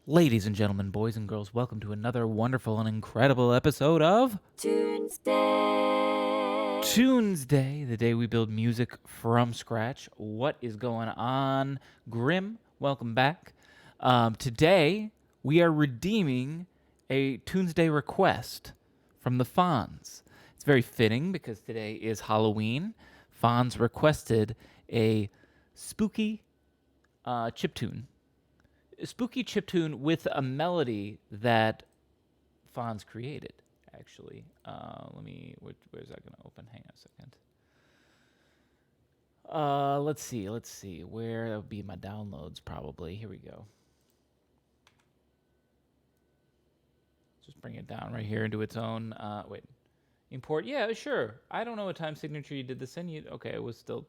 Ladies and gentlemen, boys and girls, welcome to another wonderful and incredible episode of Tunesday, the day we build music from scratch. What is going on? Grim, welcome back. Today, we are redeeming a Tunesday request from the thphons. It's very fitting because today is Halloween. Thphons requested a spooky chiptune. Spooky chiptune with a melody that thphons created, actually. Where's that going to open? Hang on a second. Let's see. Where would be my downloads, probably. Here we go. Just bring it down right here into its own, import. Yeah, sure. I don't know what time signature you did this in. Okay, it was still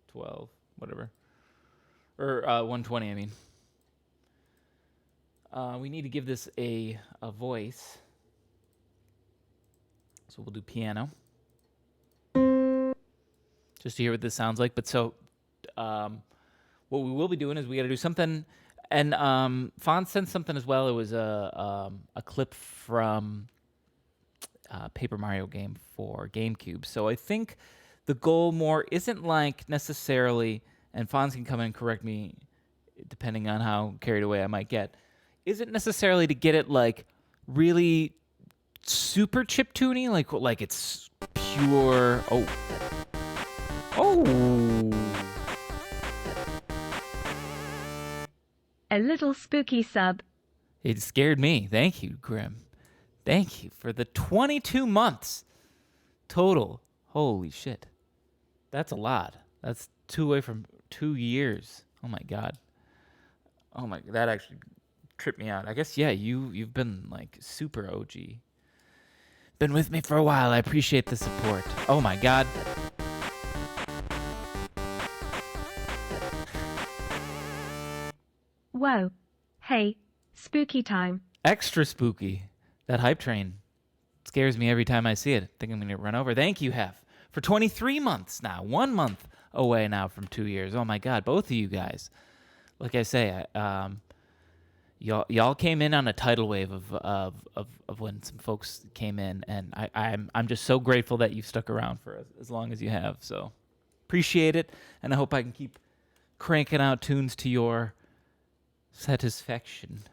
12, whatever. Or 120, I mean. We need to give this a voice. So we'll do piano. Just to hear what this sounds like. But so, what we will be doing is we got to do something. And thphons sent something as well. It was a clip from Paper Mario game for GameCube. So I think the goal more isn't like necessarily, and thphons can come in and correct me depending on how carried away I might get, isn't necessarily to get it like really super chiptune-y, like it's pure. Oh. A little spooky sub. It scared me. Thank you, Grim. Thank you for the 22 months total. Holy shit. That's a lot. That's 2 away from 2 years. Oh my god. That actually tripped me out. I guess, yeah, you've been like super OG. Been with me for a while. I appreciate the support. Oh my god. Whoa. Hey, spooky time. Extra spooky. That hype train scares me every time I see it. I think I'm going to run over. Thank you, Hef, for 23 months now. 1 month away now from 2 years. Oh my god, both of you guys. Like I say, y'all came in on a tidal wave of when some folks came in, and I'm just so grateful that you've stuck around for as long as you have. So appreciate it, and I hope I can keep cranking out tunes to your satisfaction.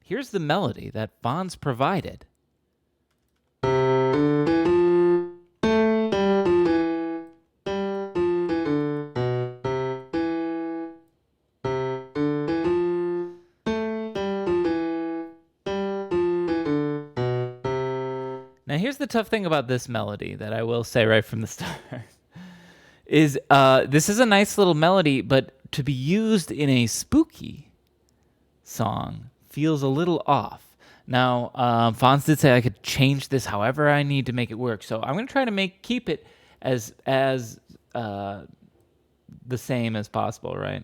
Here's the melody that thphons provided. Now, here's the tough thing about this melody that I will say right from the start is this is a nice little melody, but to be used in a spooky song feels a little off. Now, thphons did say I could change this however I need to make it work, so I'm going to try to keep it as the same as possible, right?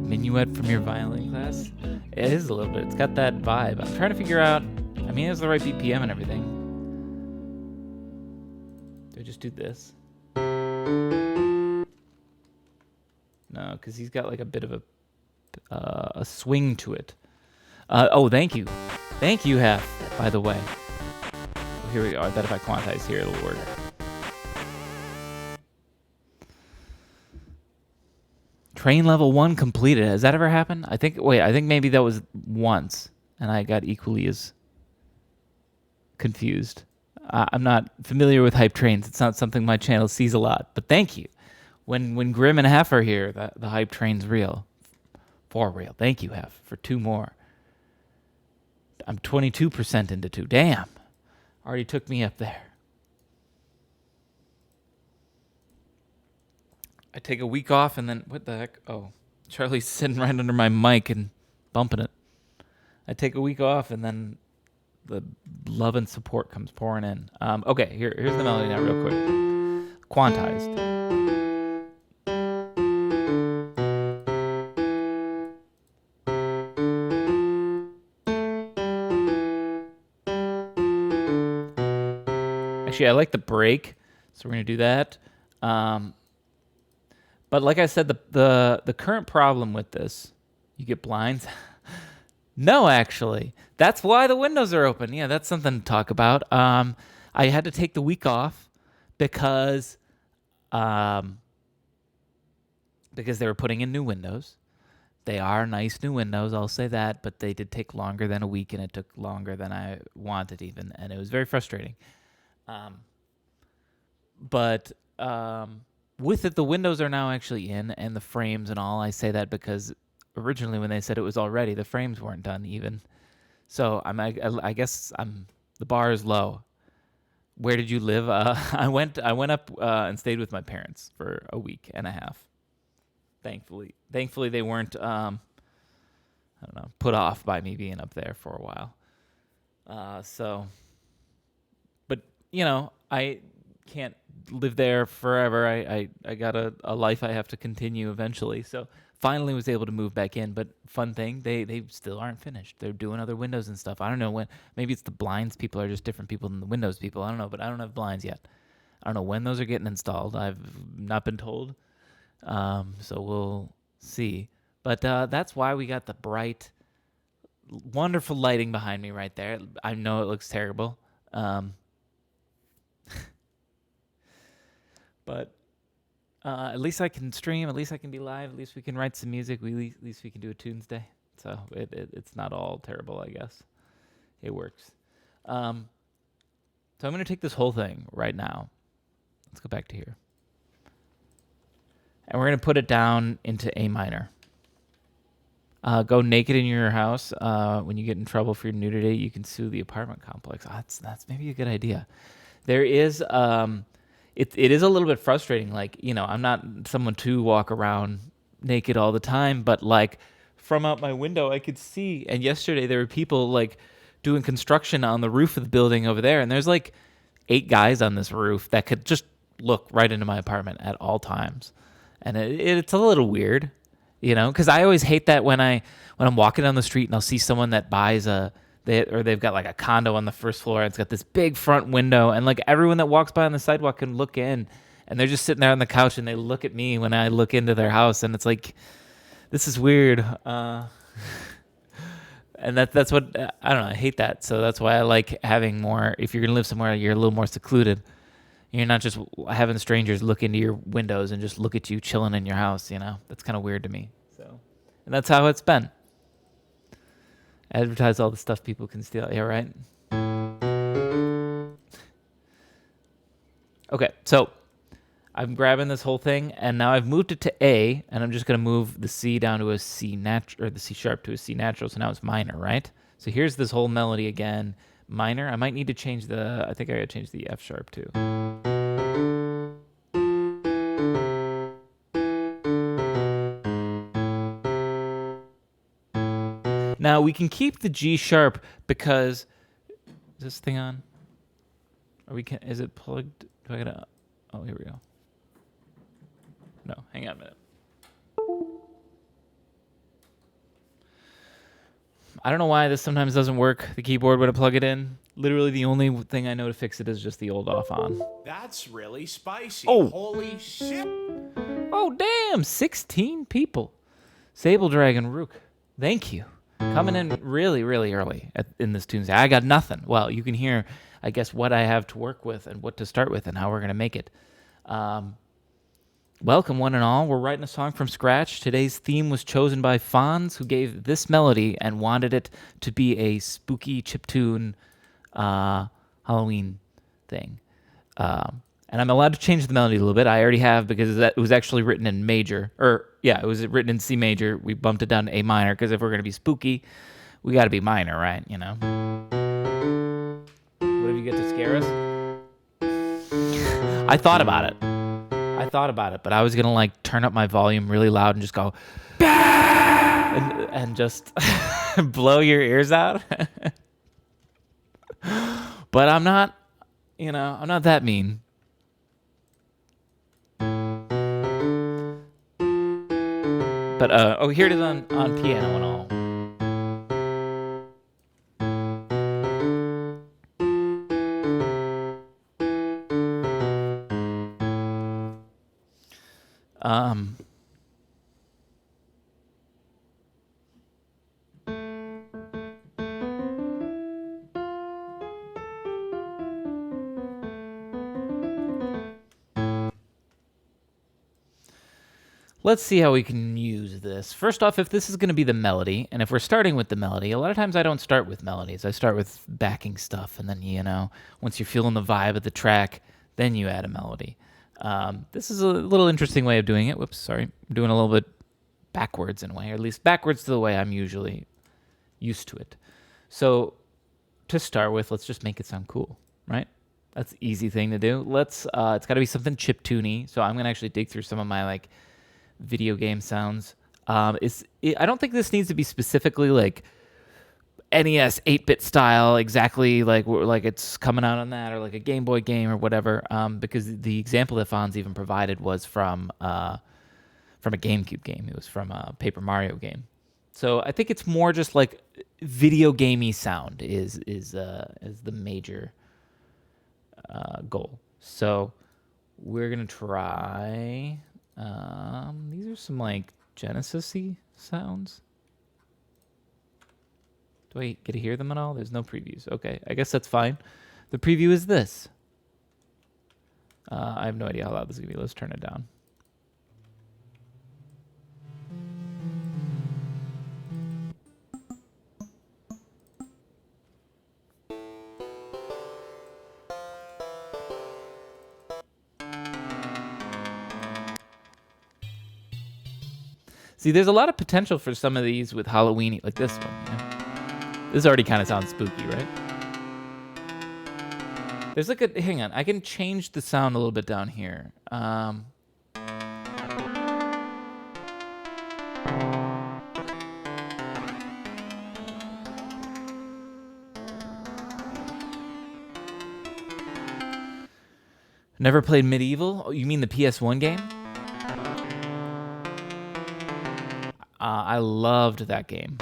Minuet from your violin class? It is a little bit. It's got that vibe. I'm trying to figure out. I mean, it's the right BPM and everything. Do I just do this? No, because he's got like a bit of a swing to it. Thank you. Thank you, Hef, by the way. Well, here we go. I bet if I quantize here, it'll work. Train level 1 completed. Has that ever happened? I think maybe that was once, and I got equally as confused. I'm not familiar with hype trains. It's not something my channel sees a lot, but thank you. When Grim and Hef are here, the hype train's real. For real. Thank you, Hef, for 2 more. I'm 22% into 2. Damn. Already took me up there. I take a week off and then, what the heck? Oh, Charlie's sitting right under my mic and bumping it. I take a week off and then the love and support comes pouring in. Okay, here's the melody now real quick. Quantized. Actually, I like the break, so we're gonna do that. But like I said, the current problem with this, you get blinds. No, actually, that's why the windows are open. Yeah, that's something to talk about. I had to take the week off because um, because they were putting in new windows. They are nice new windows, I'll say that, but they did take longer than a week, and it took longer than I wanted even, and it was very frustrating. Um, but with it, the windows are now actually in, and the frames and all. I say that because originally when they said it was all ready, the frames weren't done even. So I guess the bar is low. Where did you live? I went up and stayed with my parents for a week and a half. Thankfully they weren't I don't know, put off by me being up there for a while. But I can't live there forever. I got a life I have to continue eventually. So finally was able to move back in. But fun thing, they still aren't finished. They're doing other windows and stuff. I don't know when. Maybe it's the blinds people are just different people than the windows people. I don't know, but I don't have blinds yet. I don't know when those are getting installed. I've not been told. So we'll see. But that's why we got the bright, wonderful lighting behind me right there. I know it looks terrible. But at least I can stream. At least I can be live. At least we can write some music. At least we can do a Tunesday. So it's not all terrible, I guess. It works. So I'm going to take this whole thing right now. Let's go back to here. And we're going to put it down into A minor. Go naked in your house. When you get in trouble for your nudity, you can sue the apartment complex. That's maybe a good idea. There is it is a little bit frustrating. Like, I'm not someone to walk around naked all the time, but like from out my window, I could see. And yesterday there were people like doing construction on the roof of the building over there, and there's like 8 guys on this roof that could just look right into my apartment at all times, and it's a little weird. Because I always hate that when I'm walking down the street and I'll see someone that buys they've got like a condo on the first floor and it's got this big front window, and like everyone that walks by on the sidewalk can look in, and they're just sitting there on the couch and they look at me when I look into their house, and it's like, this is weird. And that's what I don't know. I hate that. So that's why I like having more. If you're gonna live somewhere, you're a little more secluded. You're not just having strangers look into your windows and just look at you chilling in your house, That's kind of weird to me. So, and that's how it's been. Advertise all the stuff people can steal. Yeah, right? Okay, so I'm grabbing this whole thing, and now I've moved it to A, and I'm just going to move the C down to a C natural, or the C sharp to a C natural, so now it's minor, right? So here's this whole melody again. Minor. I might need to change I think I gotta change the F sharp too. Now we can keep the G sharp because is this thing on? Is it plugged? Do I gotta? Oh, here we go. No, hang on a minute. I don't know why this sometimes doesn't work, the keyboard, when I plug it in. Literally the only thing I know to fix it is just the old off on. That's really spicy. Oh. Holy shit. Oh, damn. 16 people. Sable Dragon Rook. Thank you. Coming in really, really early in this Tuesday. I got nothing. Well, you can hear, I guess, what I have to work with and what to start with and how we're going to make it. Welcome, one and all. We're writing a song from scratch. Today's theme was chosen by Fonz, who gave this melody and wanted it to be a spooky chiptune Halloween thing. And I'm allowed to change the melody a little bit. I already have, because it was actually written in major. It was written in C major. We bumped it down to A minor, because if we're going to be spooky, we got to be minor, right? What if you get to scare us? I thought about it, but I was going to like turn up my volume really loud and just go, and just blow your ears out. But I'm not, I'm not that mean. But, here it is on piano and all. Um, Let's see how we can use this. First off, if this is going to be the melody, and if we're starting with the melody, a lot of times I don't start with melodies. I start with backing stuff, and then, once you're feeling the vibe of the track, then you add a melody. This is a little interesting way of doing it. Whoops, sorry. I'm doing a little bit backwards in a way, or at least backwards to the way I'm usually used to it. So to start with, let's just make it sound cool, right? That's an easy thing to do. It's got to be something chiptune-y. So I'm going to actually dig through some of my video game sounds. I don't think this needs to be specifically NES 8-bit style, exactly like it's coming out on that, or like a Game Boy game or whatever. Because the example that thphons even provided was from a GameCube game. It was from a Paper Mario game. So I think it's more just like video gamey sound is the major goal. So we're gonna try. These are some Genesis-y sounds. Do I get to hear them at all? There's no previews. Okay, I guess that's fine. The preview is this. I have no idea how loud this is gonna be. Let's turn it down. See, there's a lot of potential for some of these with Halloween, like this one. This already kind of sounds spooky, right? There's hang on, I can change the sound a little bit down here. Never played Medieval? Oh, you mean the PS1 game? I loved that game.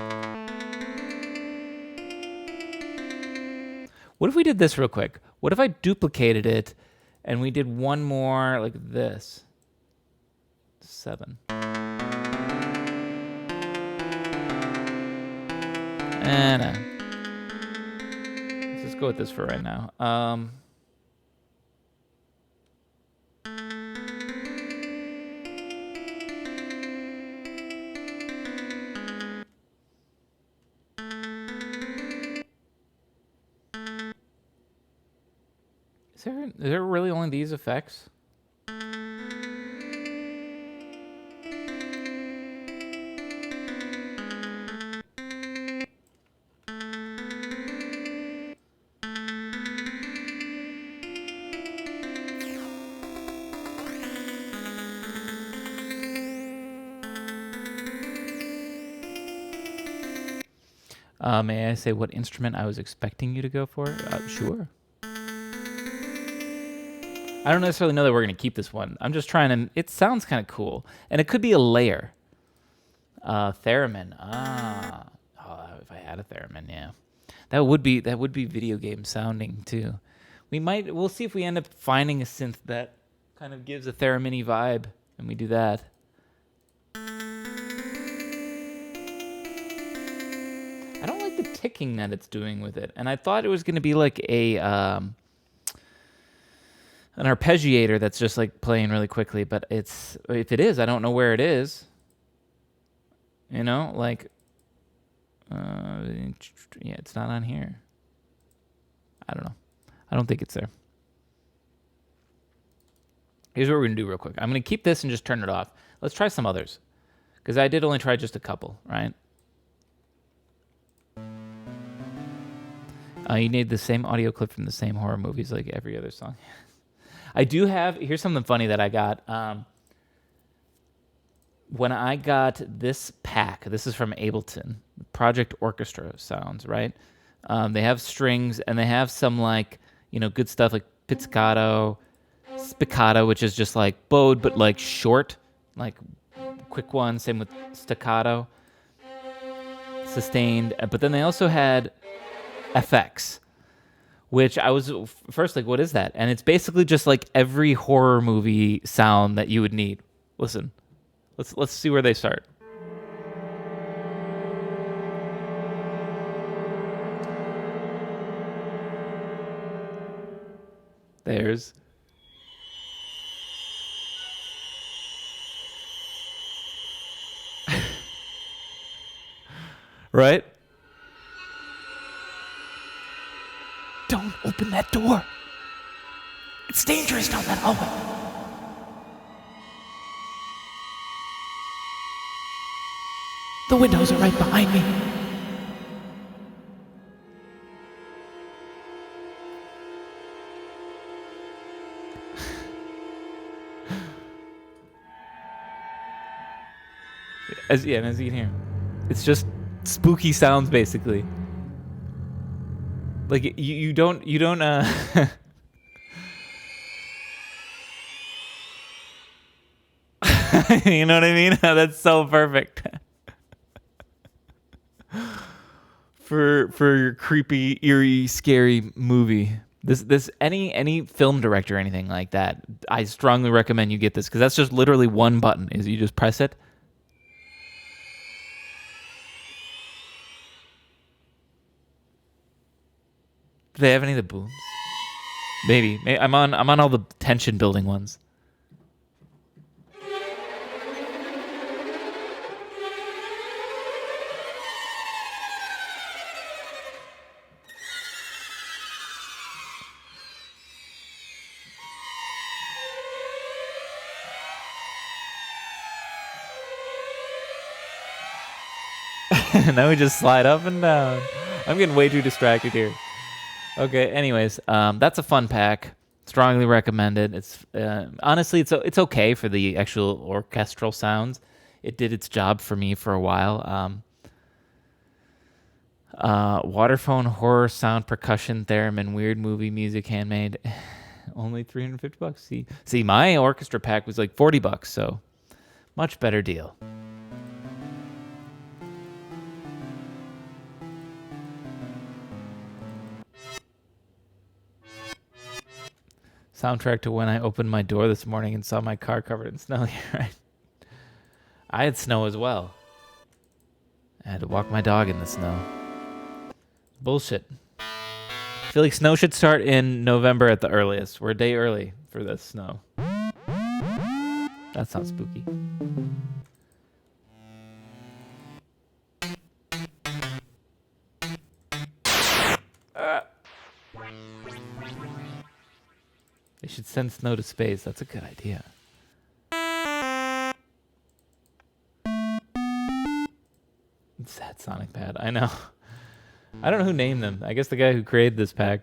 What if we did this real quick? What if I duplicated it and we did one more like this? 7. And let's just go with this for right now. Is there really only these effects? May I say what instrument I was expecting you to go for? Sure. I don't necessarily know that we're going to keep this one. I'm just trying to... It sounds kind of cool. And it could be a layer. Theremin. Oh, if I had a theremin, yeah. That would be video game sounding, too. We'll see if we end up finding a synth that kind of gives a theremin-y vibe. And we do that. I don't like the ticking that it's doing with it. And I thought it was going to be like an arpeggiator that's just playing really quickly, but if it is, I don't know where it is. Yeah, it's not on here. I don't know. I don't think it's there. Here's what we're gonna do real quick. I'm gonna keep this and just turn it off. Let's try some others, because I did only try just a couple, right? You need the same audio clip from the same horror movies like every other song. I do have, here's something funny that I got. When I got this pack, this is from Ableton, Project Orchestra sounds, right? They have strings and they have some good stuff like pizzicato, spiccato, which is just bowed but short, quick one. Same with staccato, sustained. But then they also had FX, which I was first what is that? And it's basically just every horror movie sound that you would need. Listen. Let's see where they start. There's right? Don't open that door. It's dangerous down that hallway. The windows are right behind me. As you can hear, it's just spooky sounds basically. Like you don't you know what I mean? That's so perfect. For your creepy, eerie, scary movie. This any film director or anything like that, I strongly recommend you get this because that's just literally one button. Is you just press it. Do they have any of the booms? Maybe. I'm on all the tension building ones. Now we just slide up and down. I'm getting way too distracted here. Okay, anyways, that's a fun pack. Strongly recommended. It's honestly, it's okay for the actual orchestral sounds. It did its job for me for a while. Waterphone, horror, sound, percussion, theremin, weird movie music, handmade. Only $350. See, my orchestra pack was like $40, so much better deal. Soundtrack to when I opened my door this morning and saw my car covered in snow. Right? I had snow as well. I had to walk my dog in the snow. Bullshit. I feel like snow should start in November at the earliest. We're a day early for this snow. That sounds spooky. They should send snow to space. That's a good idea. Sad Sonic Pad. I know. I don't know who named them. I guess the guy who created this pack.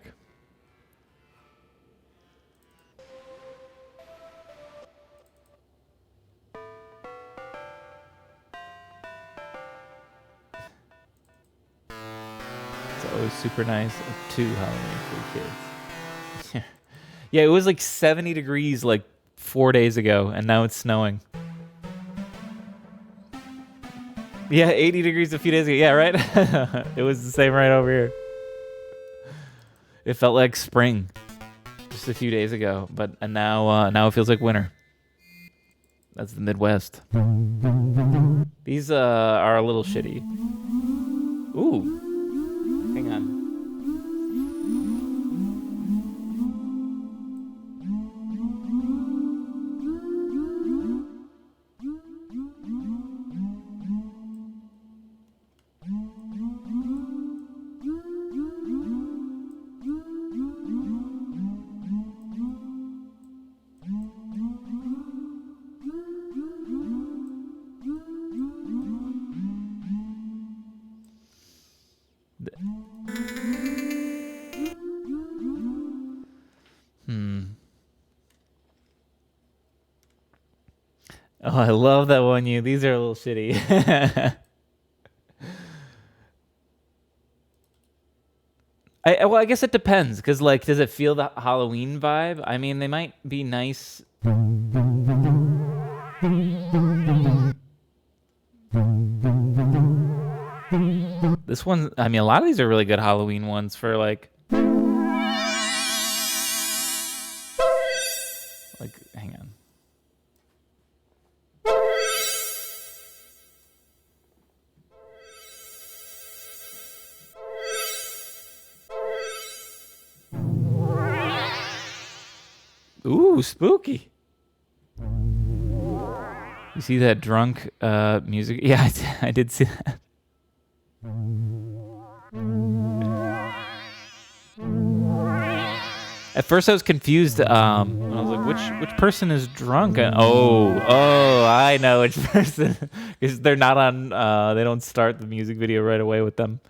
It's always super nice. 2 Halloween for kids. Yeah, it was like 70 degrees like 4 days ago, and now it's snowing. Yeah, 80 degrees a few days ago. Yeah, right? It was the same right over here. It felt like spring just a few days ago, and now it feels like winter. That's the Midwest. These are a little shitty. Ooh. Hang on. Oh, I love that one. These are a little shitty. I guess it depends, because like, does it feel the Halloween vibe? I mean, they might be nice. This one, I mean, a lot of these are really good Halloween ones for like, hang on. Ooh, spooky. You see that drunk music? Yeah, I did see that. At first, I was confused. I was like, "Which person is drunk?" And, oh, I know which person, because they're not on. They don't start the music video right away with them.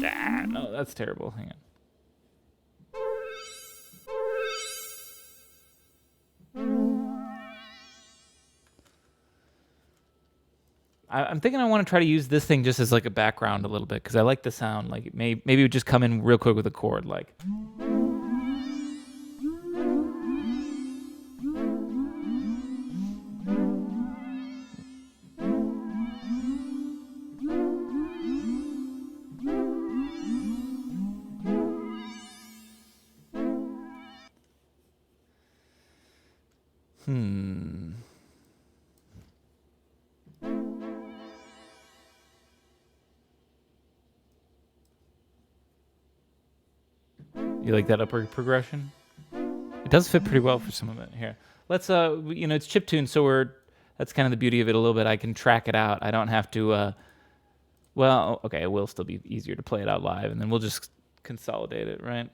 Ah, no, that's terrible. Hang on. I'm thinking I want to try to use this thing just as like a background a little bit because I like the sound. Like maybe it would just come in real quick with a chord, like. You like that upward progression? It does fit pretty well for some of it. Here, let's it's chiptune, so that's kind of the beauty of it a little bit. I can track it out. I don't have to. Well, okay, it will still be easier to play it out live, and then we'll just consolidate it, right?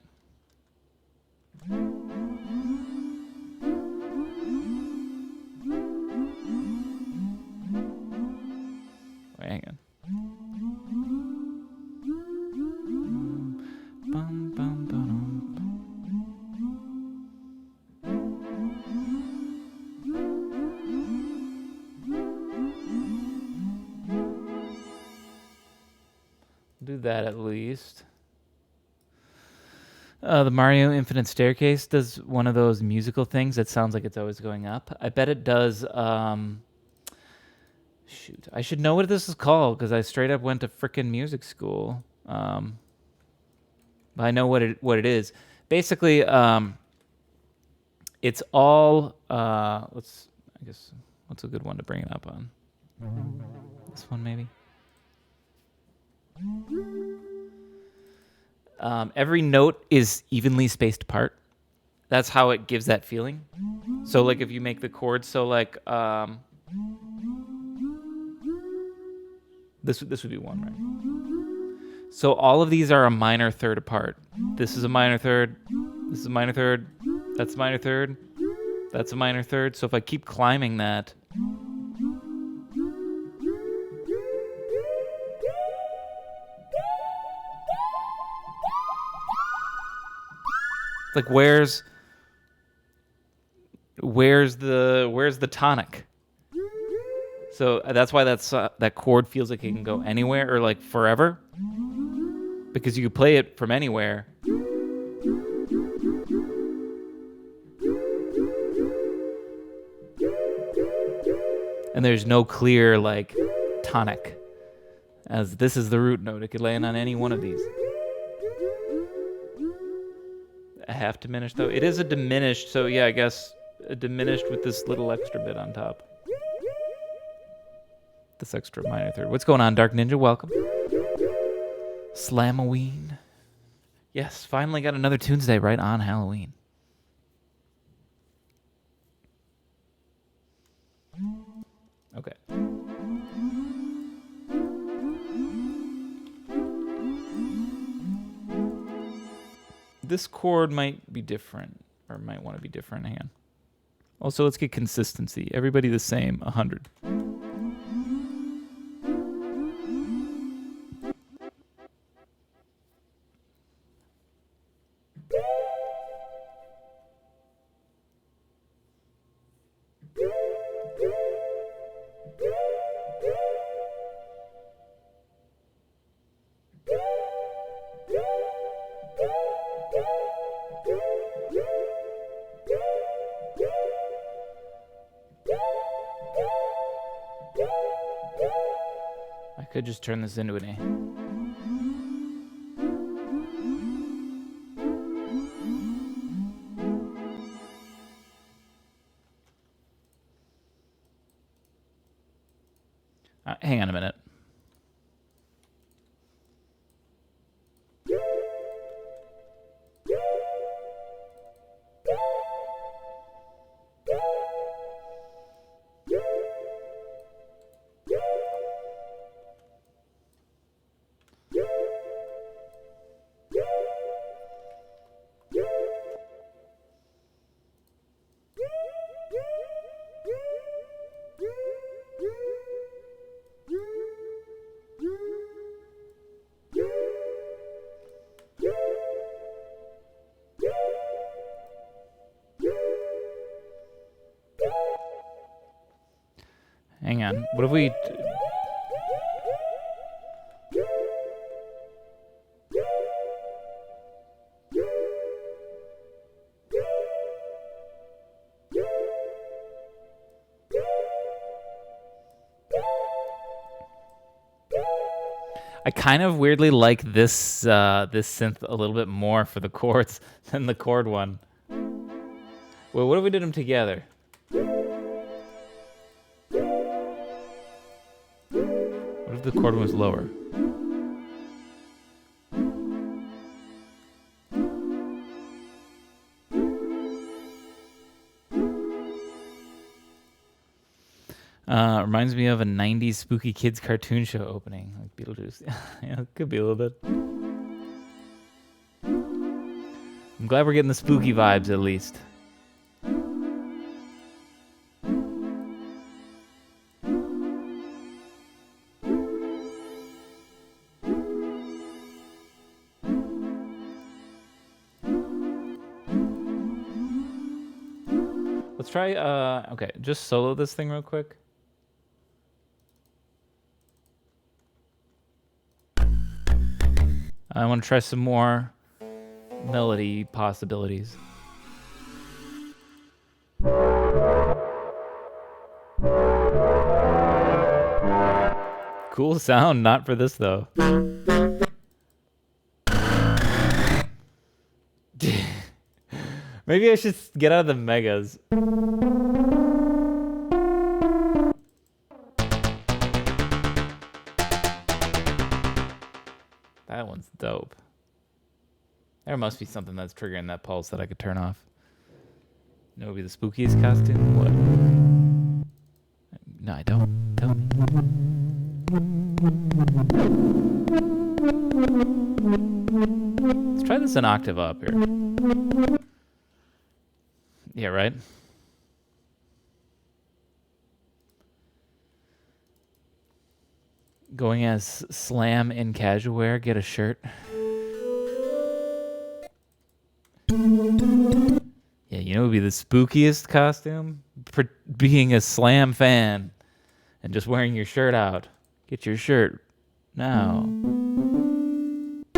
Wait, hang on. Do that at least. The Mario Infinite Staircase does one of those musical things that sounds like it's always going up. I bet it does. Shoot, I should know what this is called because I straight up went to frickin' music school. But I know what it is. Basically, it's all. What's a good one to bring it up on? This one maybe. Every note is evenly spaced apart. That's how it gives that feeling. So like if you make the chord so like this would be one, right? So all of these are a minor third apart. This is a minor third, this is a minor third, that's a minor third, that's a minor third. So if I keep climbing that, like where's the tonic? So that's why that chord feels like it can go anywhere or like forever, because you can play it from anywhere. And there's no clear like tonic, as this is the root note. It could land on any one of these. A half diminished though. It is a diminished, so yeah, I guess a diminished with this little extra bit on top. This extra minor third. What's going on, Dark Ninja? Welcome. Slamoween. Yes, finally got another Tunesday right on Halloween. Okay. This chord might be different, or might want to be different. Hang on. Also, let's get consistency. Everybody the same, 100. could just turn this into an A. Hang on a minute. Hang on. What if we... I kind of weirdly like this this synth a little bit more for the chords than the chord one. Well, what if we did them together? What if the chord was lower? Reminds me of a 90s spooky kids cartoon show opening, like Beetlejuice. Yeah, it could be a little bit. I'm glad we're getting the spooky vibes at least. Let's try, okay, just solo this thing real quick. I want to try some more melody possibilities. Cool sound, not for this though. Maybe I should get out of the megas. That one's dope. There must be something that's triggering that pulse that I could turn off. No, it'd be the spookiest costume? What? No, I don't. Tell me. Let's try this an octave up here. Yeah, right? Going as Slam in casual wear, get a shirt. Yeah, you know what would be the spookiest costume? For being a Slam fan and just wearing your shirt out. Get your shirt now.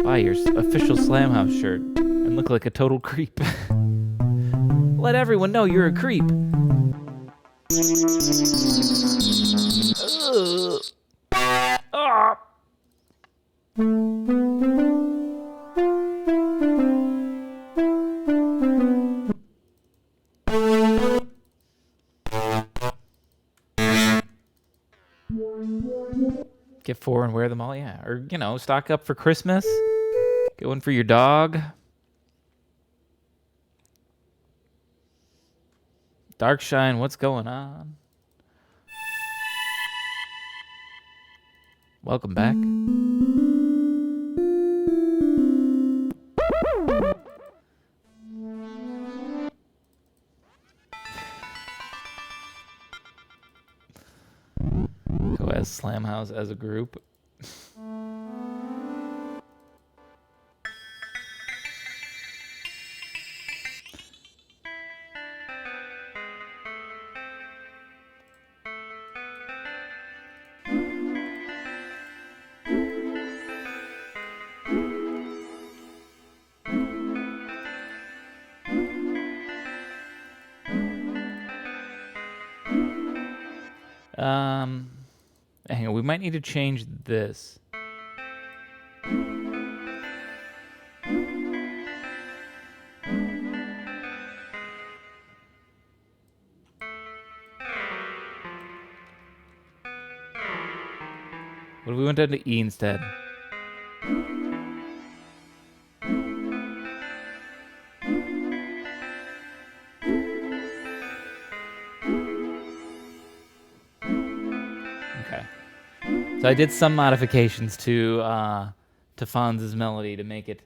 Buy your official Slamhaus shirt and look like a total creep. Let everyone know you're a creep. Ah. Get 4 and wear them all, yeah. Or, you know, stock up for Christmas. Get one for your dog. Darkshine, what's going on? Welcome back. Go as Slamhaus as a group. Hang on, we might need to change this. What if we went down to E instead? Okay. So I did some modifications to Fonz's melody to make it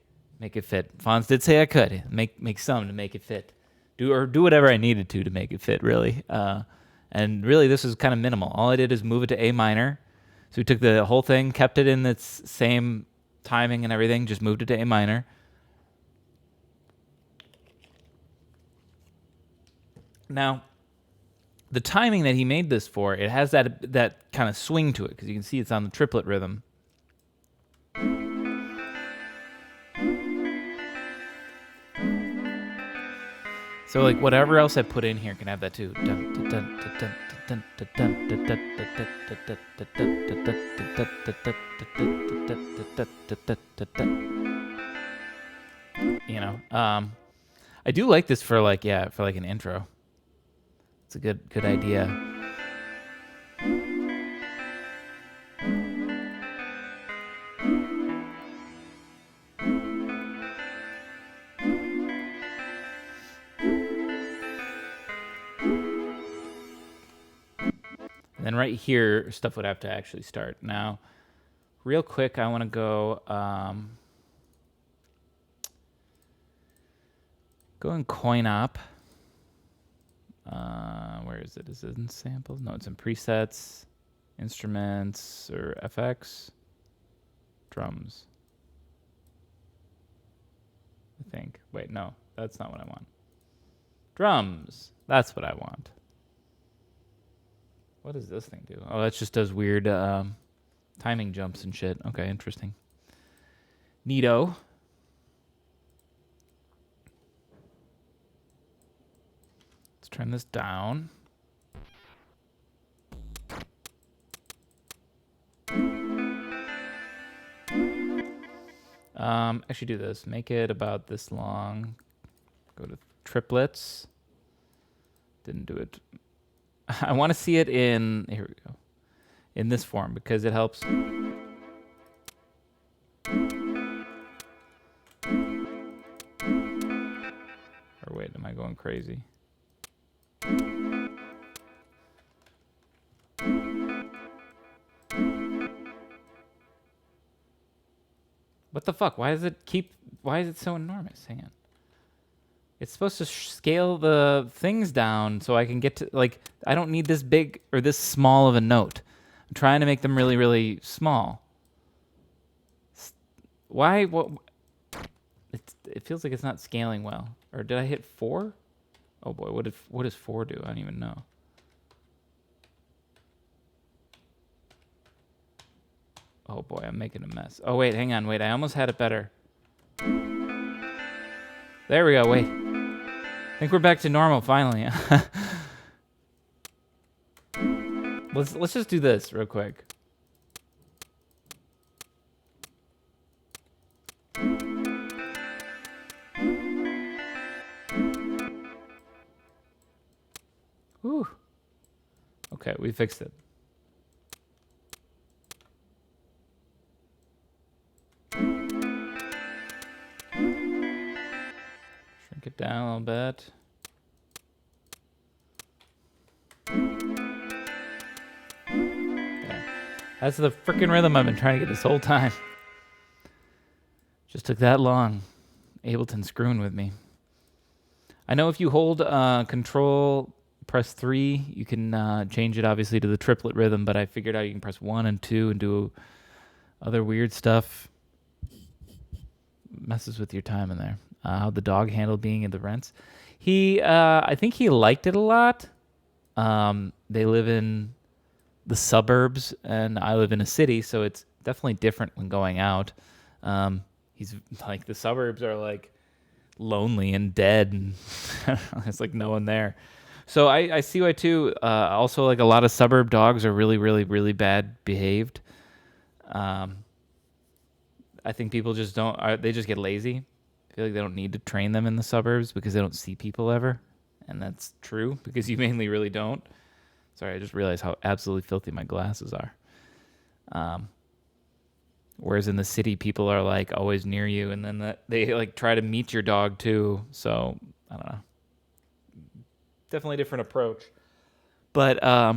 fit. Fonz did say I could make some to make it fit. Do whatever I needed to make it fit, really. And really, this was kind of minimal. All I did is move it to A minor. So we took the whole thing, kept it in its same timing and everything, just moved it to A minor. Now, the timing that he made this for, it has that kind of swing to it, because you can see it's on the triplet rhythm. So like whatever else I put in here can have that too. You know, I do like this for like an intro. It's a good idea. And then right here, stuff would have to actually start. Now, real quick, I want to go in coin op. Where is it? Is it in samples? No, it's in presets, instruments, or FX, drums. I think. Wait, no, that's not what I want. Drums. That's what I want. What does this thing do? Oh, that just does weird timing jumps and shit. Okay, interesting. Neato. Let's turn this down. Actually do this. Make it about this long. Go to triplets. Didn't do it. I want to see it in, here we go, in this form, because it helps. Or wait, am I going crazy? What the fuck? Why is it so enormous? Hang on. It's supposed to scale the things down so I can get to, like, I don't need this big or this small of a note. I'm trying to make them really, really small. Why? What? It feels like it's not scaling well. Or did I hit 4? Oh boy, what does 4 do? I don't even know. Oh boy, I'm making a mess. Oh wait, hang on, wait, I almost had it better. There we go, wait. I think we're back to normal finally. Let's just do this real quick. Whew. Okay, we fixed it. Shrink it down a little bit. There. That's the freaking rhythm I've been trying to get this whole time. Just took that long. Ableton screwing with me. I know if you hold Control, press 3, you can change it obviously to the triplet rhythm, but I figured out you can press 1 and 2 and do other weird stuff. Messes with your time in there. How the dog handled being in the rents. I think he liked it a lot. They live in the suburbs and I live in a city, so it's definitely different when going out. He's like, the suburbs are like lonely and dead and there's like no one there. So I see why too. Also, like a lot of suburb dogs are really, really, really bad behaved. Um, I think people just don't. They just get lazy. I feel like they don't need to train them in the suburbs because they don't see people ever, and that's true because you mainly really don't. Sorry, I just realized how absolutely filthy my glasses are. Whereas in the city, people are like always near you, and then they like try to meet your dog too. So I don't know. Definitely a different approach. But I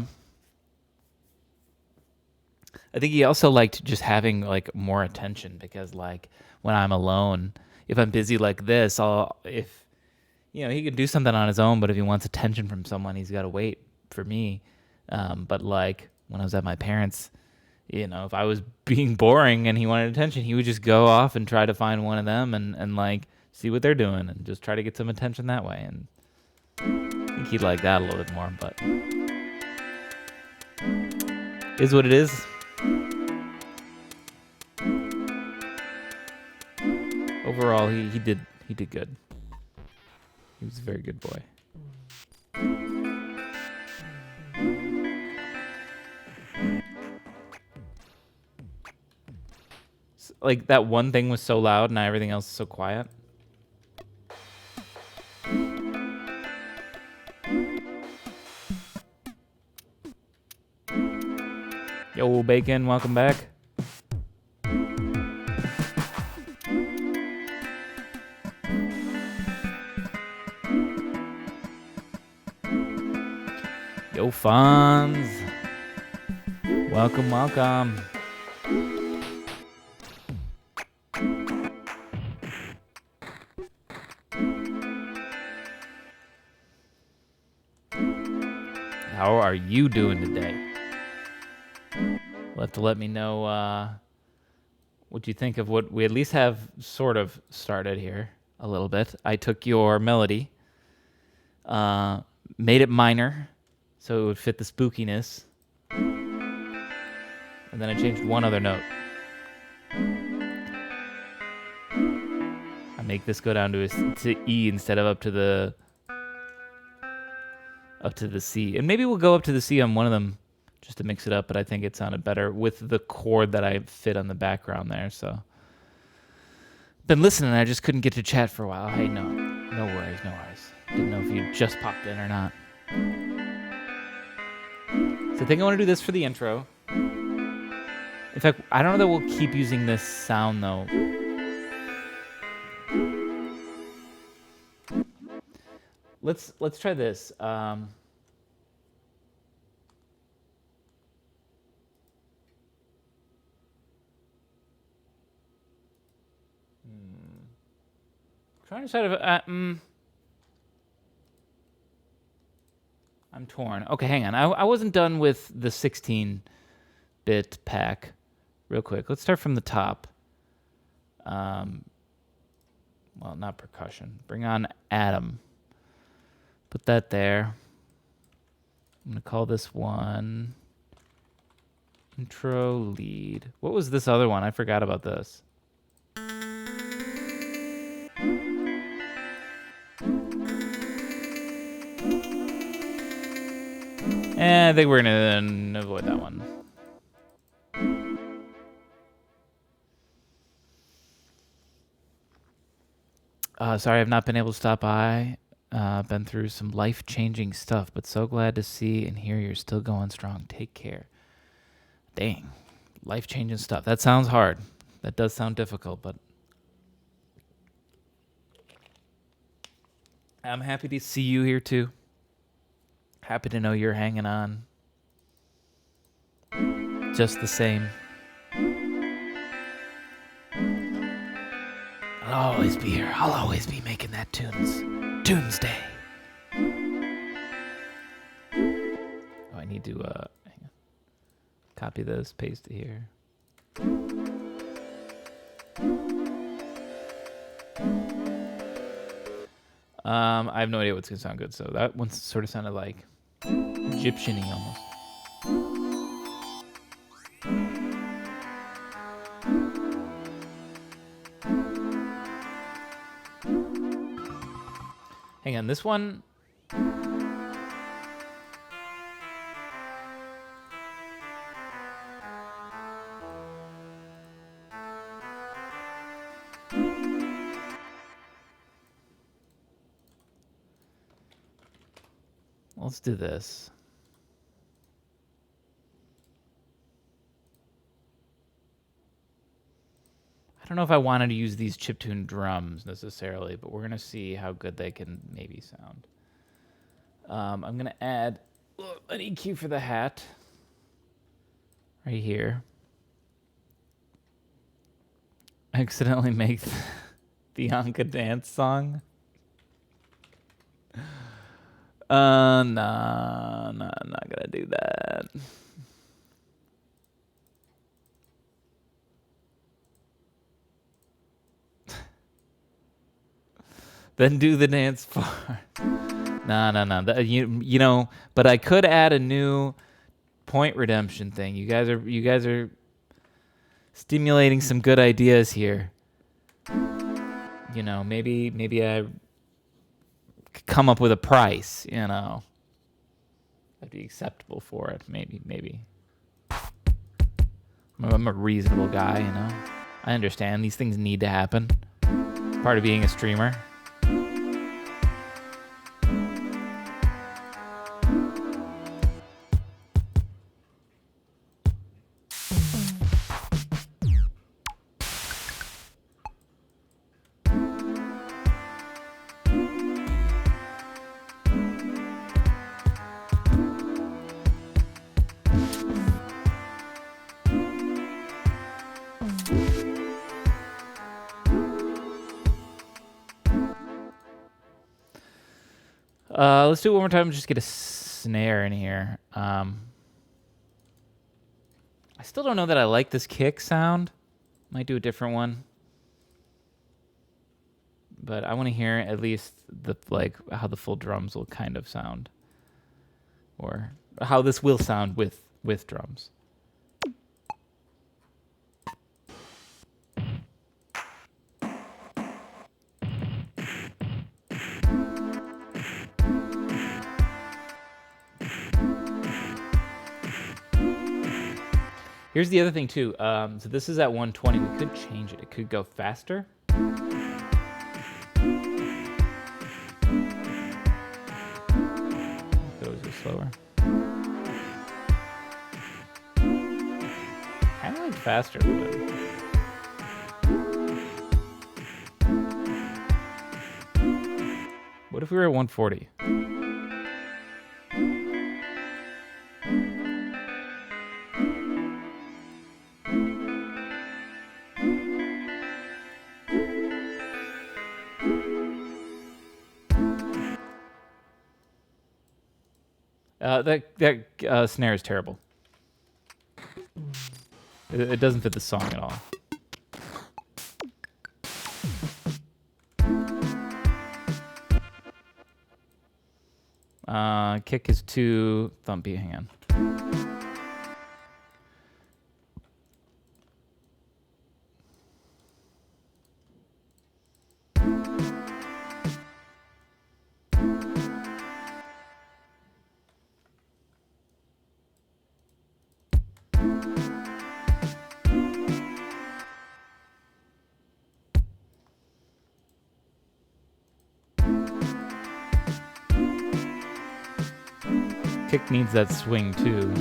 think he also liked just having like more attention because like when I'm alone, if I'm busy like this, if he could do something on his own, but if he wants attention from someone, he's got to wait for me. But like when I was at my parents', if I was being boring and he wanted attention, he would just go off and try to find one of them and like see what they're doing and just try to get some attention that way. And I think he'd like that a little bit more, but is what it is. Overall, he did good. He was a very good boy. Like that one thing was so loud and now everything else is so quiet. Yo, Bacon, welcome back. Yo, Fonz. Welcome, welcome. How are you doing today? You'll have to let me know what you think of what we at least have sort of started here a little bit. I took your melody, made it minor so it would fit the spookiness, and then I changed one other note. I make this go down to E instead of up to the C. And maybe we'll go up to the C on one of them just to mix it up, but I think it sounded better with the chord that I fit on the background there. So been listening, I just couldn't get to chat for a while. Hey, no worries. Didn't know if you just popped in or not. So I think I want to do this for the intro. In fact, I don't know that we'll keep using this sound though. Let's try this. Trying to decide if I'm torn. Okay, hang on. I wasn't done with the 16-bit pack. Real quick, let's start from the top. Well, not percussion. Bring on Adam. Put that there. I'm gonna call this one intro lead. What was this other one? I forgot about this. I think we're gonna avoid that one. Sorry, I've not been able to stop by. Been through some life-changing stuff, but so glad to see and hear you're still going strong. Take care. Dang, life-changing stuff. That sounds hard. That does sound difficult, but I'm happy to see you here too. Happy to know you're hanging on. Just the same. I'll always be here. I'll always be making that Tunesday. Oh, I need to hang on. Copy this, paste it here. I have no idea what's gonna sound good, so that one sort of sounded like Egyptian-y almost. Hang on, this one. Let's do this. I don't know if I wanted to use these chiptune drums necessarily, but we're going to see how good they can maybe sound. I'm going to add an EQ for the hat right here. I accidentally make the Anka dance song. Nah, I'm not going to do that. Then do the dance part. No. You know, but I could add a new point redemption thing. You guys are stimulating some good ideas here. You know, maybe I could come up with a price, you know. That'd be acceptable for it. Maybe. I'm a reasonable guy, you know. I understand these things need to happen. Part of being a streamer. Let's do it one more time. Just get a snare in here. I still don't know that I like this kick sound. Might do a different one. But I want to hear at least how the full drums will kind of sound, or how this will sound with drums. Here's the other thing too. So this is at 120. We could change it. It could go faster. Could always go slower. Kind of like faster a little bit. What if we were at 140? That snare is terrible. It doesn't fit the song at all. Kick is too thumpy. Hang on. Kick needs that swing too.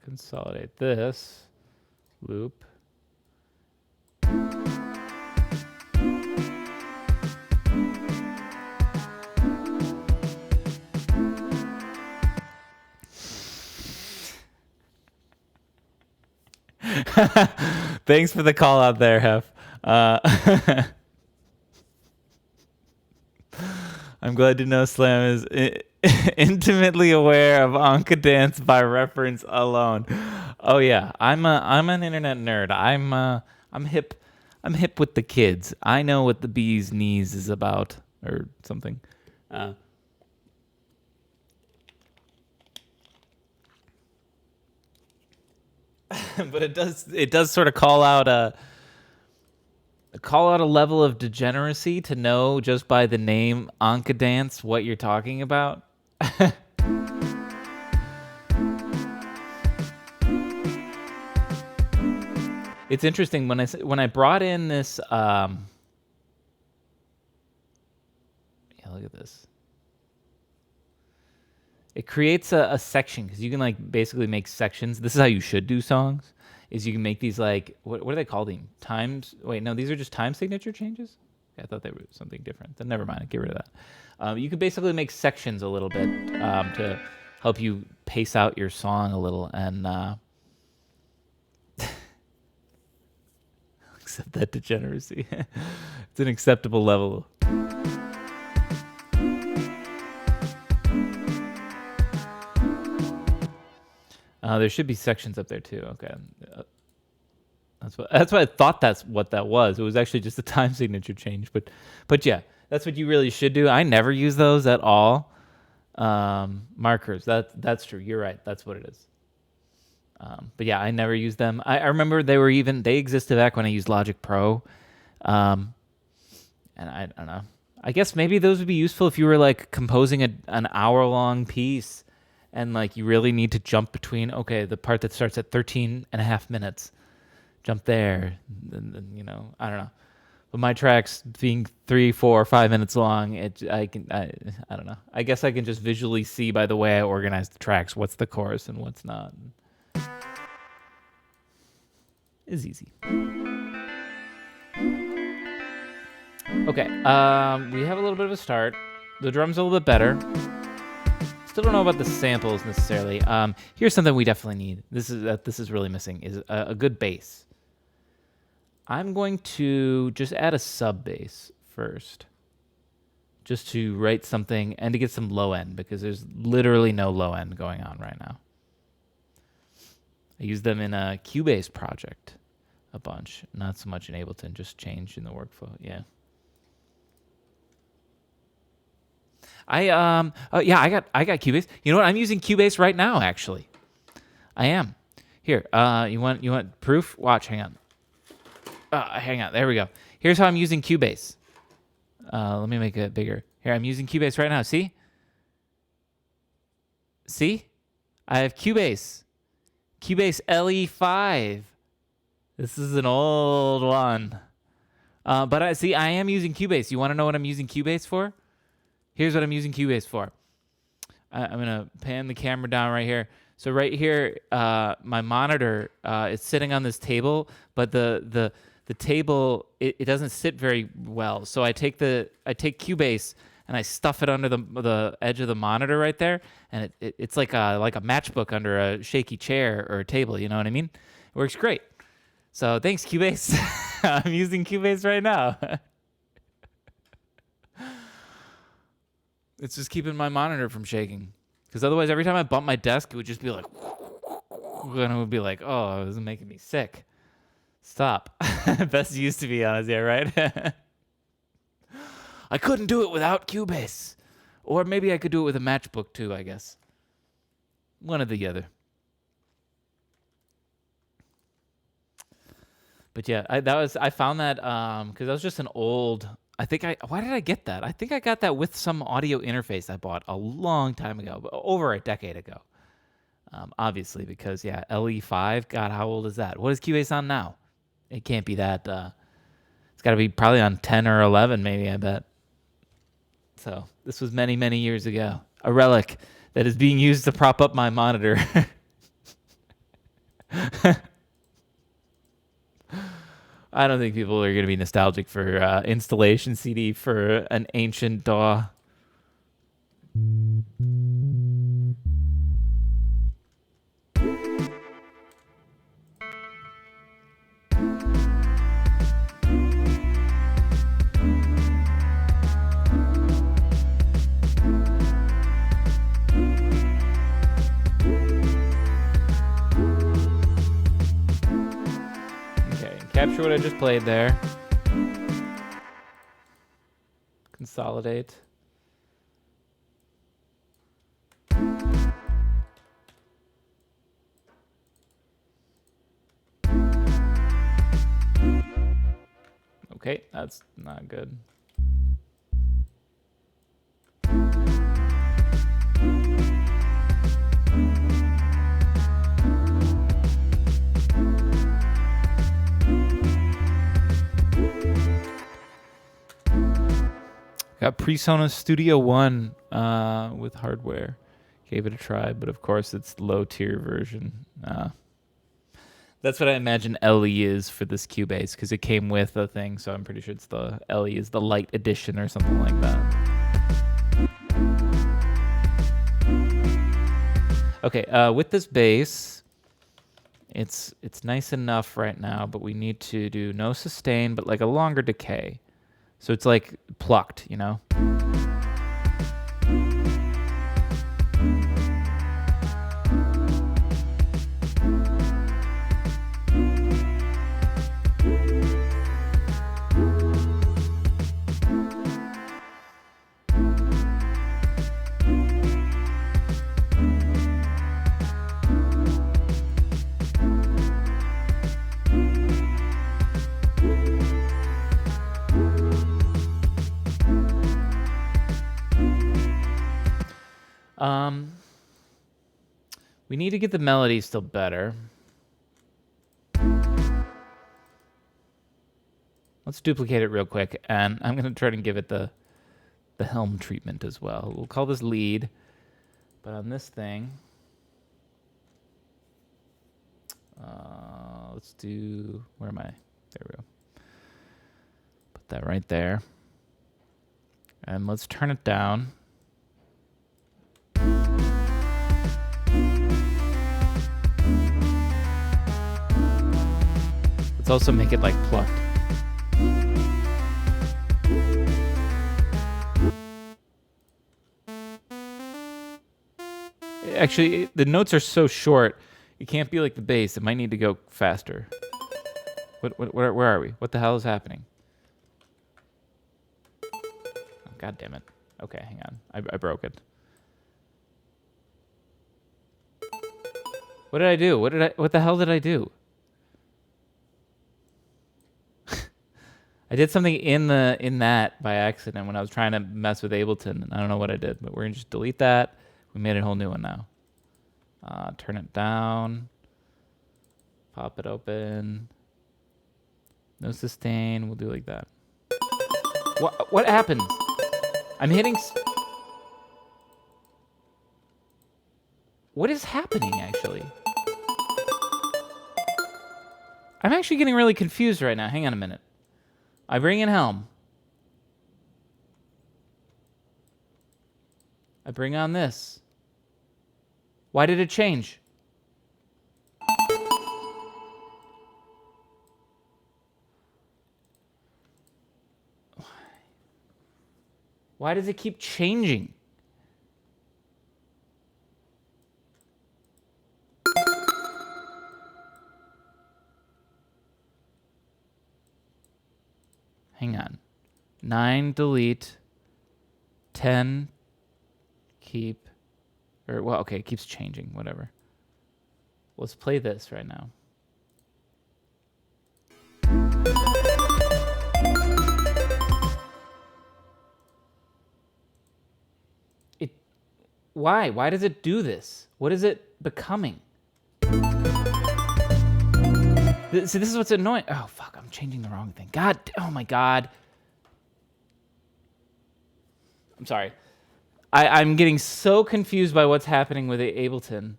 Consolidate this loop. Thanks for the call out there, Hef. I'm glad to know Slam is intimately aware of Anka dance by reference alone. Oh yeah, I'm an internet nerd. I'm hip. I'm hip with the kids. I know what the bee's knees is about, or something. But it does sort of call out a level of degeneracy to know just by the name Anka dance what you're talking about. It's interesting when I brought in this. Yeah, look at this. It creates a section because you can like basically make sections. This is how you should do songs. Is you can make these like what are they called? Times? Wait, no, these are just time signature changes. Okay, I thought they were something different. Then never mind. Get rid of that. You can basically make sections a little bit to help you pace out your song a little and. Accept that degeneracy. It's an acceptable level. There should be sections up there too. Okay, that's what I thought. That's what that was. It was actually just a time signature change. But yeah, that's what you really should do. I never use those at all. Markers. That's true. You're right. That's what it is. But yeah, I never used them. I remember they existed back when I used Logic Pro. And I don't know. I guess maybe those would be useful if you were like composing an hour-long piece and like you really need to jump between, okay, the part that starts at 13 and a half minutes, jump there. And, I don't know. But my tracks being 3, 4, 5 minutes long, I don't know. I guess I can just visually see by the way I organize the tracks what's the chorus and what's not. It's easy. Okay, we have a little bit of a start. The drum's a little bit better. Still don't know about the samples necessarily. Here's something we definitely need. This is really missing is a good bass. I'm going to just add a sub bass first, just to write something and to get some low end because there's literally no low end going on right now. I use them in a Cubase project a bunch, not so much in Ableton, just change in the workflow. Yeah. I got Cubase. You know what? I'm using Cubase right now, actually. I am. Here, you want proof? Watch, hang on. Hang on. There we go. Here's how I'm using Cubase. Let me make it bigger. Here, I'm using Cubase right now. See? See? I have Cubase. Cubase LE5. This is an old one. But I am using Cubase. You want to know what I'm using Cubase for? Here's what I'm using Cubase for. I'm going to pan the camera down right here. So right here, my monitor is sitting on this table, but the table, it doesn't sit very well. So I take Cubase and I stuff it under the edge of the monitor right there, and it's like a matchbook under a shaky chair or a table. You know what I mean? It works great. So thanks, Cubase. I'm using Cubase right now. It's just keeping my monitor from shaking. Because otherwise, every time I bump my desk, it would just be like, and it would be like, oh, this is making me sick. Stop. Best used to be honest, yeah, right? I couldn't do it without Cubase. Or maybe I could do it with a matchbook too, I guess. One or the other. But yeah, I found that because that was just an old. Why did I get that? I think I got that with some audio interface I bought a long time ago, over a decade ago. Obviously, because yeah, LE5. God, how old is that? What is Cubase on now? It can't be that. It's got to be probably on 10 or 11, maybe. I bet. So this was many, many years ago. A relic that is being used to prop up my monitor. I don't think people are going to be nostalgic for installation CD for an ancient DAW. capture what I just played there. Consolidate. Okay, that's not good. Got PreSonus Studio One with hardware. Gave it a try, but of course it's low tier version. That's what I imagine LE is for this Cubase, because it came with a thing, so I'm pretty sure it's the LE is the light edition or something like that. Okay, with this bass, it's nice enough right now, but we need to do no sustain, but like a longer decay. So it's like plucked, you know? We need to get the melody still better. Let's duplicate it real quick, and I'm going to try to give it the helm treatment as well. We'll call this lead, but on this thing, let's do, where am I? There we go. Put that right there. And let's turn it down. Let's also make it like plucked. Actually, the notes are so short, it can't be like the bass. It might need to go faster. Where are we? What the hell is happening? Oh, God damn it. Okay, hang on. I broke it. What did I do? What the hell did I do? I did something in that by accident when I was trying to mess with Ableton, and I don't know what I did, but we're gonna just delete that. We made a whole new one now. Turn it down. Pop it open. No sustain. We'll do like that. What happens? I'm hitting. What is happening actually? I'm actually getting really confused right now. Hang on a minute. I bring in helm. I bring on this. Why did it change? Why does it keep changing? Hang on. 9, delete. 10, keep. Or, well, okay, it keeps changing, whatever. Let's play this right now. Why? Why does it do this? What is it becoming? See, this is what's annoying. Oh, fuck, I'm changing the wrong thing. God, oh my God. I'm sorry. I'm getting so confused by what's happening with Ableton.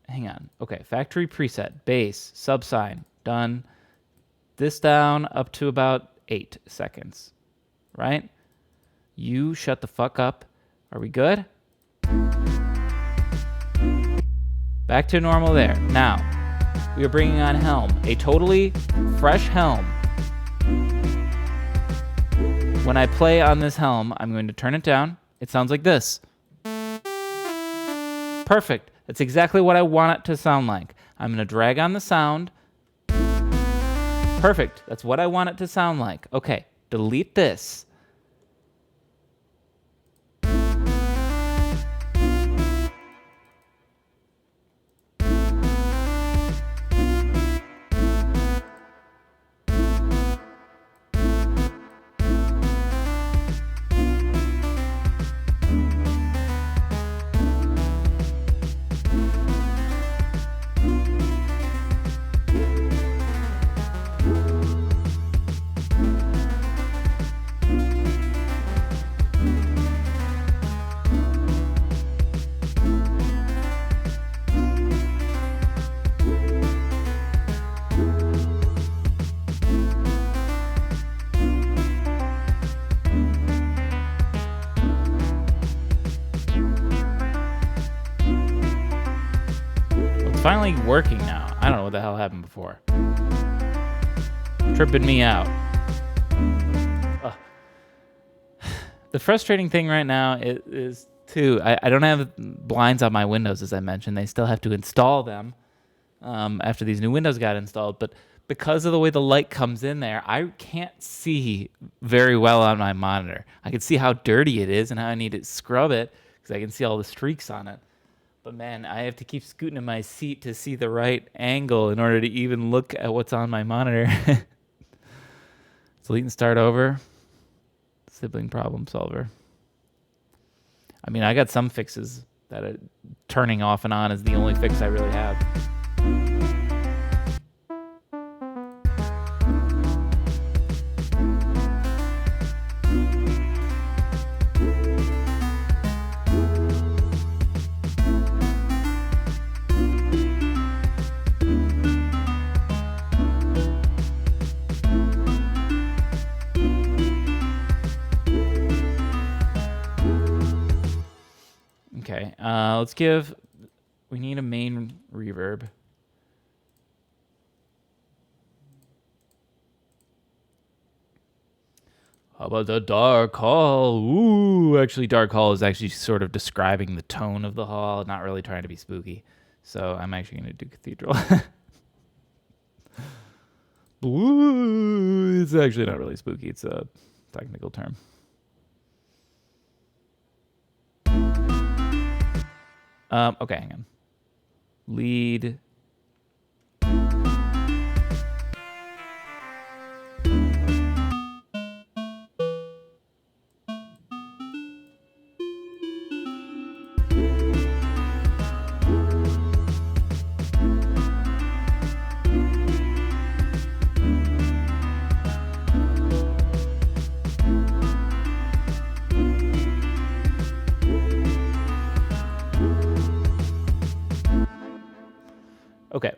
Hang on. Okay, factory preset, bass, subsign, done. This down up to about 8 seconds, right? You shut the fuck up. Are we good? Back to normal there. Now, we are bringing on helm, a totally fresh helm. When I play on this helm, I'm going to turn it down. It sounds like this. Perfect. That's exactly what I want it to sound like. I'm going to drag on the sound. Perfect. That's what I want it to sound like. Okay, delete this. Finally working now. I don't know what the hell happened before. Tripping me out. Ugh. The frustrating thing right now is too, I don't have blinds on my windows, as I mentioned. They still have to install them after these new windows got installed. But because of the way the light comes in there, I can't see very well on my monitor. I can see how dirty it is and how I need to scrub it because I can see all the streaks on it. But man, I have to keep scooting in my seat to see the right angle in order to even look at what's on my monitor. Delete and start over. Sibling problem solver. I mean, I got some fixes that turning off and on is the only fix I really have. Okay, let's give, we need a main reverb. How about the dark hall? Ooh, actually dark hall is actually sort of describing the tone of the hall, not really trying to be spooky. So I'm actually going to do cathedral. Ooh, it's actually not really spooky, it's a technical term. Okay, hang on. Lead. Okay,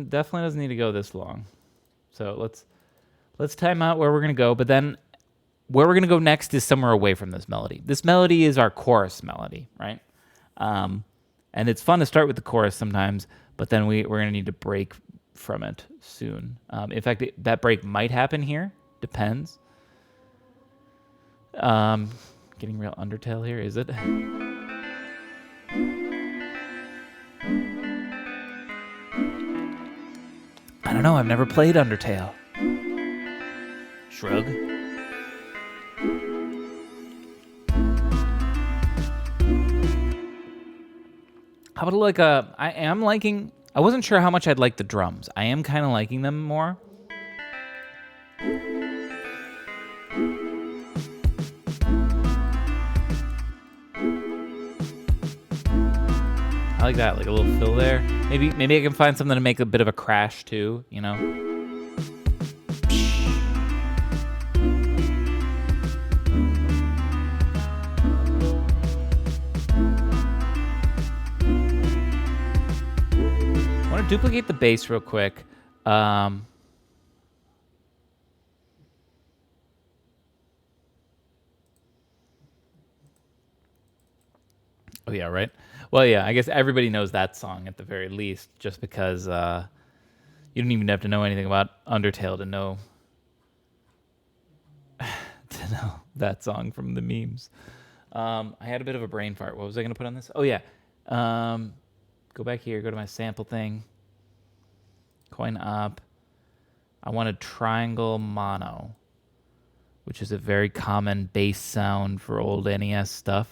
definitely doesn't need to go this long. So let's time out where we're gonna go, but then where we're gonna go next is somewhere away from this melody. This melody is our chorus melody, right? And it's fun to start with the chorus sometimes, but then we're gonna need to break from it soon. In fact, that break might happen here. Depends. Getting real Undertale here, is it? I don't know, I've never played Undertale. Shrug. How about like I wasn't sure how much I'd like the drums. I am kind of liking them more. I like that, like a little fill there. Maybe I can find something to make a bit of a crash too, you know? I want to duplicate the bass real quick. Oh yeah, right? Well, yeah, I guess everybody knows that song at the very least, just because you don't even have to know anything about Undertale to know that song from the memes. I had a bit of a brain fart. What was I going to put on this? Oh yeah, go back here, go to my sample thing, coin op, I want a triangle mono, which is a very common bass sound for old NES stuff.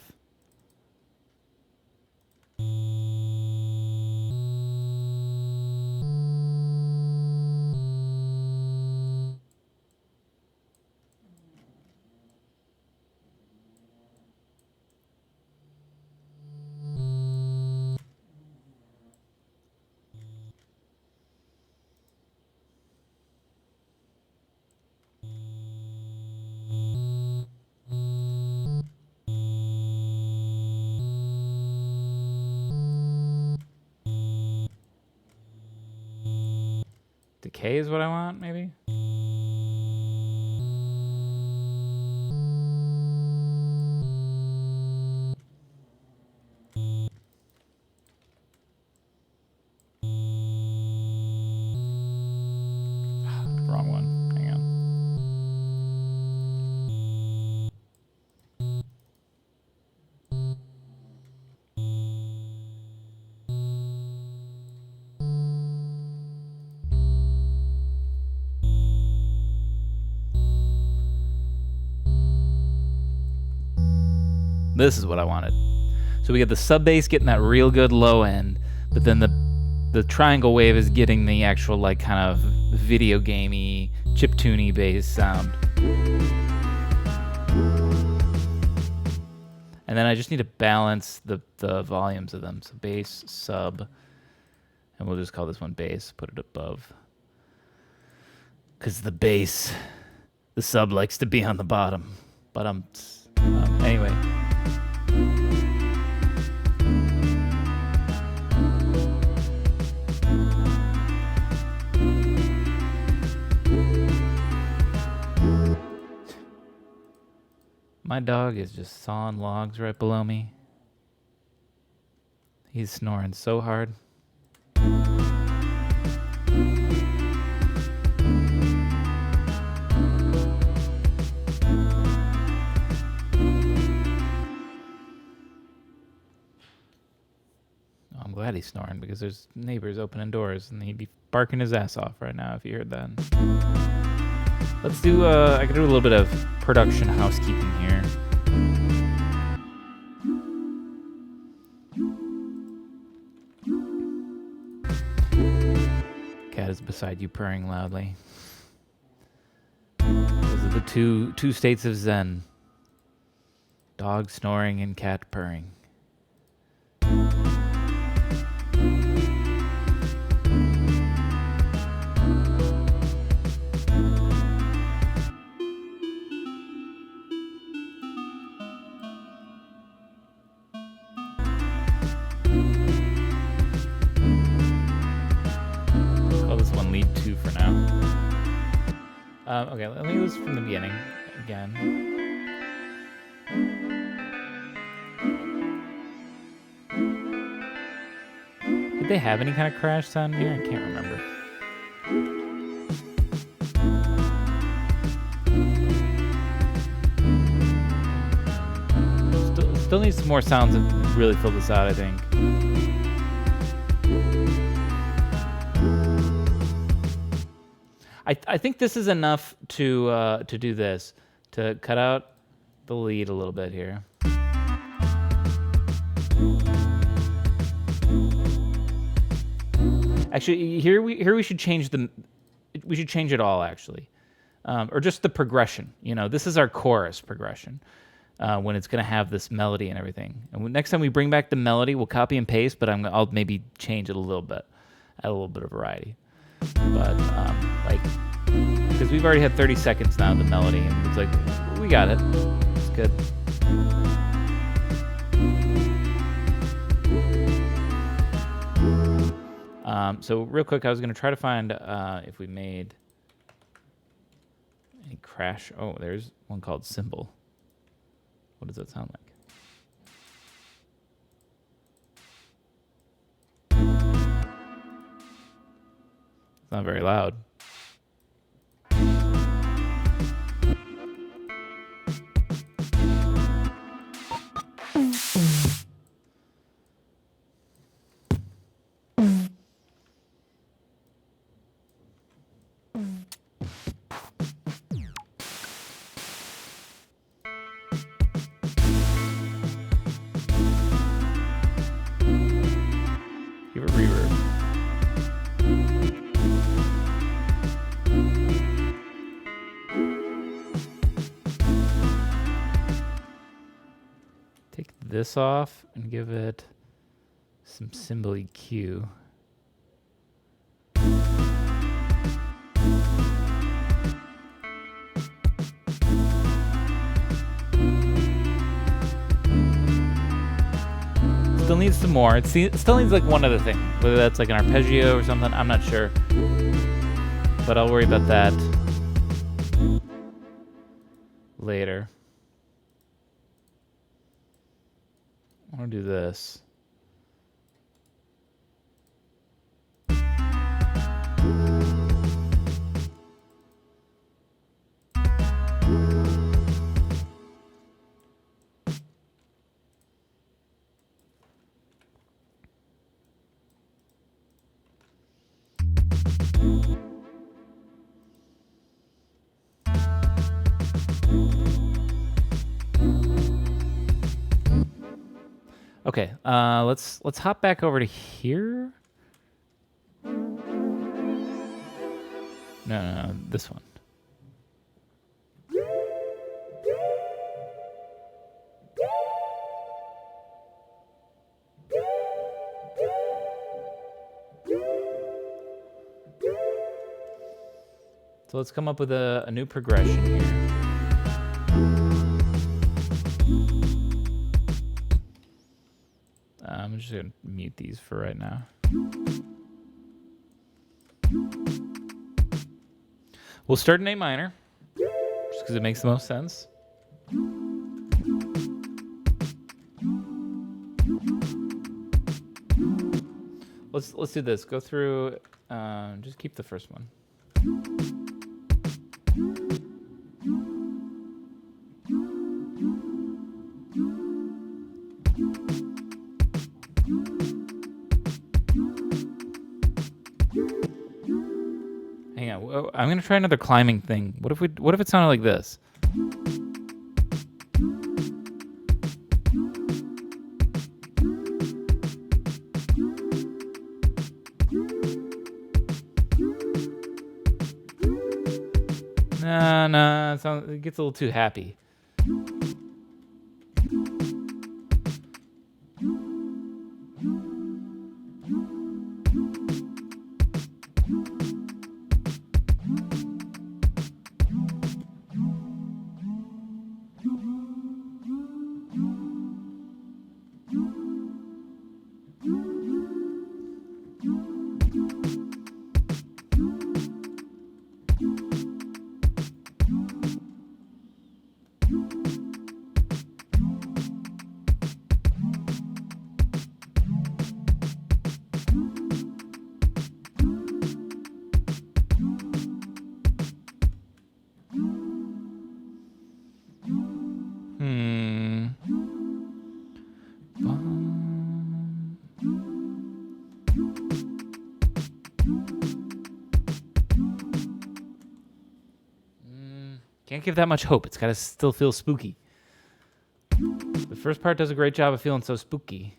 Decay is what I want, maybe? Wrong one. Hang on. This is what I wanted. So we get the sub bass getting that real good low end, but then the triangle wave is getting the actual like kind of video gamey, chiptune-y bass sound. And then I just need to balance the volumes of them. So bass, sub, and we'll just call this one bass, put it above. Because the bass, the sub likes to be on the bottom. But anyway. My dog is just sawing logs right below me. He's snoring so hard. I'm glad he's snoring because there's neighbors opening doors and he'd be barking his ass off right now if you heard that. Let's do, I can do a little bit of production housekeeping here. Cat is beside you purring loudly. Those are the two states of Zen. Dog snoring and cat purring. Lead 2 for now. Okay, let me do this from the beginning again. Did they have any kind of crash sound here? I can't remember. Still needs some more sounds to really fill this out, I think. I think this is enough to do this, to cut out the lead a little bit here. Actually, here we should change we should change it all actually, or just the progression. You know, this is our chorus progression when it's gonna have this melody and everything. And next time we bring back the melody, we'll copy and paste, but I'll maybe change it a little bit, add a little bit of variety. But like, because we've already had 30 seconds now of the melody, and it's like, we got it. It's good. So real quick, I was going to try to find if we made any crash. Oh, there's one called Symbol. What does that sound like? It's not very loud. Take this off and give it some symbol EQ. Still needs some more. It still needs like one other thing. Whether that's like an arpeggio or something, I'm not sure. But I'll worry about that later. I want to do this. Okay, let's hop back over to here. No, this one. So let's come up with a new progression here. I'm just gonna mute these for right now. We'll start in A minor, just because it makes the most sense. Let's do this. Go through. Just keep the first one. Hang on. I'm gonna try another climbing thing. What if it sounded like this? Nah, it gets a little too happy. Can't give that much hope. It's got to still feel spooky. The first part does a great job of feeling so spooky.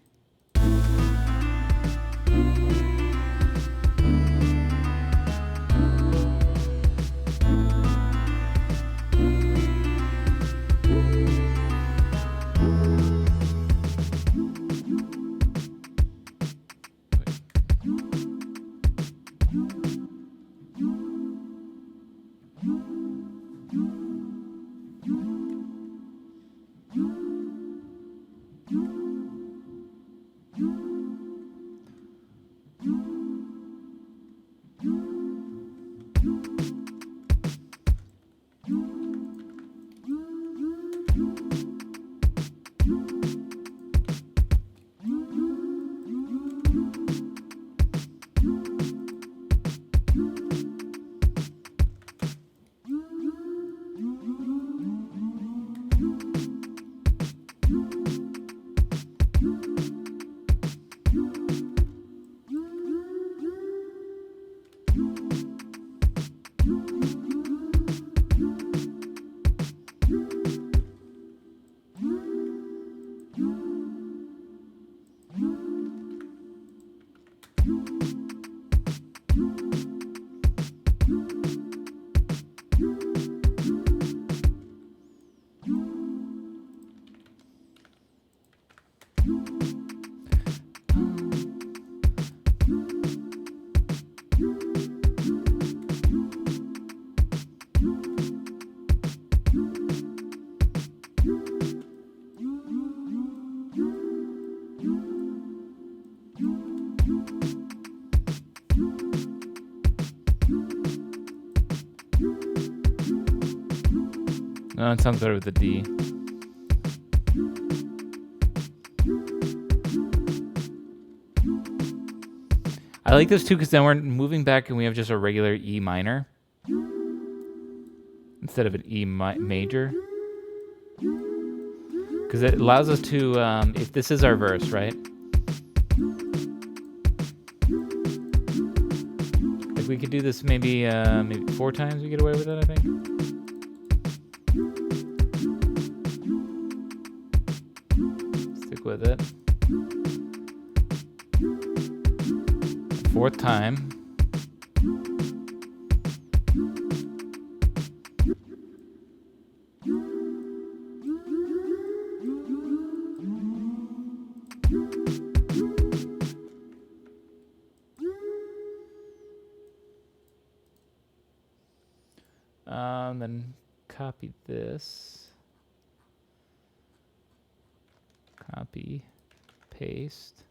No, it sounds better with the D. I like this too because then we're moving back and we have just a regular E minor instead of an E major. Because it allows us to, if this is our verse, right? Like we could do this maybe 4 times we get away with it, I think. Stick with it. 4th time. Then copy this. Copy, paste.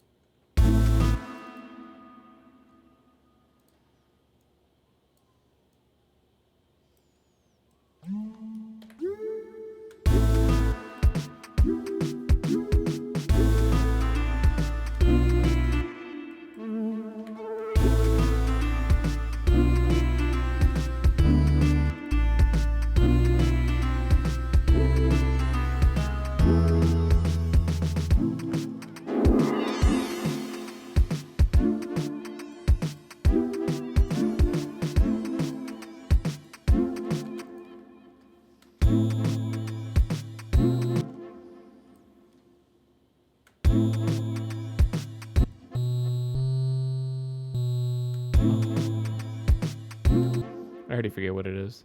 I already forget what it is.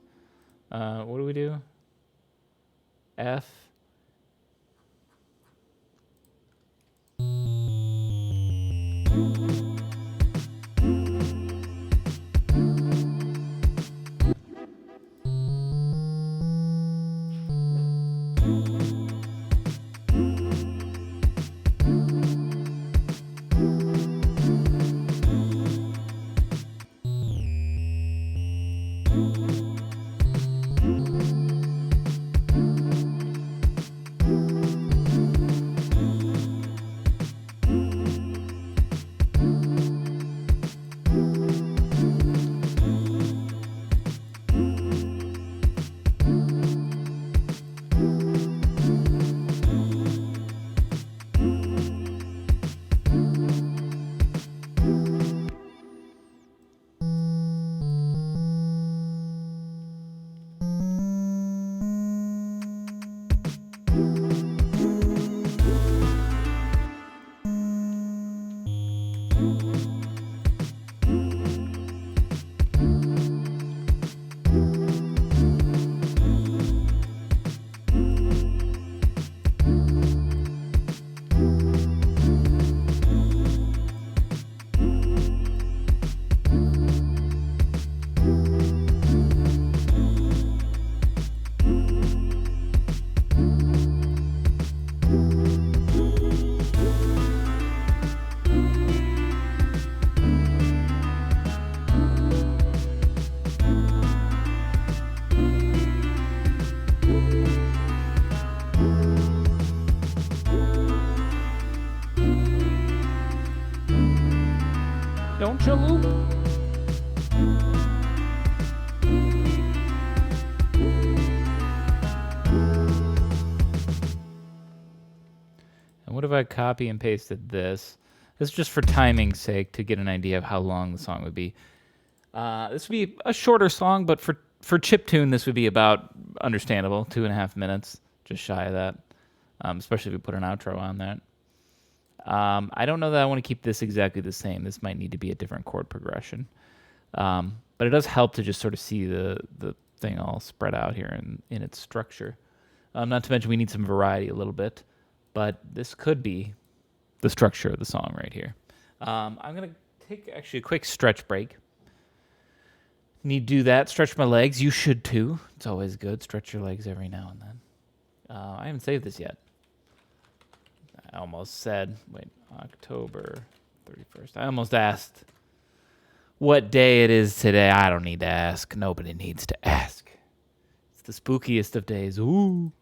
What do we do? F. Don't you loop? And what if I copy and pasted this? This is just for timing's sake to get an idea of how long the song would be. This would be a shorter song, but for chiptune, this would be about understandable, 2.5 minutes, just shy of that. Especially if we put an outro on that. I don't know that I want to keep this exactly the same. This might need to be a different chord progression. But it does help to just sort of see the thing all spread out here in its structure. Not to mention we need some variety a little bit. But this could be the structure of the song right here. I'm going to take actually a quick stretch break. Need to do that, stretch my legs. You should too. It's always good. Stretch your legs every now and then. I haven't saved this yet. I almost said, wait, October 31st. I almost asked what day it is today. I don't need to ask. Nobody needs to ask. It's the spookiest of days. Ooh.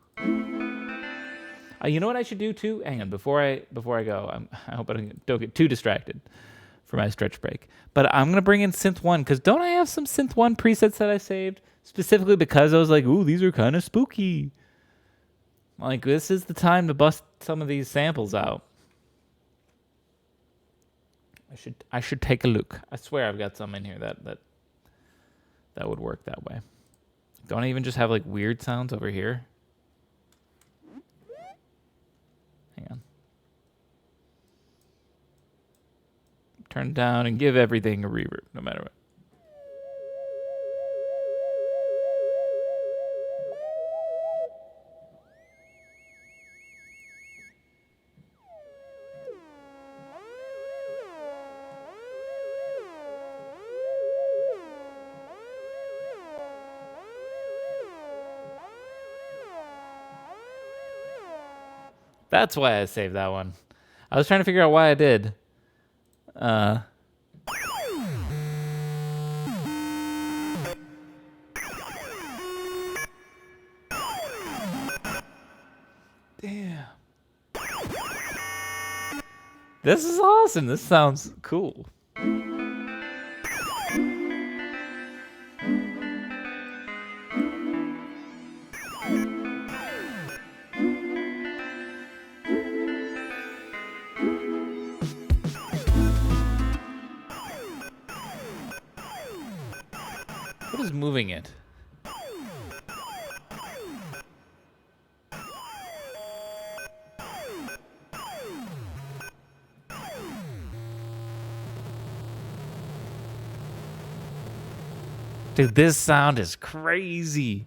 You know what I should do too? Hang on, before I go, I hope I don't get too distracted for my stretch break. But I'm gonna bring in Synth 1 because don't I have some Synth 1 presets that I saved specifically because I was like, ooh, these are kind of spooky. Like, this is the time to bust some of these samples out. I should take a look. I swear I've got some in here that would work that way. Don't I even just have like weird sounds over here? Hang on. Turn down and give everything a reverb, no matter what. That's why I saved that one. I was trying to figure out why I did. Damn. This is awesome. This sounds cool. What is moving it? Dude, this sound is crazy.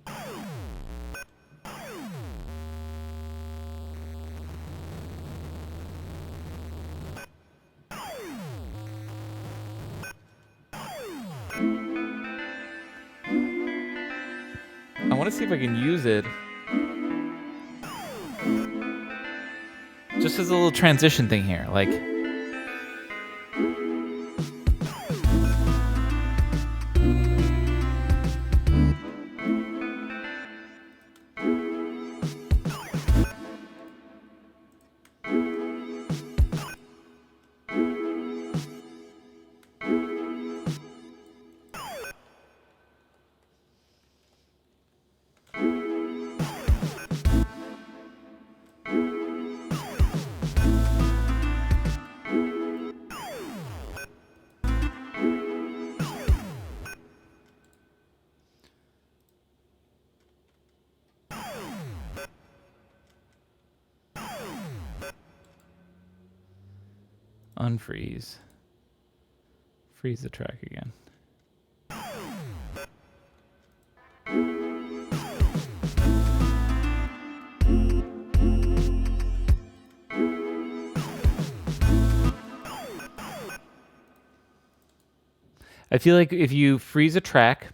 I want to see if I can use it just as a little transition thing here. Like, unfreeze. Freeze the track again. I feel like if you freeze a track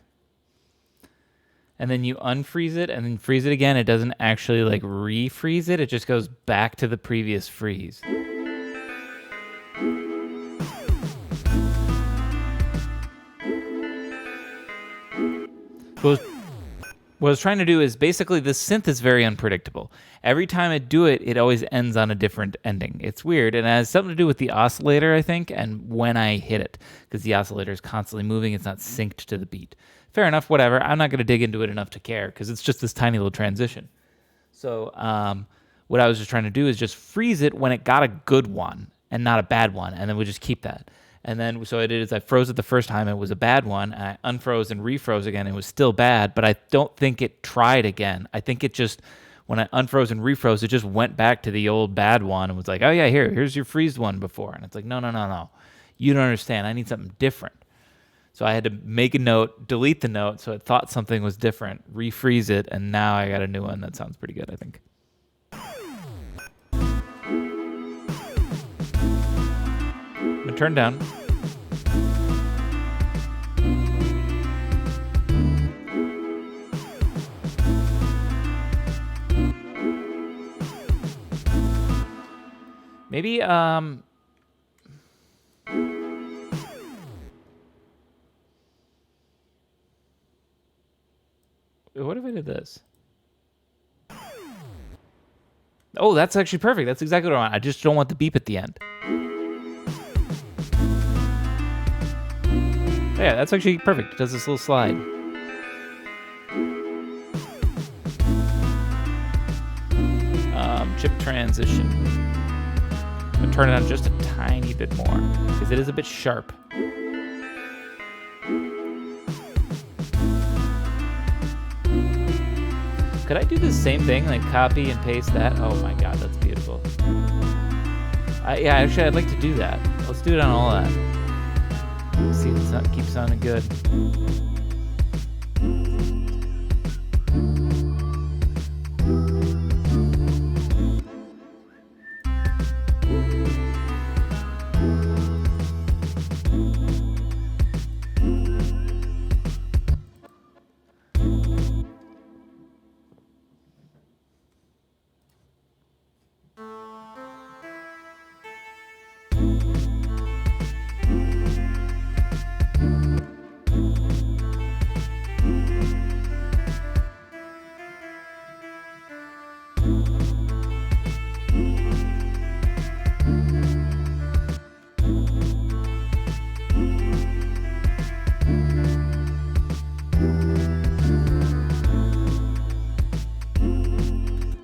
and then you unfreeze it and then freeze it again, it doesn't actually like refreeze it. It just goes back to the previous freeze. What I was trying to do is basically the synth is very unpredictable. Every time I do it, it always ends on a different ending. It's weird, and it has something to do with the oscillator, I think, and when I hit it, because the oscillator is constantly moving. It's not synced to the beat. Fair enough, whatever. I'm not going to dig into it enough to care, because it's just this tiny little transition. So what I was just trying to do is just freeze it when it got a good one and not a bad one, and then we'll just keep that. And then, so I did is I froze it the first time, it was a bad one, and I unfroze and refroze again, it was still bad, but I don't think it tried again. I think it just, when I unfroze and refroze, it just went back to the old bad one and was like, oh yeah, here's your freeze one before. And it's like, no. You don't understand. I need something different. So I had to make a note, delete the note, so it thought something was different, refreeze it, and now I got a new one that sounds pretty good, I think. turn down. Maybe, what if I did this? Oh, that's actually perfect. That's exactly what I want. I just don't want the beep at the end. Yeah, that's actually perfect. It does this little slide. Chip transition. I'm gonna turn it on just a tiny bit more because it is a bit sharp. Could I do the same thing, like copy and paste that? Oh my god, that's beautiful. Yeah, actually, I'd like to do that. Let's do it on all that. Let's see if it keeps sounding good.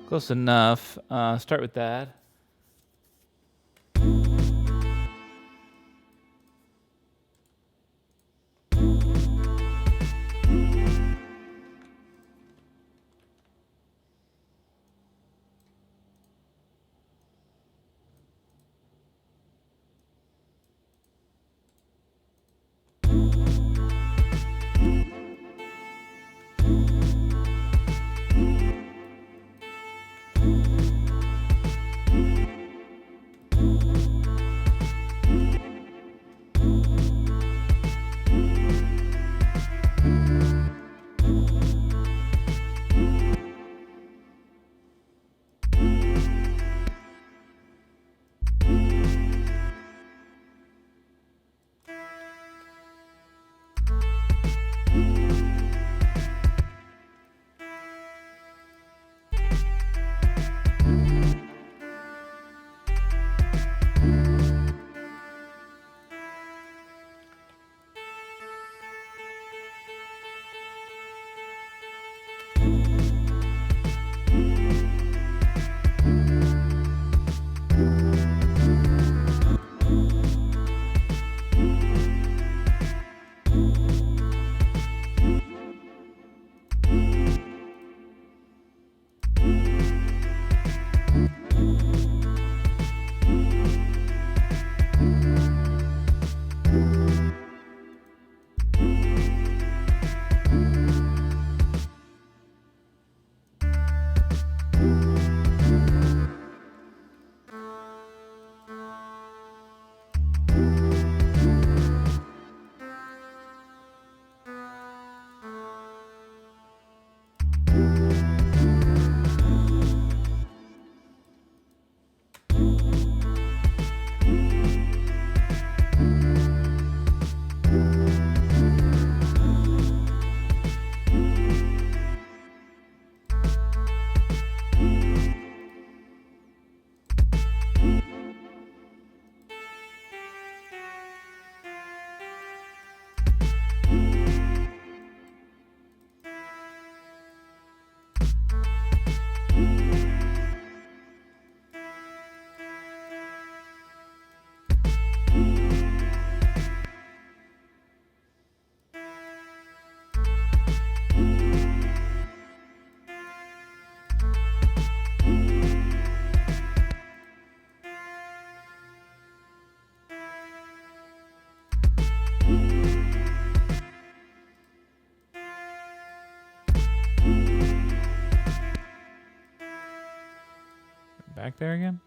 Close enough. Start with that. Back there again?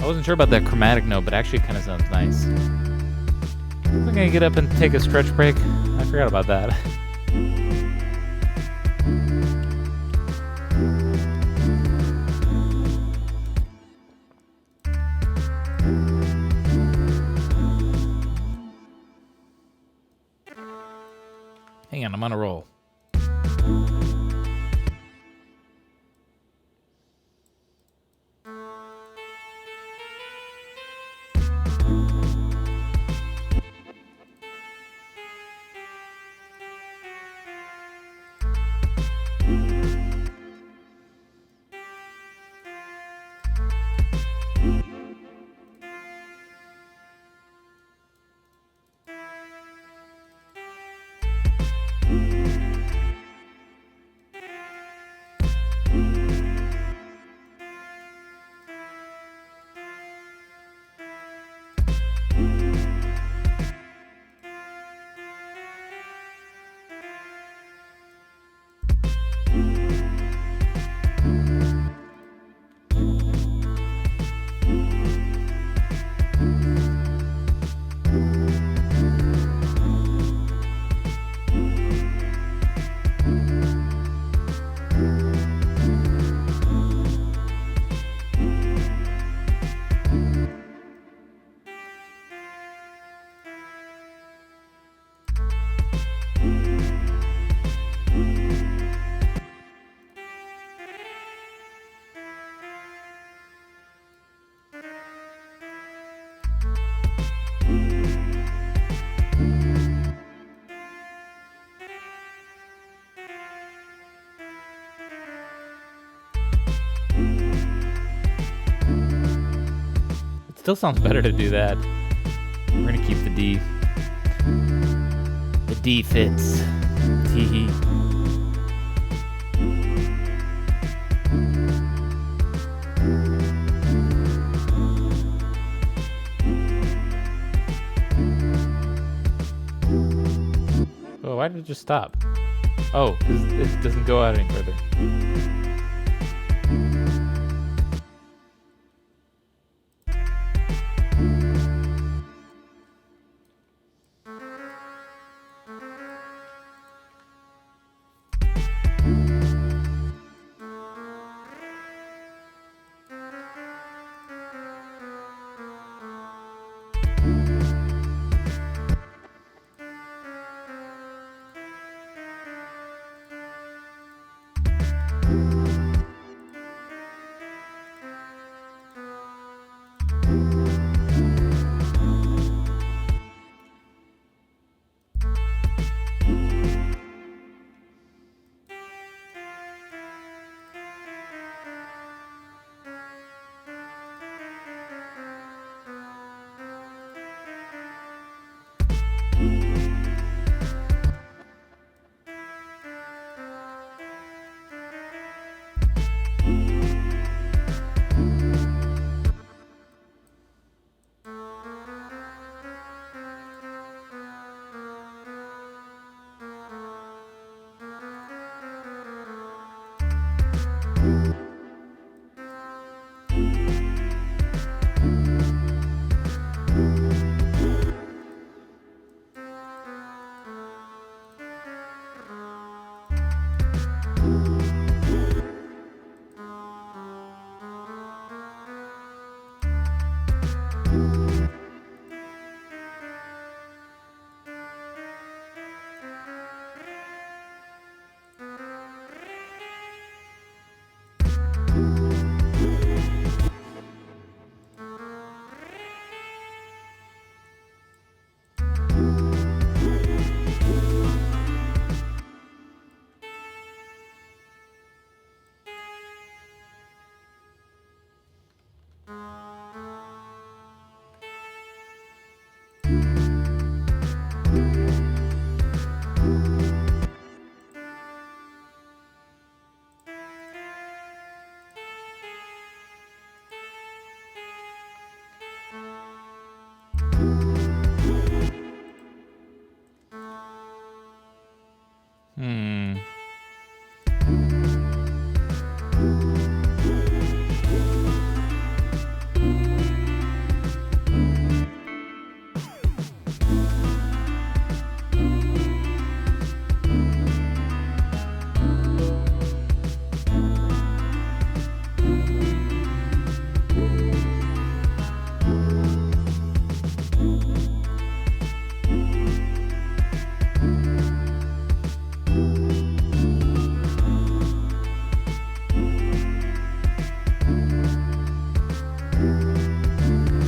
I wasn't sure about that chromatic note, but actually it kind of sounds nice. I'm gonna get up and take a stretch break. I forgot about that. Hang on, I'm on a roll. Still sounds better to do that. We're gonna keep the D. The D fits. Tee. Oh, why did it just stop? Oh, because it doesn't go out any further.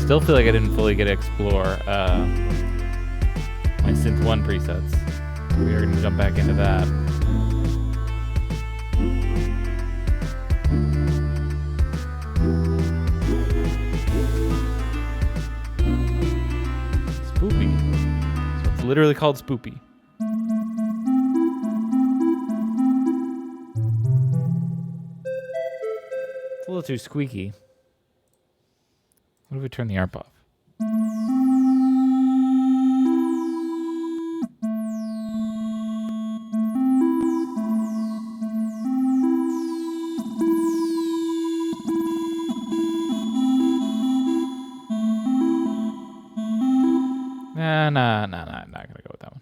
Still feel like I didn't fully get to explore my Synth 1 presets. We're going to jump back into that. Spoopy. So it's literally called Spoopy. It's a little too squeaky. What if we turn the ARP off? Nah, I'm not gonna go with that one.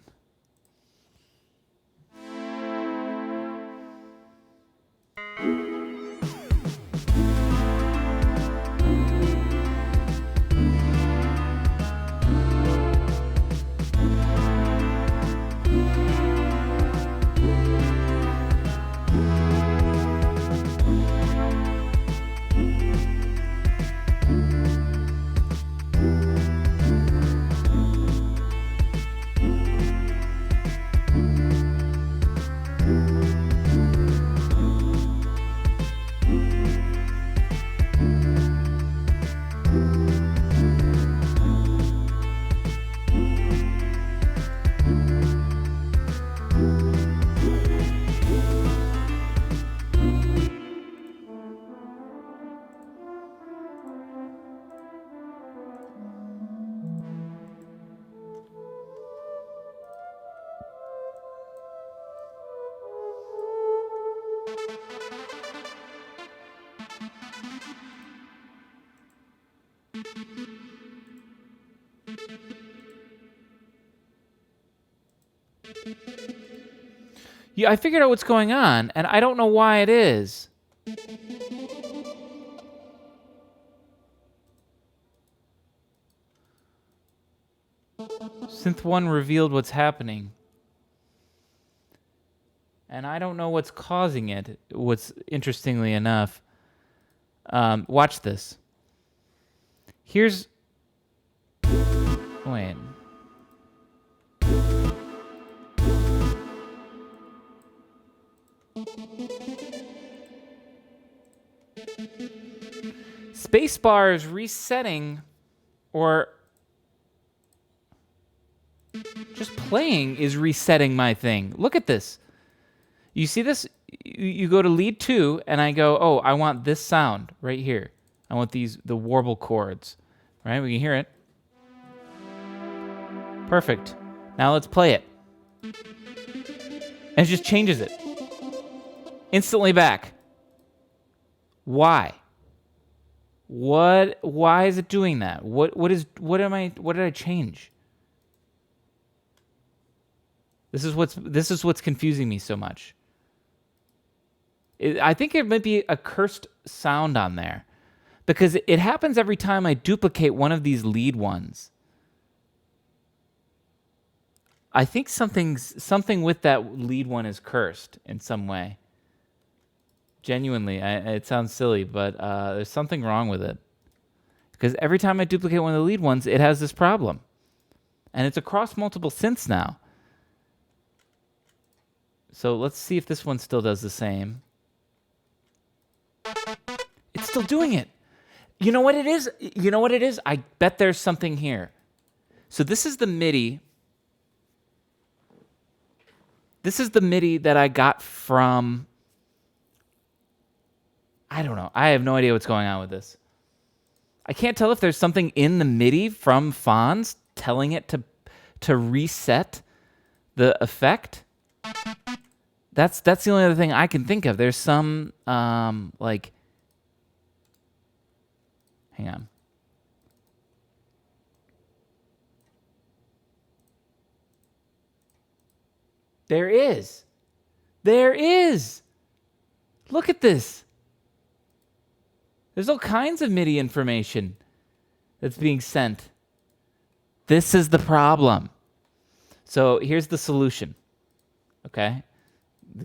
Yeah, I figured out what's going on, and I don't know why it is. Synth 1 revealed what's happening. And I don't know what's causing it. What's interestingly enough. Watch this. Here's... Wait. Spacebar is resetting, or just playing is resetting my thing. Look at this. You see this? You go to lead 2, and I go, oh, I want this sound right here. I want the warble chords. Right? We can hear it. Perfect. Now let's play it. And it just changes it. Instantly back. Why? Why is it doing that? What did I change? This is what's confusing me so much. I think it might be a cursed sound on there, because it happens every time I duplicate one of these lead ones. I think something with that lead one is cursed in some way. Genuinely, it sounds silly, but there's something wrong with it. Because every time I duplicate one of the lead ones, it has this problem. And it's across multiple synths now. So let's see if this one still does the same. It's still doing it. You know what it is? I bet there's something here. So this is the MIDI. This is the MIDI that I got from... I don't know. I have no idea what's going on with this. I can't tell if there's something in the MIDI from thphons telling it to reset the effect. That's the only other thing I can think of. There's some like... Hang on. There is. Look at this. There's all kinds of MIDI information that's being sent. This is the problem. So here's the solution. Okay?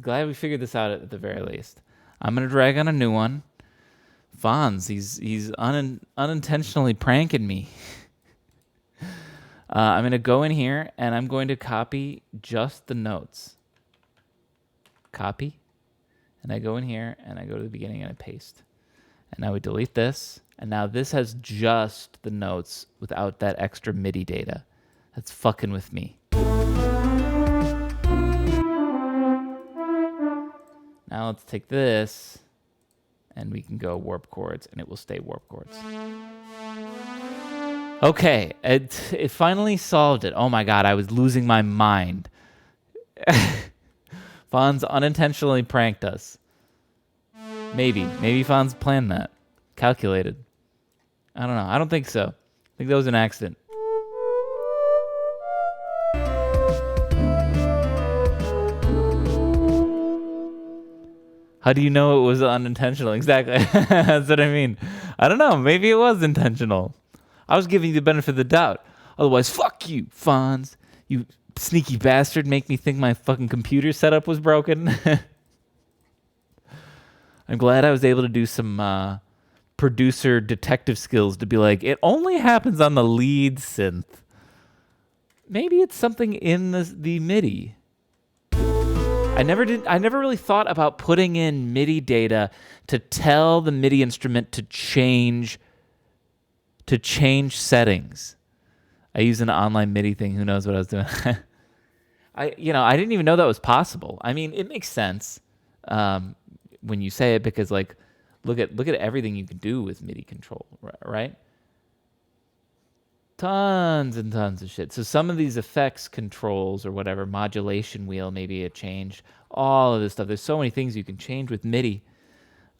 Glad we figured this out at the very least. I'm going to drag on a new one. Fonz, he's unintentionally pranking me. I'm going to go in here and I'm going to copy just the notes. Copy. And I go in here and I go to the beginning and I paste. And now we delete this. And now this has just the notes without that extra MIDI data. That's fucking with me. Now let's take this and we can go warp chords and it will stay warp chords. Okay, it finally solved it. Oh my god, I was losing my mind. Fonz unintentionally pranked us. Maybe Fonz planned that. Calculated. I don't know. I don't think so. I think that was an accident. How do you know it was unintentional? Exactly. That's what I mean. I don't know. Maybe it was intentional. I was giving you the benefit of the doubt. Otherwise, fuck you, Fonz. You sneaky bastard. Make me think my fucking computer setup was broken. I'm glad I was able to do some producer detective skills to be like, it only happens on the lead synth. Maybe it's something in the MIDI. I never really thought about putting in MIDI data to tell the MIDI instrument to change settings. I use an online MIDI thing. Who knows what I was doing? I didn't even know that was possible. I mean, it makes sense when you say it because, like, look at everything you can do with MIDI control, right? Tons and tons of shit. So some of these effects controls or whatever, modulation wheel, maybe a change, all of this stuff. There's so many things you can change with MIDI.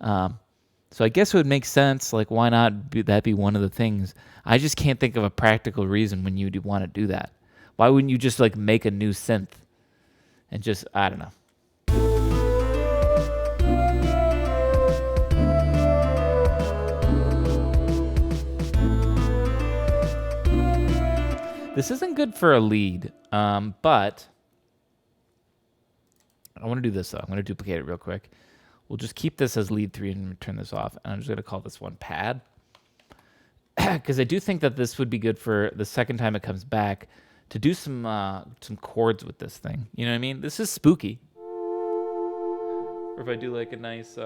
So I guess it would make sense. Like, why not that be one of the things? I just can't think of a practical reason when you'd want to do that. Why wouldn't you just like make a new synth and just, I don't know. This isn't good for a lead, but I want to do this, though. I'm going to duplicate it real quick. We'll just keep this as lead 3 and turn this off. And I'm just going to call this one pad. Because I do think that this would be good for the second time it comes back to do some chords with this thing. You know what I mean? This is spooky. Or if I do like a nice...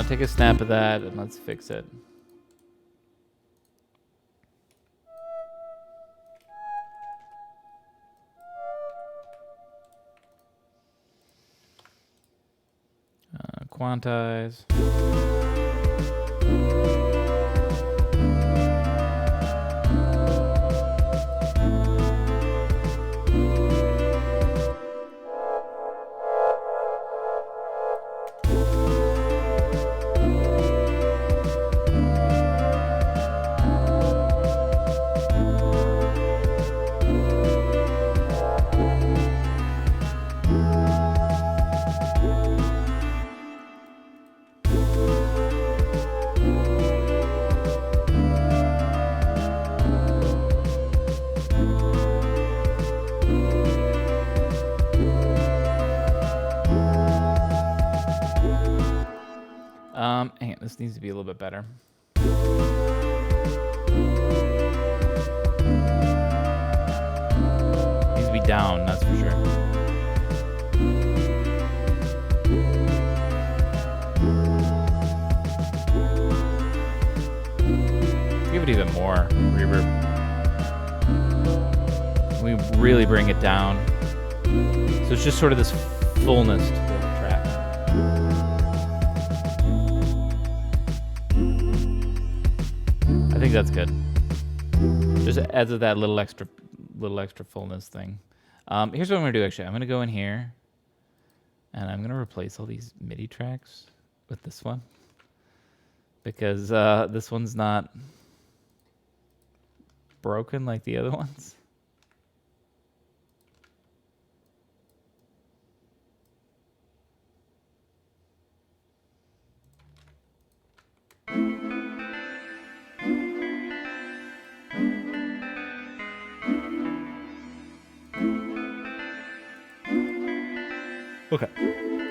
take a snap of that and let's fix it. Quantize. Hang on, this needs to be a little bit better. Needs to be down, that's for sure. Give it even more reverb. We really bring it down. So it's just sort of this fullness to the track. I think that's good. Just adds that little extra fullness thing. Here's what I'm gonna do actually. I'm gonna go in here and I'm gonna replace all these MIDI tracks with this one. Because this one's not broken like the other ones? Okay.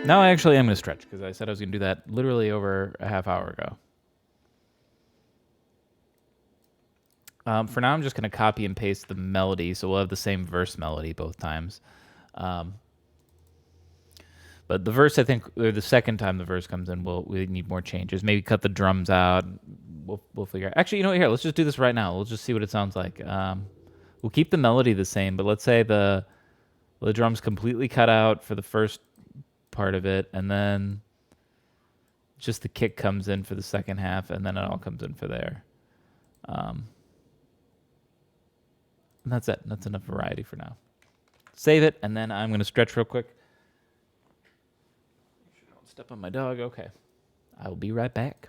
Now I actually am going to stretch because I said I was going to do that literally over a half hour ago. For now, I'm just going to copy and paste the melody, so we'll have the same verse melody both times. But the verse, I think, or the second time the verse comes in, we need more changes. Maybe cut the drums out. We'll figure out. Actually, you know what? Here, let's just do this right now. We'll just see what it sounds like. We'll keep the melody the same, but let's say the drums completely cut out for the first part of it, and then just the kick comes in for the second half, and then it all comes in for there. And that's it. That's enough variety for now. Save it, and then I'm going to stretch real quick. Make sure I don't step on my dog. Okay. I will be right back.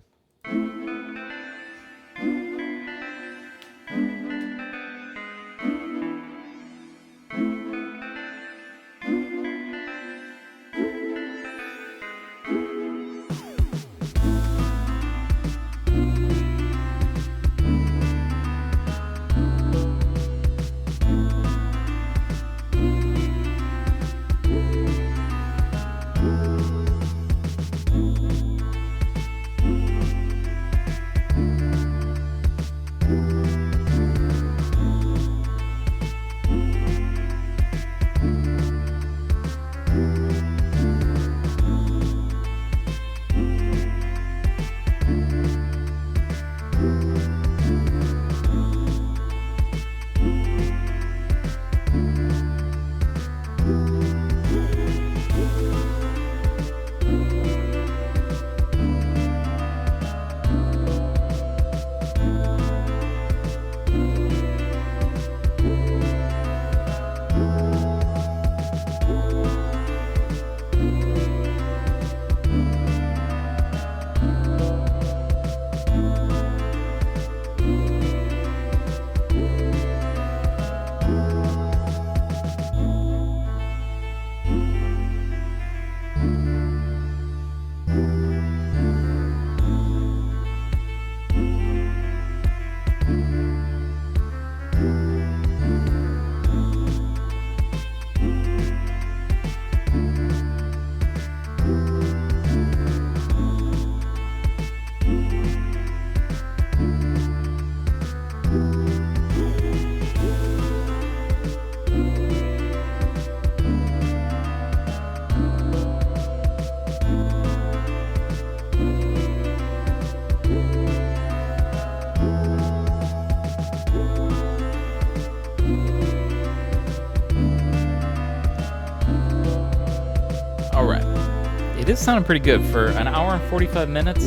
This sounded pretty good for an hour and 45 minutes.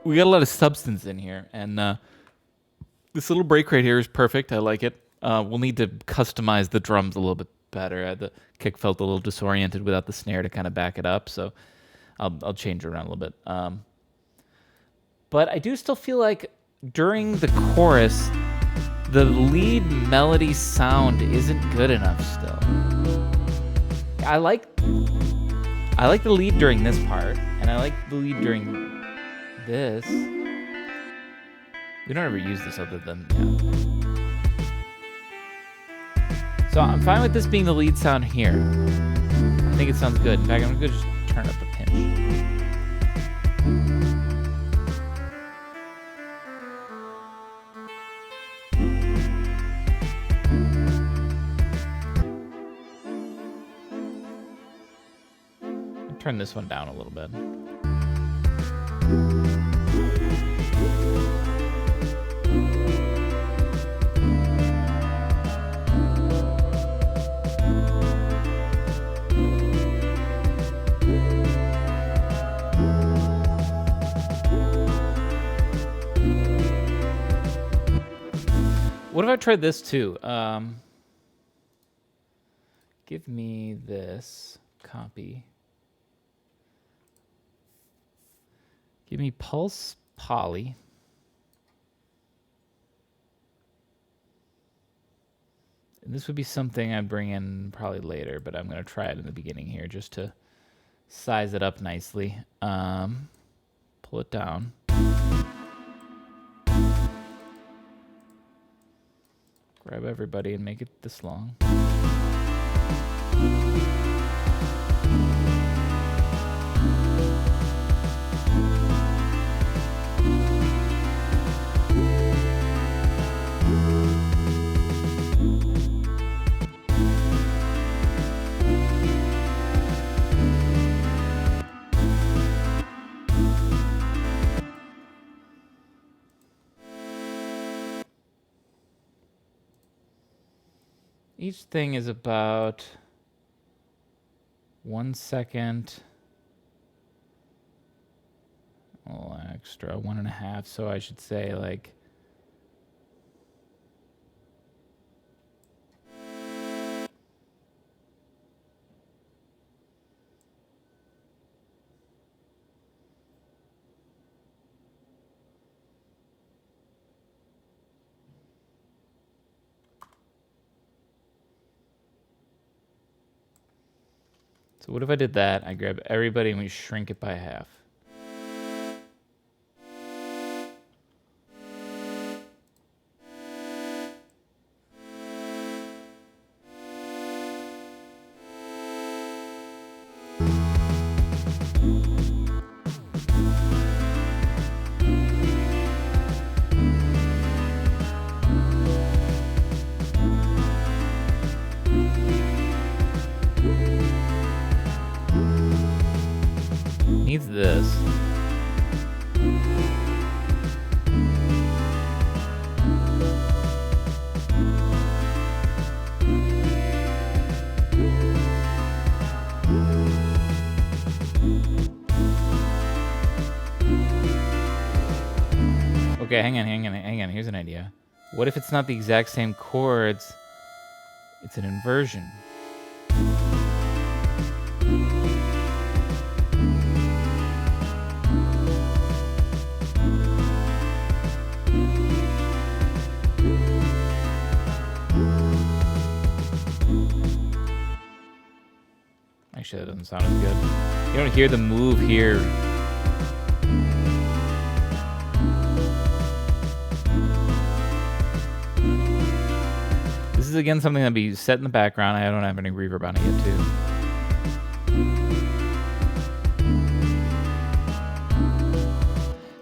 We got a lot of substance in here, and this little break right here is perfect. I like it. We'll need to customize the drums a little bit better. The kick felt a little disoriented without the snare to kind of back it up, so I'll change it around a little bit. But I do still feel like during the chorus, the lead melody sound isn't good enough still. I like the lead during this part, and I like the lead during this. We don't ever use this other than, yeah. So I'm fine with this being the lead sound here. I think it sounds good. In fact, I'm going to just turn up a pinch. Turn this one down a little bit. What if I tried this too? Give me this copy. Give me pulse poly. And this would be something I'd bring in probably later, but I'm going to try it in the beginning here just to size it up nicely. Pull it down. Grab everybody and make it this long. Each thing is about 1 second. A little extra, 1.5. So I should say like. So what if I did that? I grab everybody and we shrink it by half. Needs this. Okay, hang on. Here's an idea. What if it's not the exact same chords? It's an inversion. Actually, that doesn't sound as good. You don't hear the move here. This is again something that'd be set in the background. I don't have any reverb on it yet, too.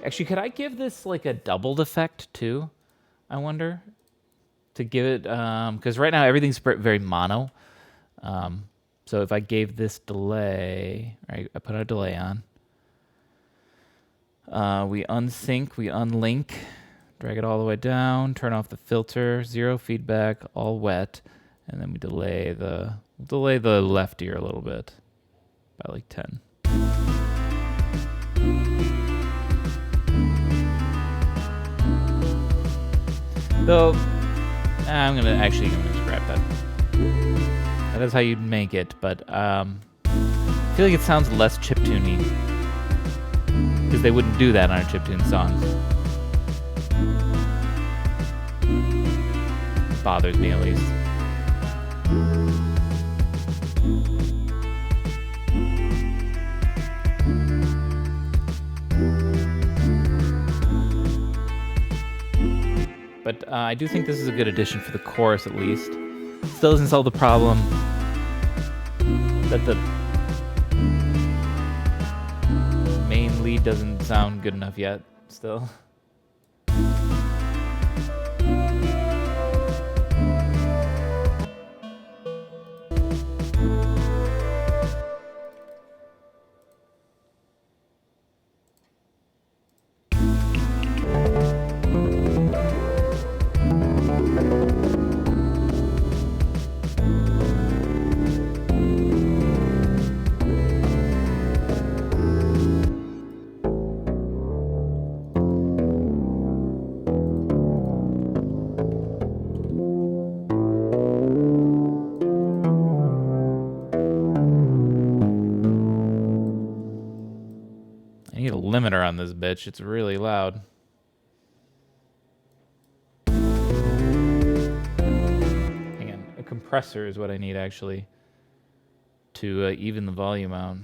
Actually, could I give this like a doubled effect too? I wonder. To give it, because right now everything's very mono. So if I gave this delay, right, I put a delay on. We unsync, we unlink, drag it all the way down, turn off the filter, 0 feedback, all wet, and then we delay the left ear a little bit by like 10. Though I'm gonna scrap that. That is how you'd make it, but I feel like it sounds less chiptune-y. Because they wouldn't do that on a chiptune song. It bothers me, at least. But I do think this is a good addition for the chorus, at least. Still doesn't solve the problem that the main lead doesn't sound good enough yet, still. Limiter on this bitch. It's really loud. Hang on. compressor is what I need actually to even the volume out.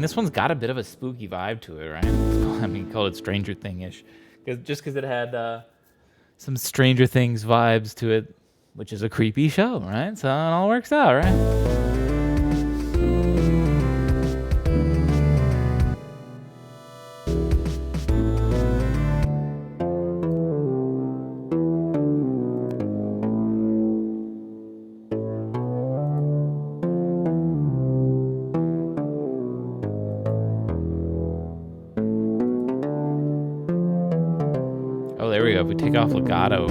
This one's got a bit of a spooky vibe to it, right? I mean, call it Stranger Thing-ish. Just because it had some Stranger Things vibes to it, which is a creepy show, right? So it all works out, right? There we go. If we take off legato.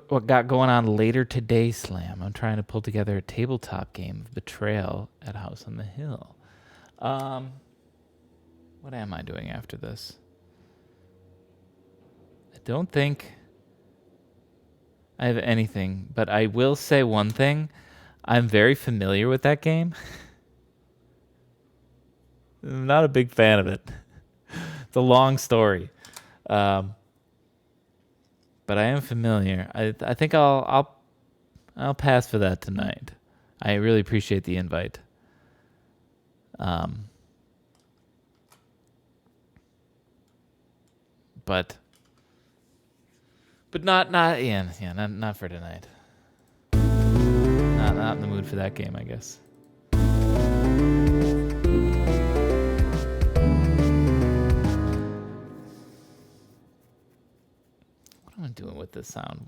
What got going on later today, Slam? I'm trying to pull together a tabletop game of Betrayal at House on the Hill. What am I doing after this? I don't think I have anything, but I will say one thing. I'm very familiar with that game. I'm not a big fan of it. It's a long story. But I am familiar. I think I'll pass for that tonight. I really appreciate the invite. But not not for tonight. Not in the mood for that game, I guess. What am I doing with this sound?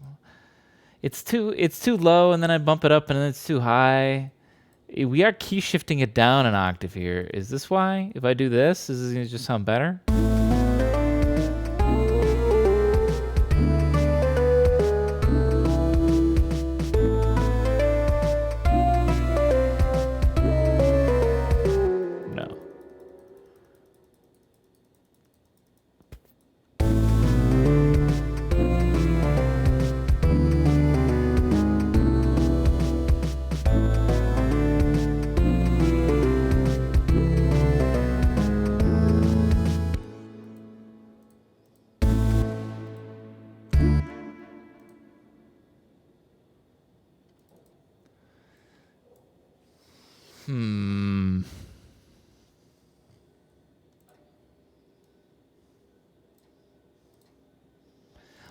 It's too low, and then I bump it up, and then it's too high. We are key shifting it down an octave here. Is this why? If I do this, is this gonna just sound better?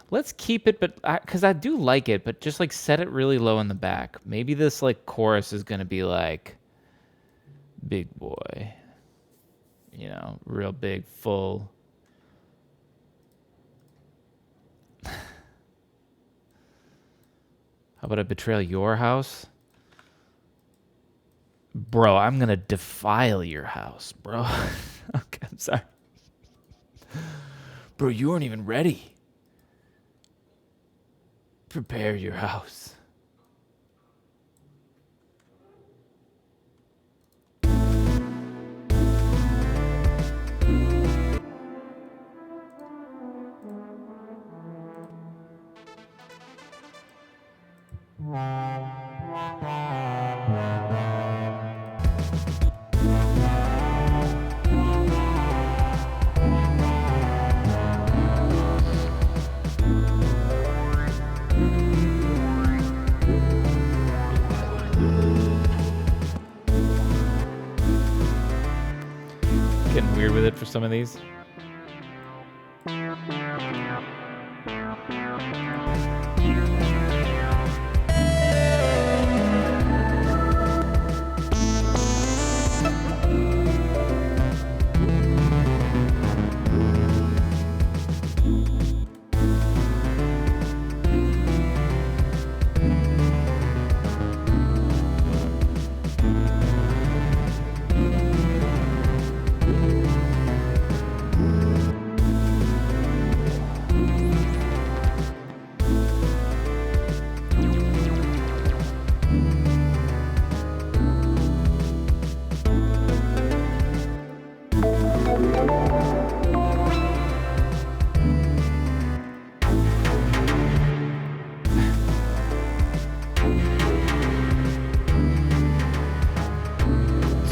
Let's keep it, but because I do like it, but just like set it really low in the back. Maybe this like chorus is gonna be like big boy, you know, real big, full. How about I betray your house? Bro, I'm gonna defile your house, bro. Okay, I'm sorry. Bro, you weren't even ready. Prepare your house. Getting weird with it for some of these.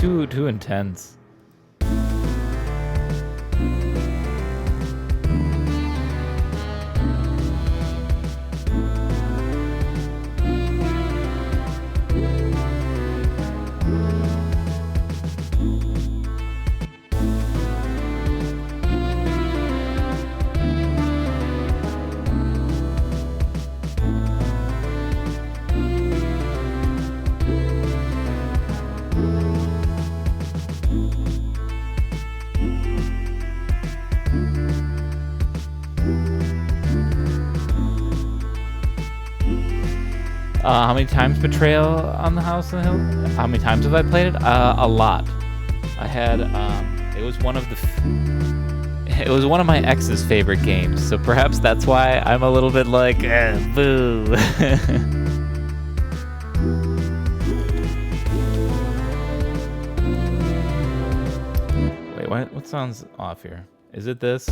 too intense. How many times Betrayal on the House on the Hill? How many times have I played it? A lot. I had it was one of the it was one of my ex's favorite games, so perhaps that's why I'm a little bit like boo. Wait, what sounds off here? Is it this?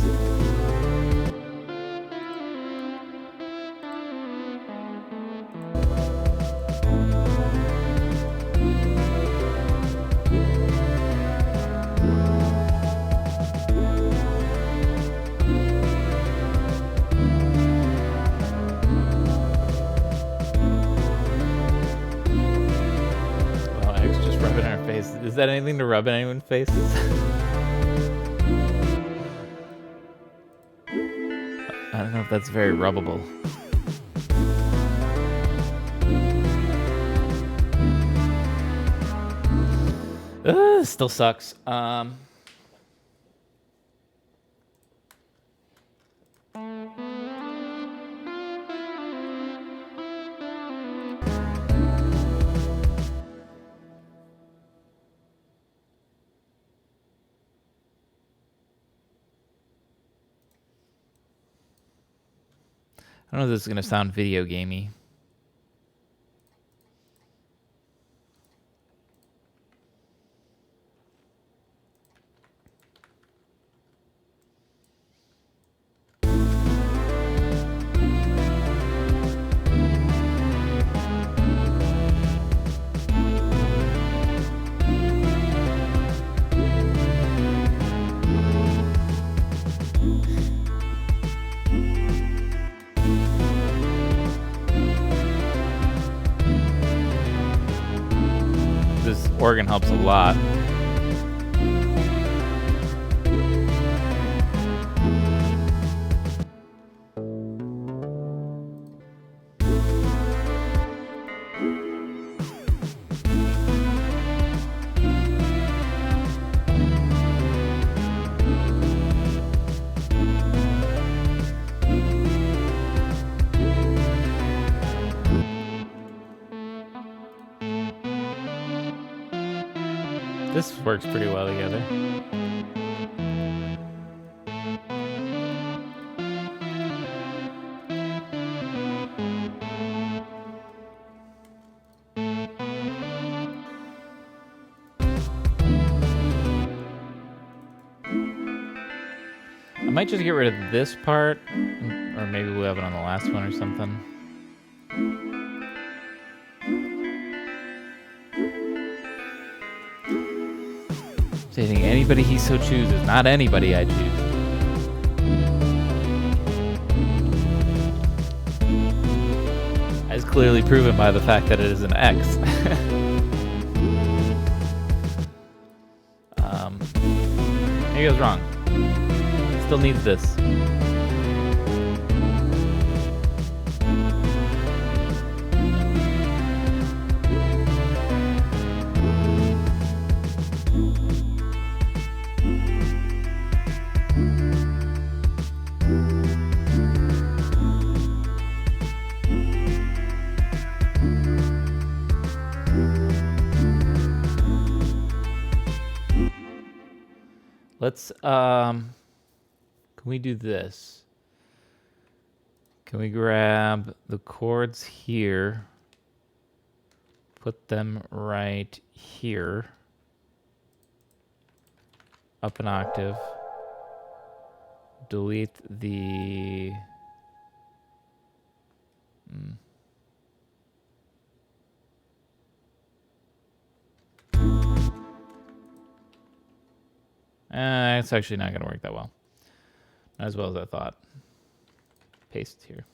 Is that anything to rub in anyone's faces? I don't know if that's very rubbable. Still sucks. I don't know if this is going to sound video gamey. Organ helps a lot. This works pretty well together. I might just get rid of this part, or maybe we'll have it on the last one or something. Stating anybody he so chooses, not anybody I choose. As clearly proven by the fact that it is an X. Maybe I was wrong. Still needs this. Let's, can we do this? Can we grab the chords here, put them right here, up an octave, delete the, It's actually not going to work that well. Not as well as I thought. Paste here.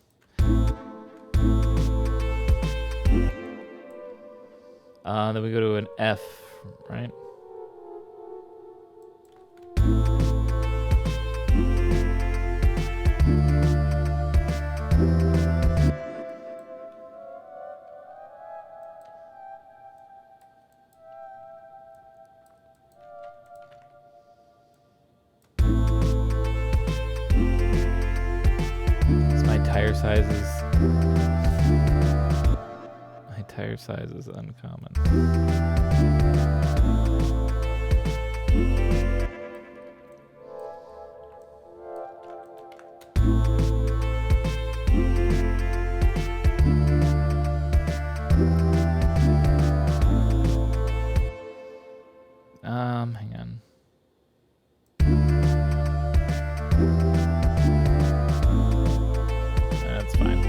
Then we go to an F, right? Tire size is uncommon. Hang on. That's fine.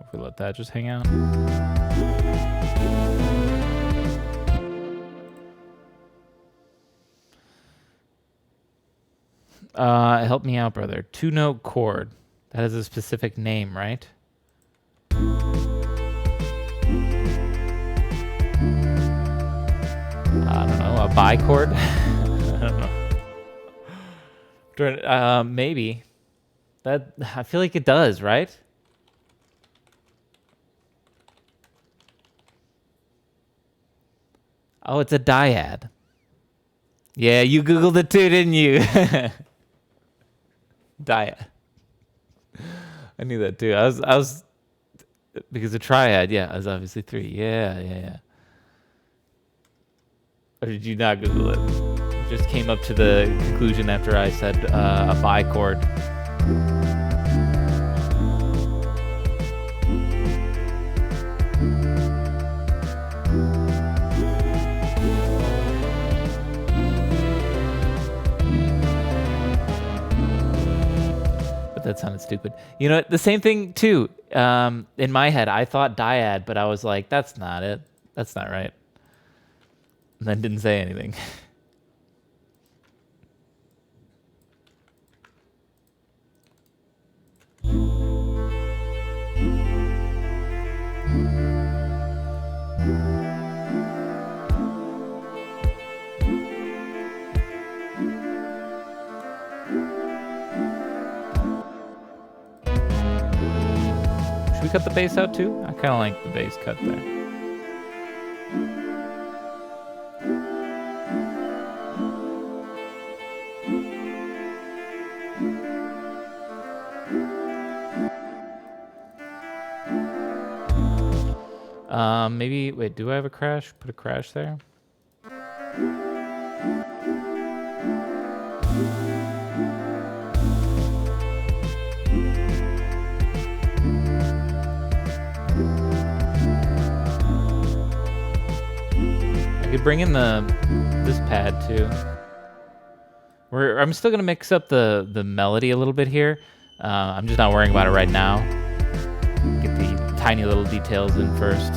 If we let that just hang out. Help me out, brother. 2-note chord. That has a specific name, right? I don't know. A bichord? I don't know. Maybe. That I feel like it does, right? Oh, it's a dyad. Yeah, you Googled it too, didn't you? Dyad. I knew that too. I was because a triad, yeah, I was obviously 3. Yeah. Or did you not Google it? It just came up to the conclusion after I said a bichord. That sounded stupid. You know, the same thing too. In my head, I thought dyad, but I was like, that's not it. That's not right. And then didn't say anything. Should we cut the bass out too? I kind of like the bass cut there. Maybe, wait, do I have a crash? Put a crash there. I could bring in this pad too. I'm still gonna mix up the melody a little bit here. I'm just not worrying about it right now. Get the tiny little details in first.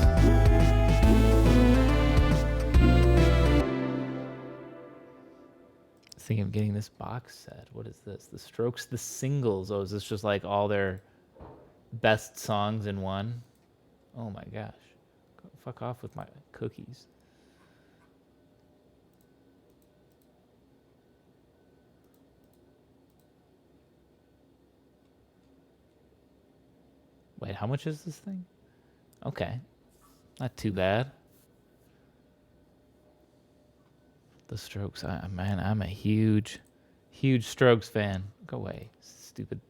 Thinking of getting this box set. What is this? The Strokes, the singles. Oh, is this just like all their best songs in one? Oh my gosh. Fuck off with my cookies. Wait, how much is this thing? Okay. Not too bad. The Strokes. Man, I'm a huge Strokes fan. Go away. Stupid.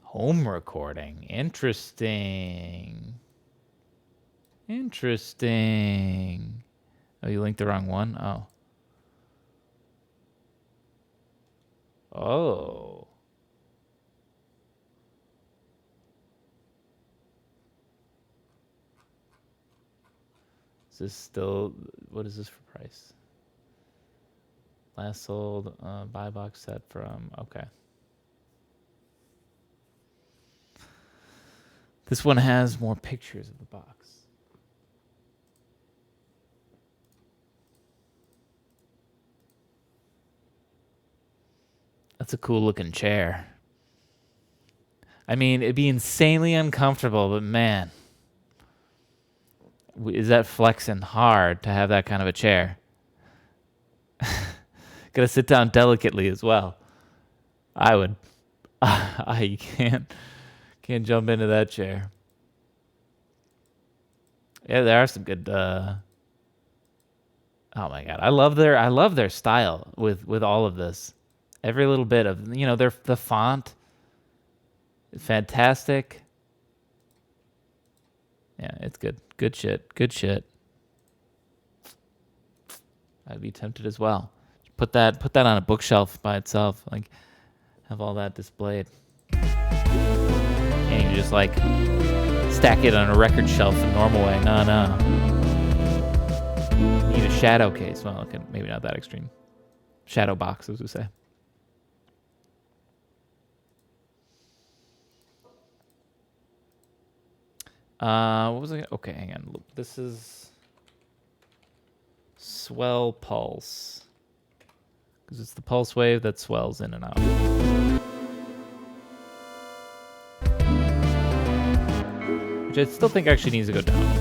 Home recording. Interesting. Oh, you linked the wrong one? Oh. Oh. Is this still, what is this for price? Last sold buy box set from, okay. This one has more pictures of the box. That's a cool looking chair. I mean, it'd be insanely uncomfortable, but man, is that flexing hard to have that kind of a chair? Gotta sit down delicately as well. I would. I can't jump into that chair. Yeah, there are some good. Oh my god, I love their style with all of this. Every little bit of the font, fantastic. Yeah, it's good. Good shit. Good shit. I'd be tempted as well. Put that on a bookshelf by itself. Like, have all that displayed. Can't even just like stack it on a record shelf in a normal way. No. Need a shadow case. Well, okay, maybe not that extreme. Shadow box, as we say. What was it? Okay, hang on. This is swell pulse. Because it's the pulse wave that swells in and out. Which I still think actually needs to go down.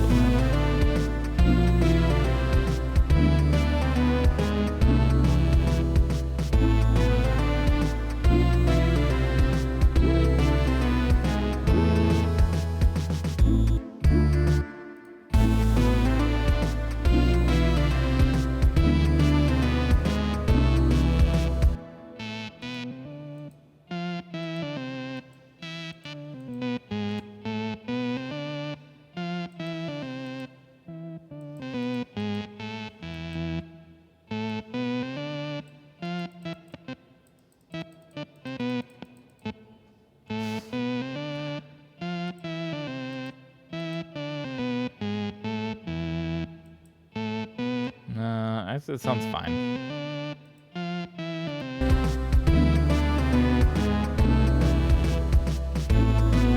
It sounds fine.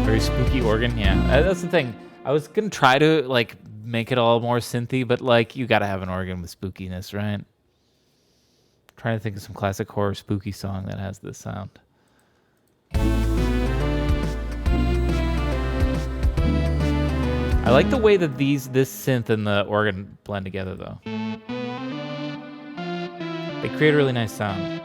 Very spooky organ, yeah. That's the thing. I was gonna try to like make it all more synthy, but like you gotta have an organ with spookiness, right? Trying to think of some classic horror spooky song that has this sound. I like the way that this synth and the organ blend together, though. They create a really nice sound.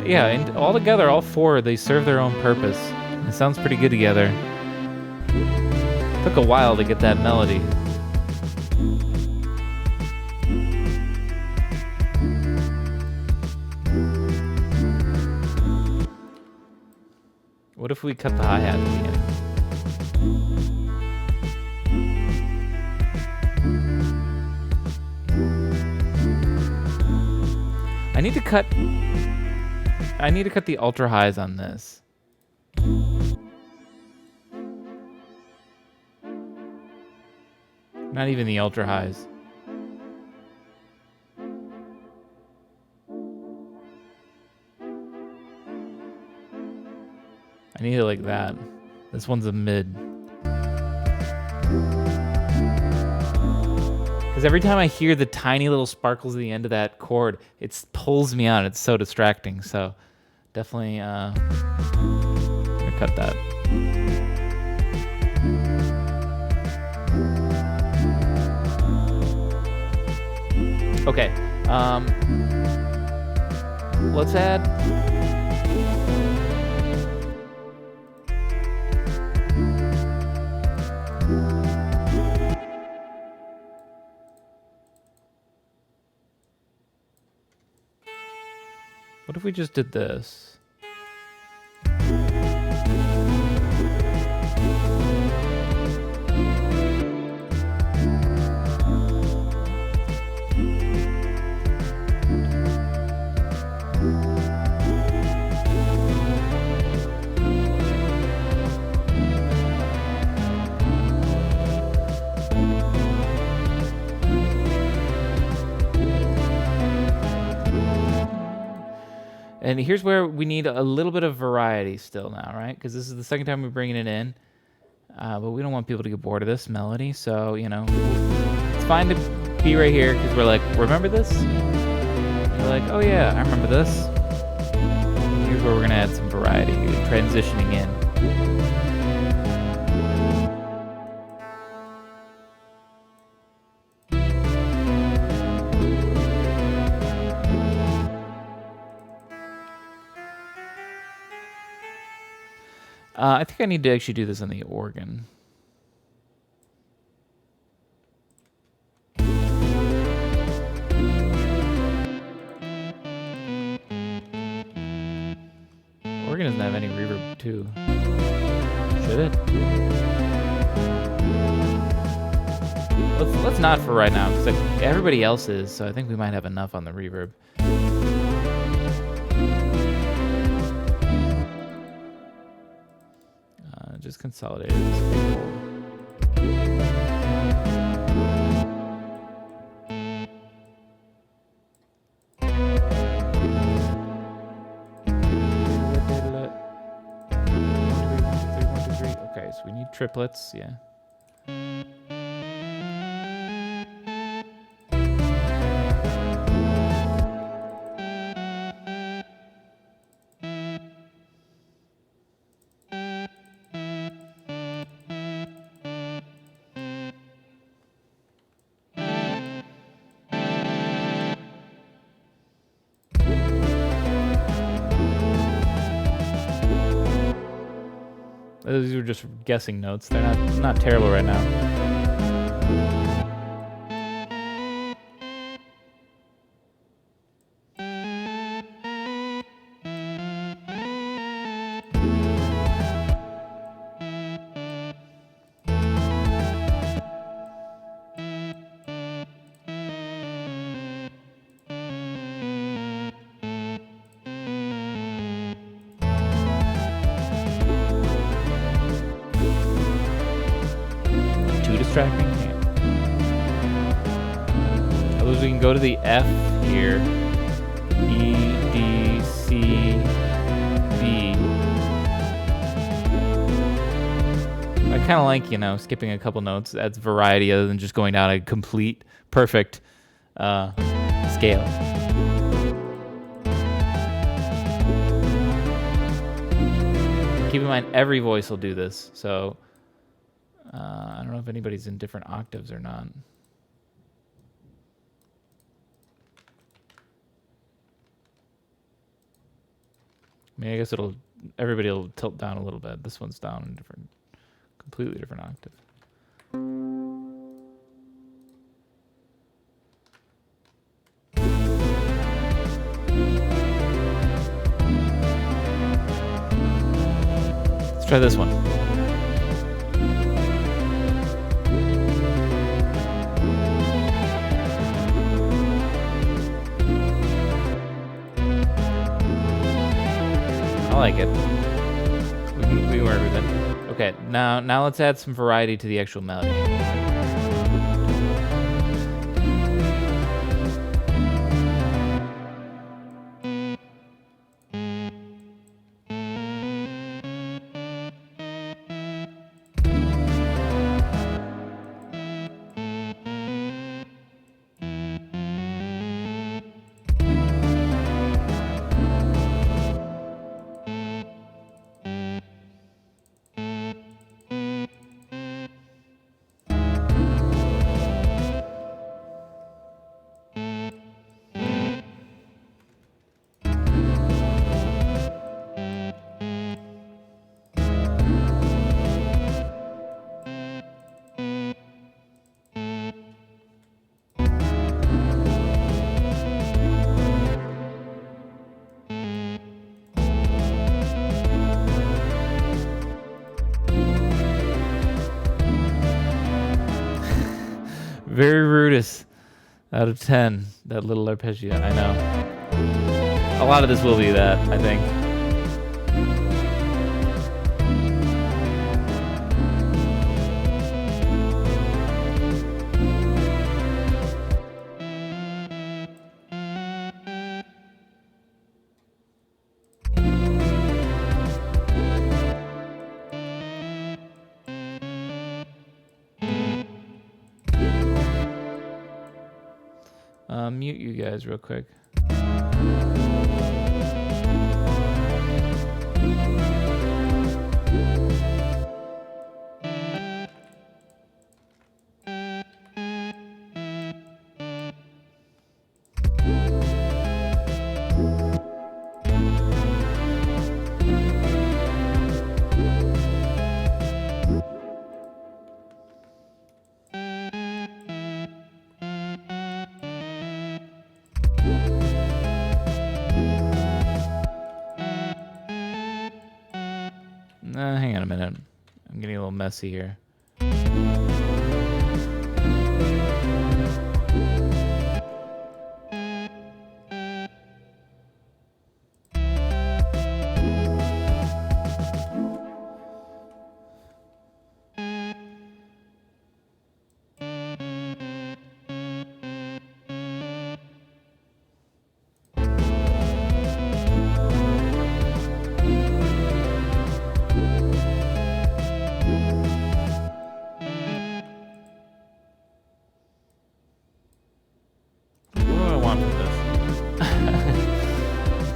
Yeah, and all together, all four, they serve their own purpose. It sounds pretty good together. Took a while to get that melody. What if we cut the hi-hat at the beginning? I need to cut the ultra highs on this. Not even the ultra highs. I need it like that. This one's a mid. Because every time I hear the tiny little sparkles at the end of that chord, it pulls me out. It's so distracting. So definitely I'm gonna cut that. Okay. Let's add. What if we just did this? And here's where we need a little bit of variety still now, right? Because this is the second time we're bringing it in. But we don't want people to get bored of this melody. So, you know, it's fine to be right here because we're like, remember this? You're like, oh yeah, I remember this. Here's where we're going to add some variety, transitioning in. I think I need to actually do this on the organ. Organ doesn't have any reverb too. Should it? Let's not for right now, because like, everybody else is, so I think we might have enough on the reverb. Just consolidate this. Okay, so we need triplets, yeah. These are just guessing notes. They're not terrible right now. Distracting. Otherwise, we can go to the F here. E, D, C, B. I kind of like, you know, skipping a couple notes. Adds variety other than just going down a complete, perfect scale. Keep in mind, every voice will do this, so I don't know if anybody's in different octaves or not. I mean, I guess everybody will tilt down a little bit. This one's down in completely different octave. Let's try this one. I like it. We work with it. Okay, now let's add some variety to the actual melody. Very rudest out of 10, that little arpeggio, I know. A lot of this will be that, I think. mute you guys real quick. Hang on a minute. I'm getting a little messy here.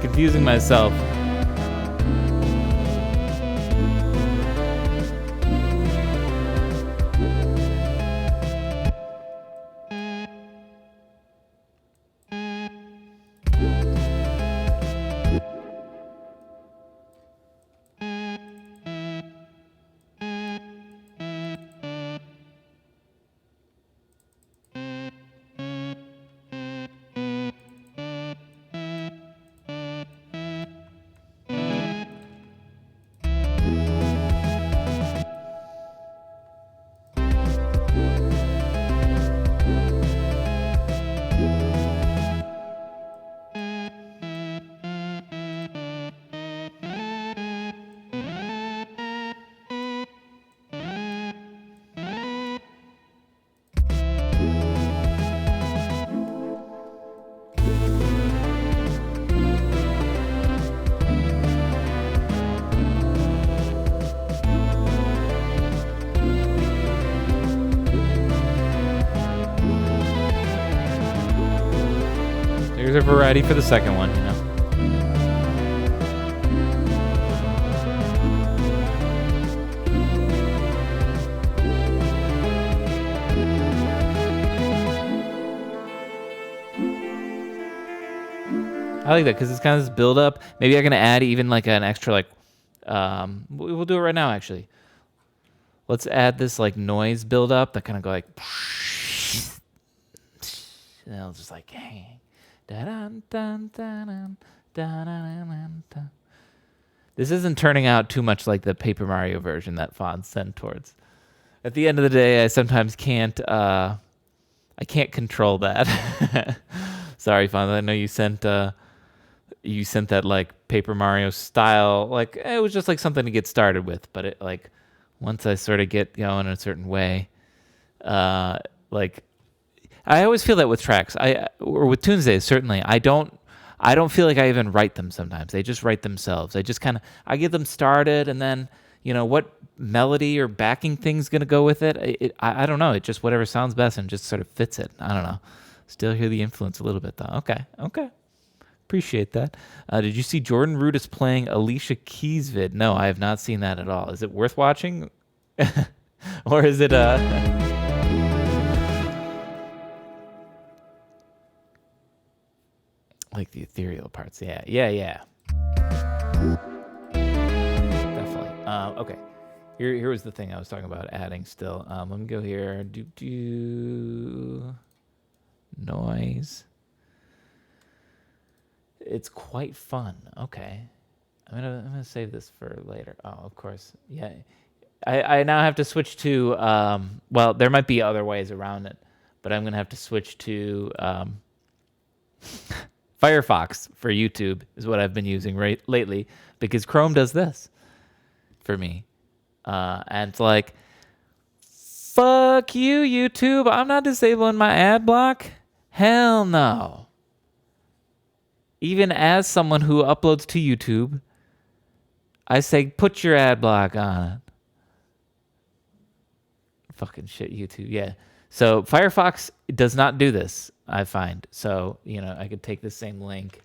Confusing myself. There's a variety for the second one, you know. I like that because it's kind of this build up. Maybe I can add even like an extra like, we'll do it right now actually. Let's add this like noise build up that kind of go like, and it'll just like hang. This isn't turning out too much like the Paper Mario version that Fonz sent towards. At the end of the day, I sometimes can't. I can't control that. Sorry, Fonz. I know you sent that like Paper Mario style. Like it was just like something to get started with, but it like once I sort of get going in a certain way, like. I always feel that with tracks. Or with Tunesday, certainly. I don't feel like I even write them sometimes. They just write themselves. I get them started, and then, you know, what melody or backing thing's going to go with it. I don't know. It just, whatever sounds best and just sort of fits it. I don't know. Still hear the influence a little bit, though. Okay. Appreciate that. Did you see Jordan Root is playing Alicia Keys vid? No, I have not seen that at all. Is it worth watching? Or is it like the ethereal parts? Yeah. Definitely. Okay. Here was the thing I was talking about adding still. Let me go here. Do noise. It's quite fun. Okay. I'm gonna save this for later. Oh, of course. Yeah. I now have to switch to well, there might be other ways around it, but I'm gonna have to switch to Firefox for YouTube is what I've been using lately because Chrome does this for me. And it's like, fuck you, YouTube. I'm not disabling my ad block. Hell no. Even as someone who uploads to YouTube, I say, put your ad block on it. Fucking shit, YouTube. Yeah. So Firefox does not do this. I find. So, I could take the same link.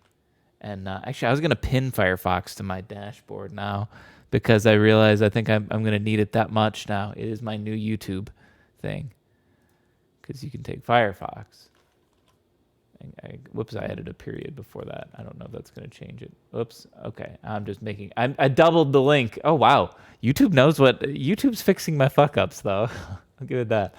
And actually, I was going to pin Firefox to my dashboard now because I realize I think I'm going to need it that much now. It is my new YouTube thing because you can take Firefox. Whoops, I added a period before that. I don't know if that's going to change it. Oops. Okay. I'm just making... I doubled the link. Oh, wow. YouTube knows what... YouTube's fixing my fuck-ups, though. I'll give it that.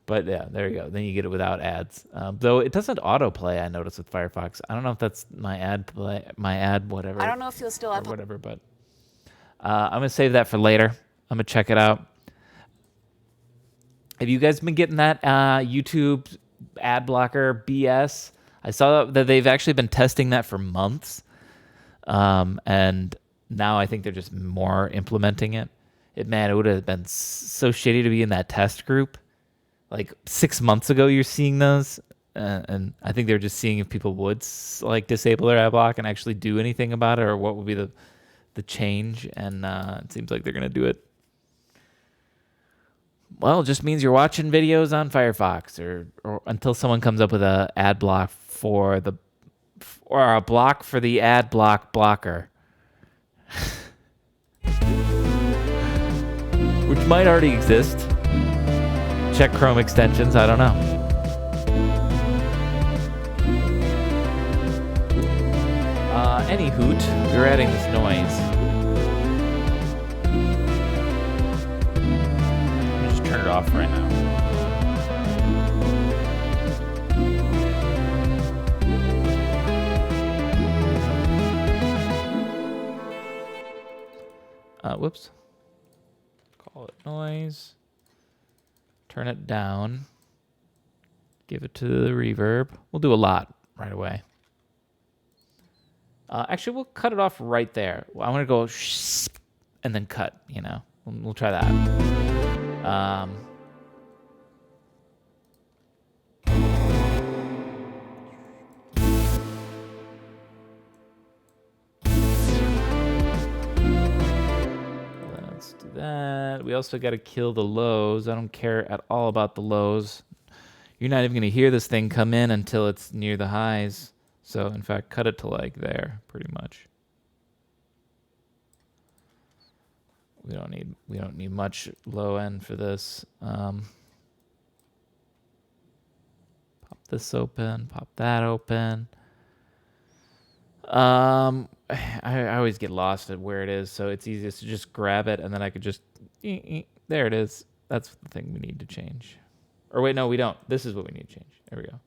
But, yeah, there you go. Then you get it without ads. Though it doesn't autoplay, I noticed, with Firefox. I don't know if that's my ad whatever. I don't know if you'll still have... Or whatever, but... I'm going to save that for later. I'm going to check it out. Have you guys been getting that YouTube... ad blocker BS? I saw that they've actually been testing that for months, and now I think they're just more implementing it. It would have been so shitty to be in that test group. Like 6 months ago, you're seeing those, and I think they're just seeing if people would disable their ad block and actually do anything about it, or what would be the change. And it seems like they're gonna do it. Well, it just means you're watching videos on Firefox or until someone comes up with a ad block or a block for the ad blocker. Which might already exist. Check Chrome extensions, I don't know. Any hoot, you're adding this noise. Turn it off right now. Whoops. Call it noise. Turn it down. Give it to the reverb. We'll do a lot right away. Actually, we'll cut it off right there. I want to go and then cut, We'll try that. Let's do that. We also got to kill the lows. I don't care at all about the lows. You're not even going to hear this thing come in until it's near the highs. So, in fact, cut it to there, pretty much. We don't need much low end for this. Pop this open, pop that open. I always get lost at where it is, so it's easiest to just grab it and then I could just there it is. That's the thing we need to change. Or wait, no, we don't. This is what we need to change. There we go.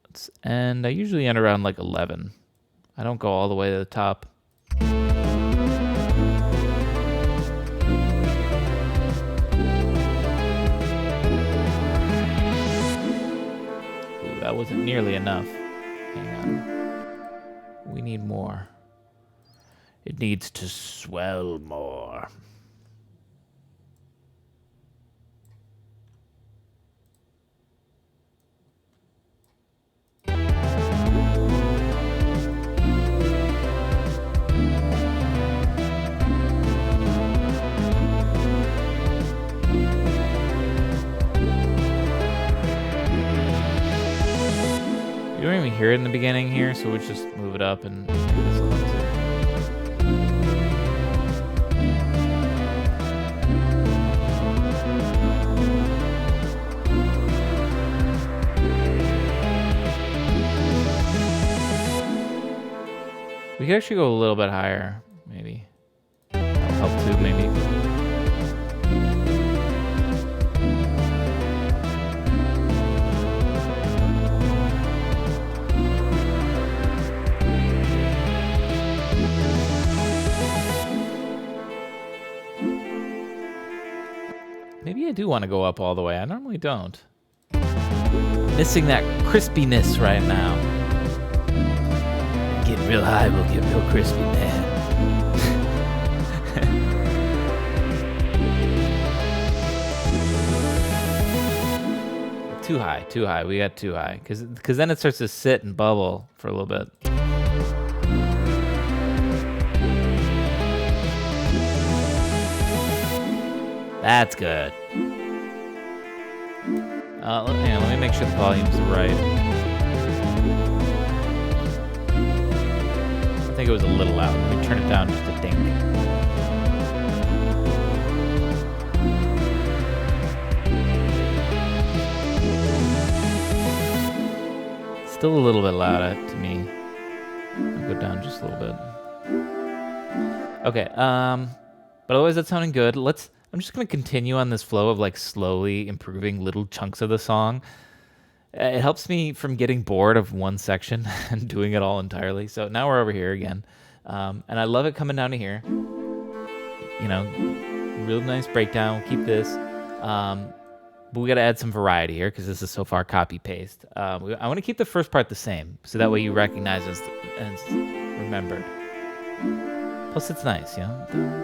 Let's end. I usually end around 11. I don't go all the way to the top. Ooh, that wasn't nearly enough. Hang on. We need more. It needs to swell more. You don't even hear it in the beginning here, so we'll just move it up and do this a little too. We could actually go a little bit higher, maybe. That'll help too, maybe. Maybe I do want to go up all the way. I normally don't. Missing that crispiness right now. Getting real high will get real crispy, man. Too high, too high. We got too high. Because then it starts to sit and bubble for a little bit. That's good. Let me make sure the volume's right. I think it was a little loud. Let me turn it down just a ding. Still a little bit loud to me. I'll go down just a little bit. Okay, but otherwise that's sounding good. I'm just gonna continue on this flow of like slowly improving little chunks of the song. It helps me from getting bored of one section and doing it all entirely. So now we're over here again. And I love it coming down to here. You know, real nice breakdown. We'll keep this. But we got to add some variety here because this is so far copy paste. I want to keep the first part the same so that way you recognize it and it's remembered. Plus, it's nice, you know.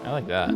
I like that.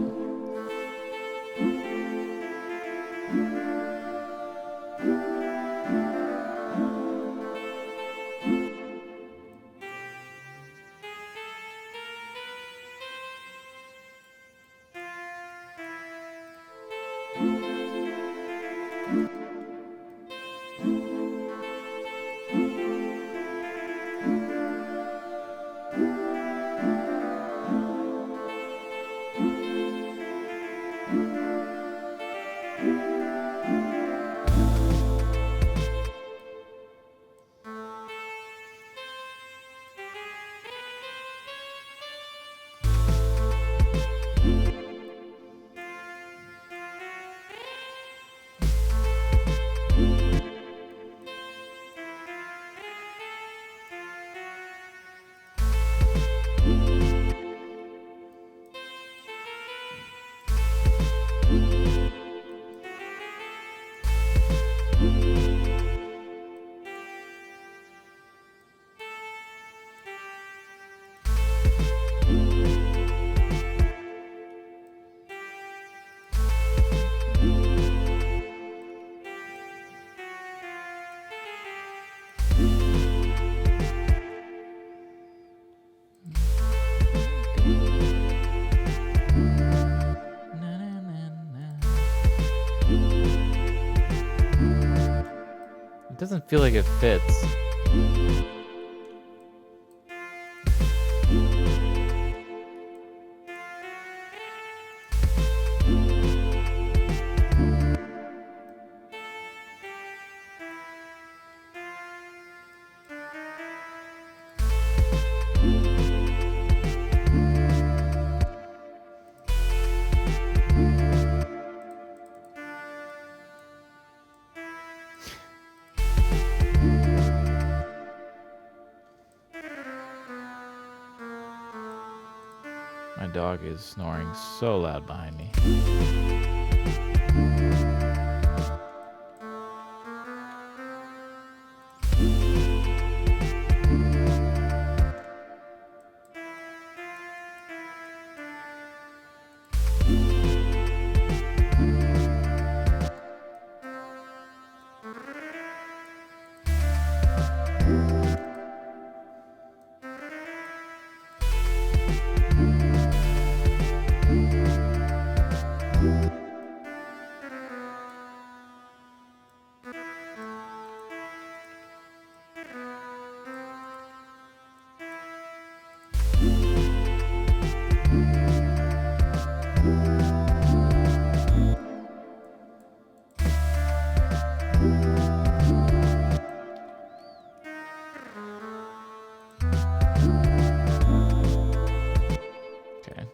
It doesn't feel like it fits. My dog is snoring so loud behind me.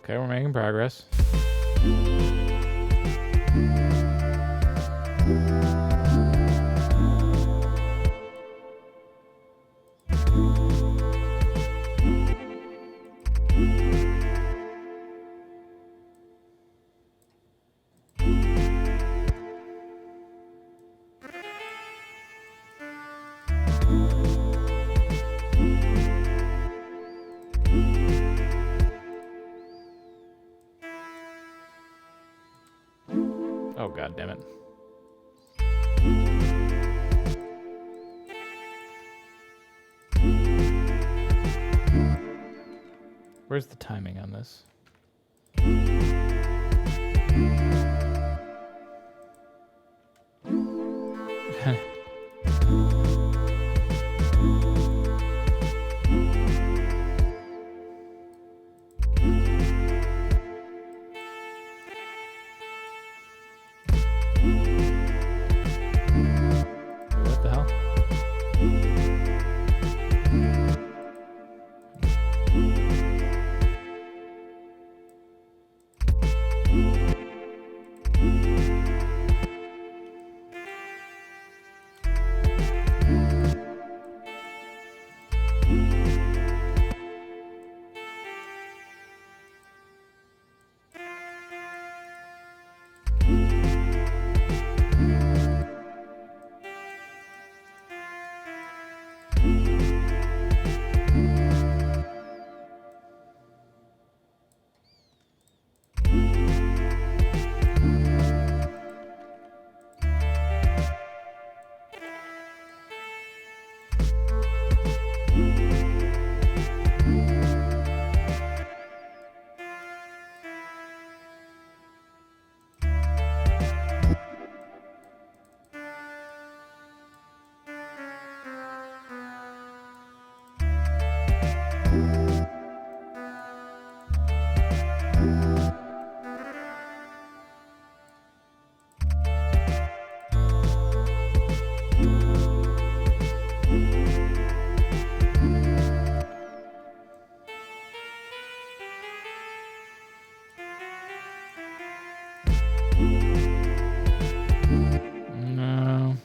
Okay, we're making progress. Oh, God damn it. Where's the timing on this? What the hell? No.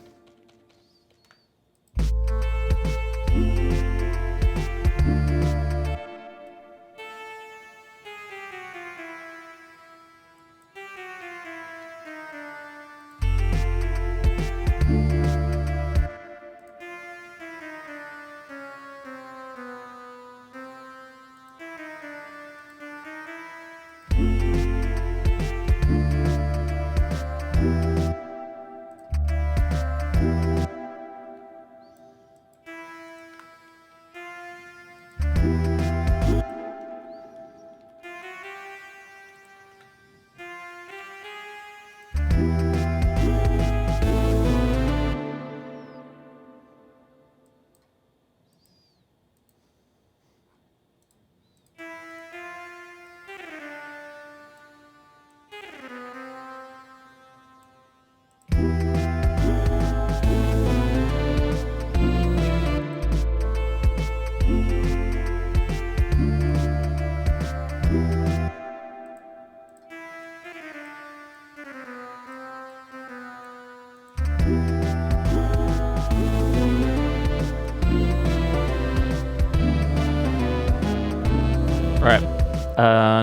All right.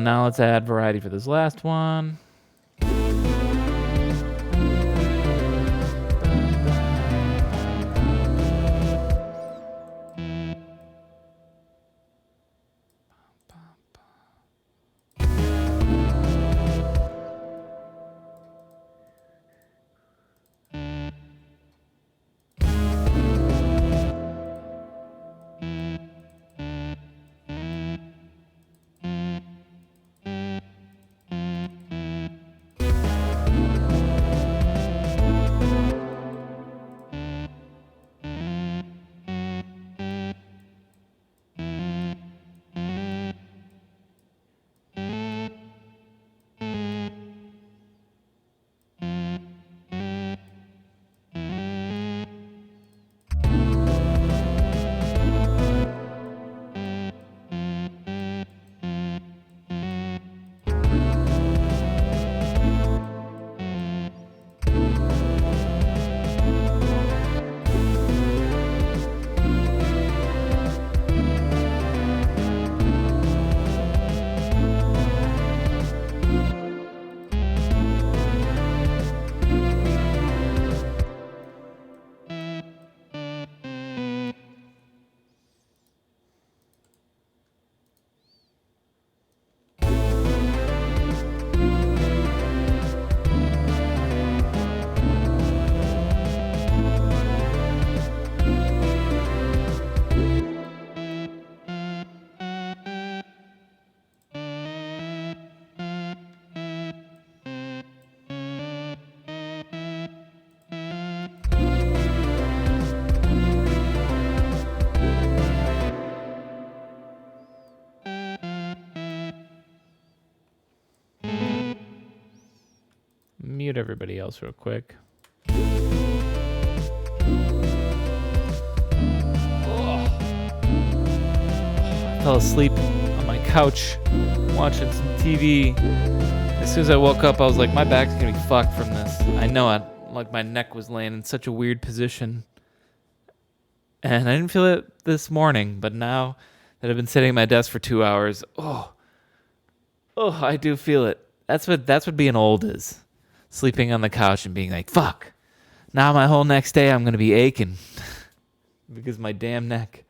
Now let's add variety for this last one. mute everybody else real quick. I fell asleep on my couch watching some TV. As soon as I woke up, I was like, my back's gonna be fucked from this. I know it. Like my neck was laying in such a weird position. And I didn't feel it this morning, but now that I've been sitting at my desk for 2 hours, I do feel it. That's what being old is. Sleeping on the couch and being like, fuck. Now my whole next day I'm gonna be aching. Because of my damn neck.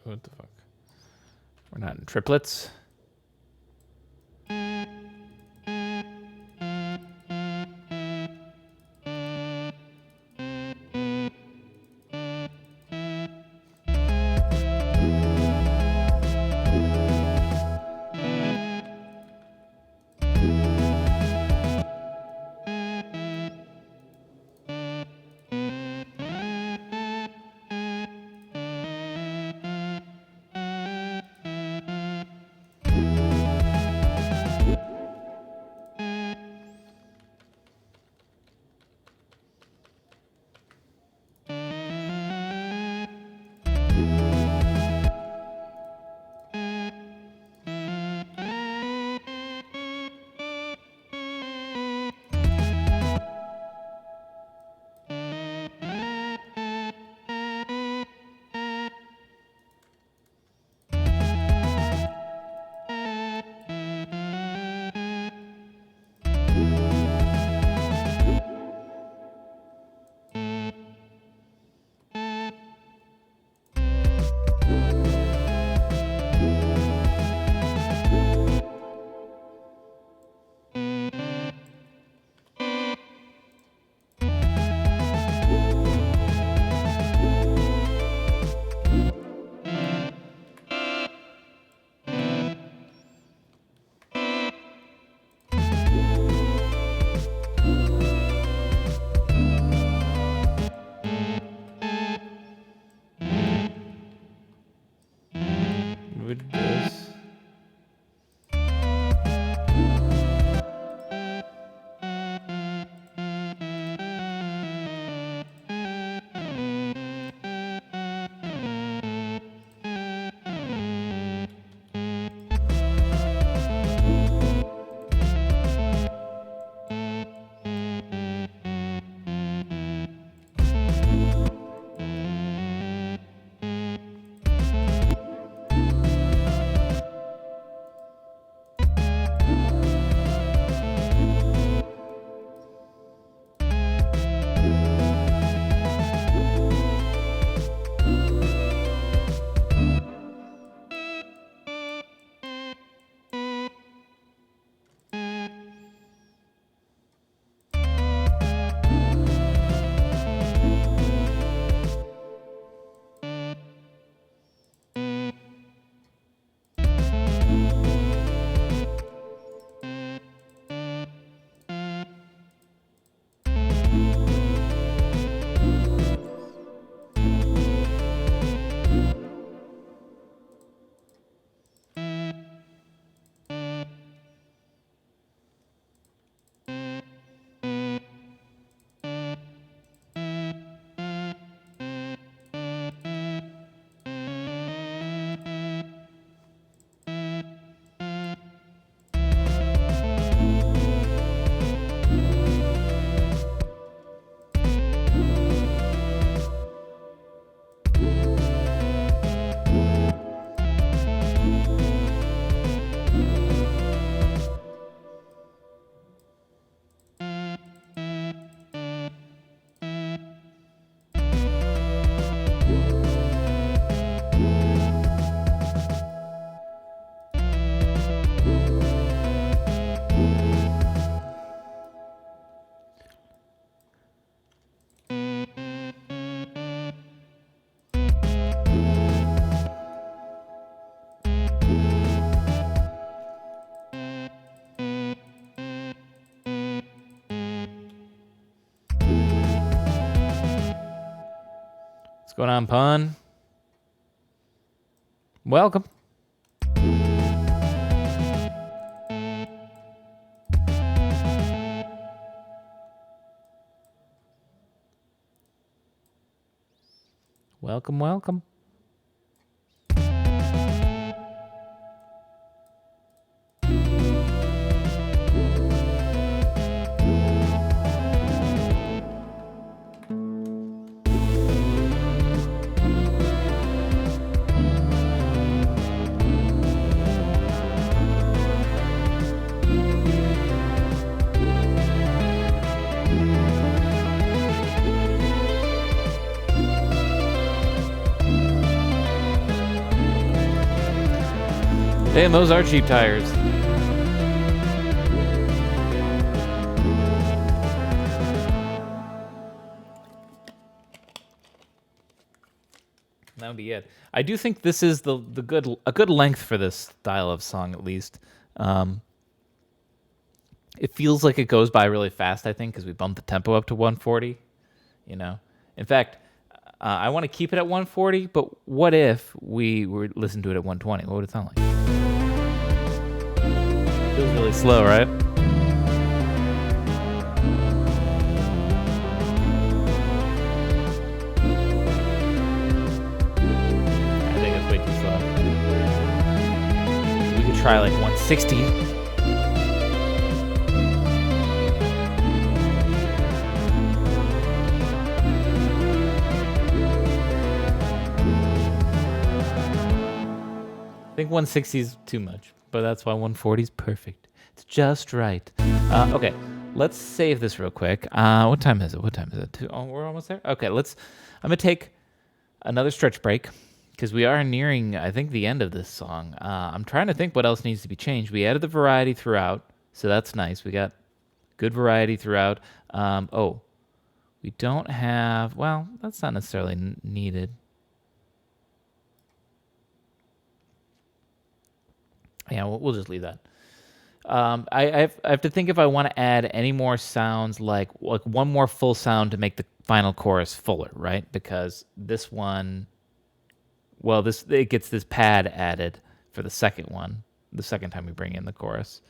What the fuck? We're not in triplets. With this. What's going on, Pun? Welcome. Welcome, welcome. Damn, those are cheap tires. That would be it. I do think this is a good length for this style of song, at least. It feels like it goes by really fast, I think, because we bumped the tempo up to 140. You know, in fact, I want to keep it at 140. But what if we were listen to it at 120? What would it sound like? Feels really slow, right? I think it's way too slow. We could try like 160. I think 160 is too much, but that's why 140 is perfect. It's just right. Okay, let's save this real quick. What time is it? Oh, we're almost there? Okay, I'm going to take another stretch break because we are nearing, I think, the end of this song. I'm trying to think what else needs to be changed. We added the variety throughout, so that's nice. We got good variety throughout. We don't have, well, that's not necessarily needed. Yeah, we'll just leave that. I have to think if I want to add any more sounds, like one more full sound to make the final chorus fuller, right? Because this one, well, it gets this pad added for the second one, the second time we bring in the chorus.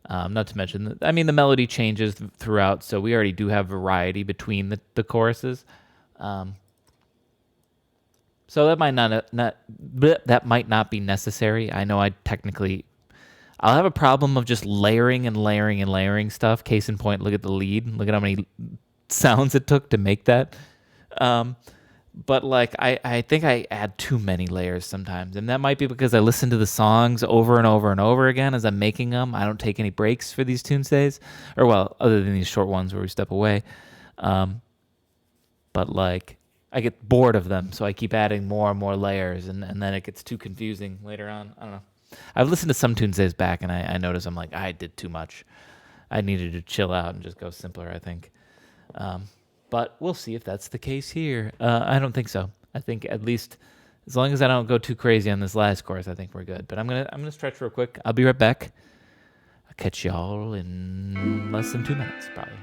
Not to mention, the melody changes throughout, so we already do have variety between the choruses. So that might not be necessary. I know I'll have a problem of just layering and layering and layering stuff. Case in point, look at the lead. Look at how many sounds it took to make that. But like I think I add too many layers sometimes, and that might be because I listen to the songs over and over and over again as I'm making them. I don't take any breaks for these Tunesdays, or well, other than these short ones where we step away. But like, I get bored of them, so I keep adding more and more layers, and then it gets too confusing later on. I don't know. I've listened to some Tunesdays back, and I notice I'm like, I did too much. I needed to chill out and just go simpler, I think. But we'll see if that's the case here. I don't think so. I think at least as long as I don't go too crazy on this last chorus, I think we're good. But I'm gonna stretch real quick. I'll be right back. I'll catch y'all in less than 2 minutes, probably.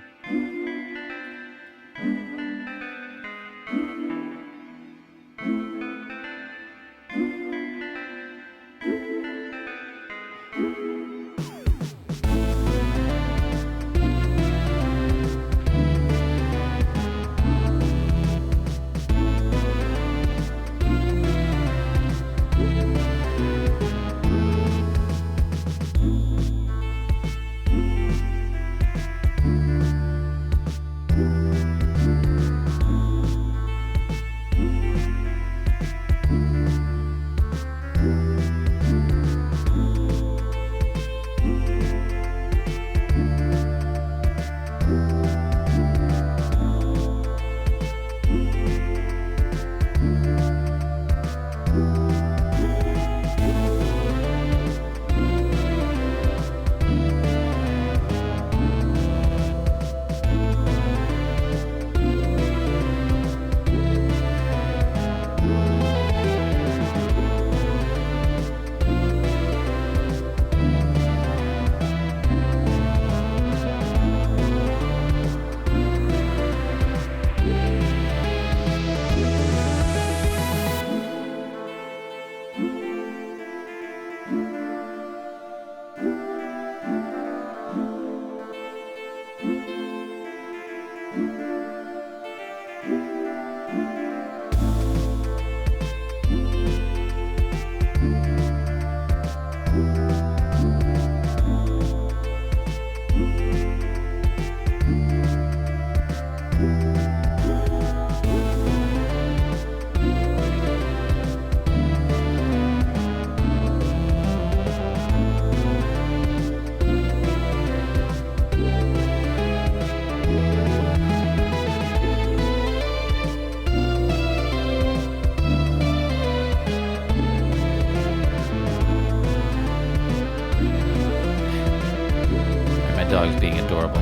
dog's being adorable.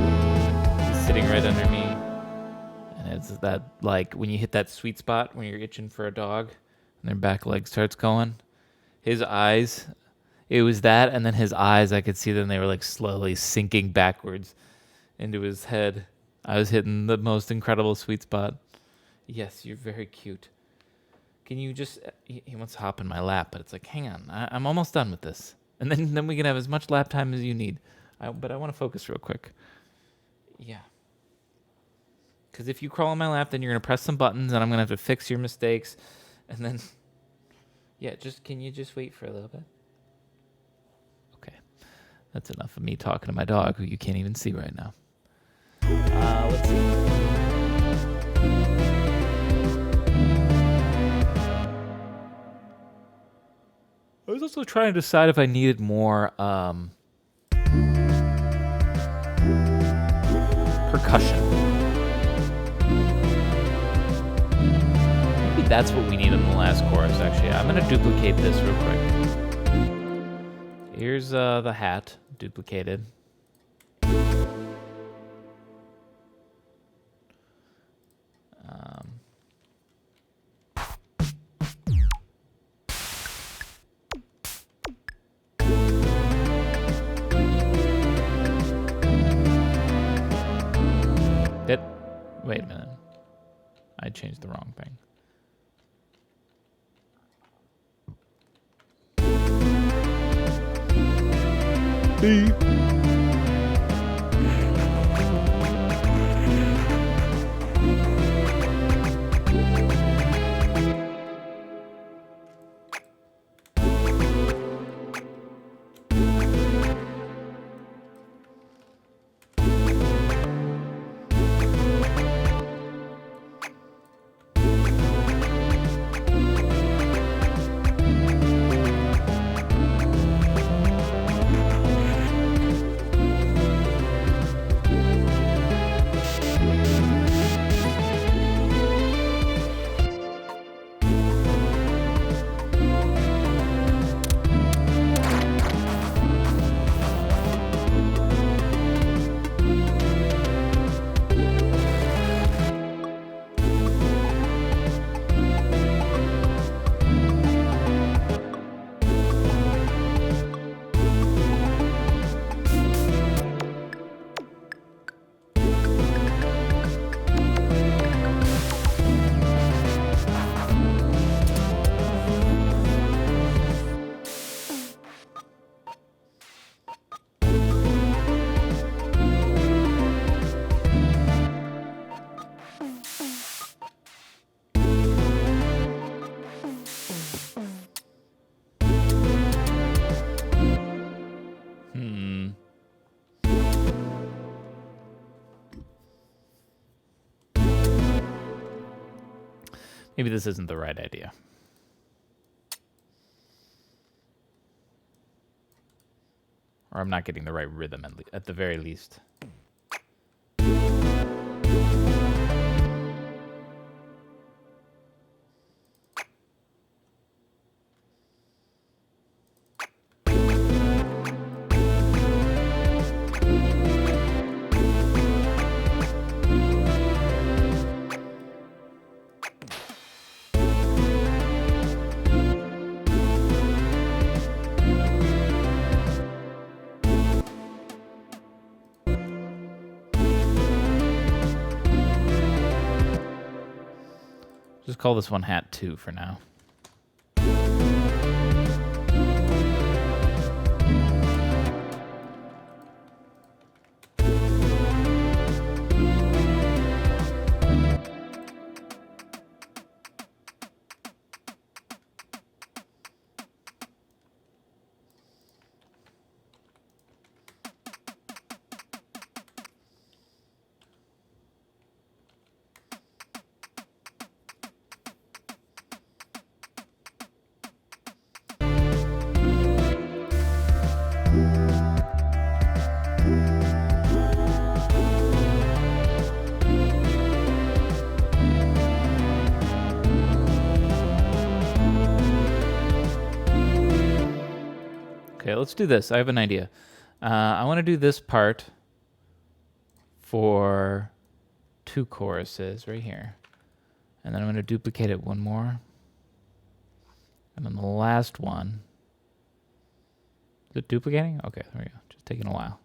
He's sitting right under me. And it's that, like, when you hit that sweet spot when you're itching for a dog and their back leg starts going. His eyes, it was that, and then his eyes, I could see them. They were like slowly sinking backwards into his head. I was hitting the most incredible sweet spot. Yes, you're very cute. Can you just... He wants to hop in my lap, but it's like, hang on. I'm almost done with this. And then we can have as much lap time as you need. But I want to focus real quick. Yeah. Because if you crawl on my lap, then you're going to press some buttons, and I'm going to have to fix your mistakes. And then... Yeah, can you just wait for a little bit? Okay. That's enough of me talking to my dog, who you can't even see right now. Let's see. I was also trying to decide if I needed more percussion. Maybe that's what we need in the last chorus, actually. I'm going to duplicate this real quick. Here's the hat, duplicated. Wait a minute. I changed the wrong thing. Beep. Maybe this isn't the right idea. Or I'm not getting the right rhythm at the very least. Just call this one hat 2 for now. Okay, let's do this. I have an idea. I want to do this part for 2 choruses right here. And then I'm going to duplicate it one more. And then the last one. Is it duplicating? Okay, there we go. Just taking a while.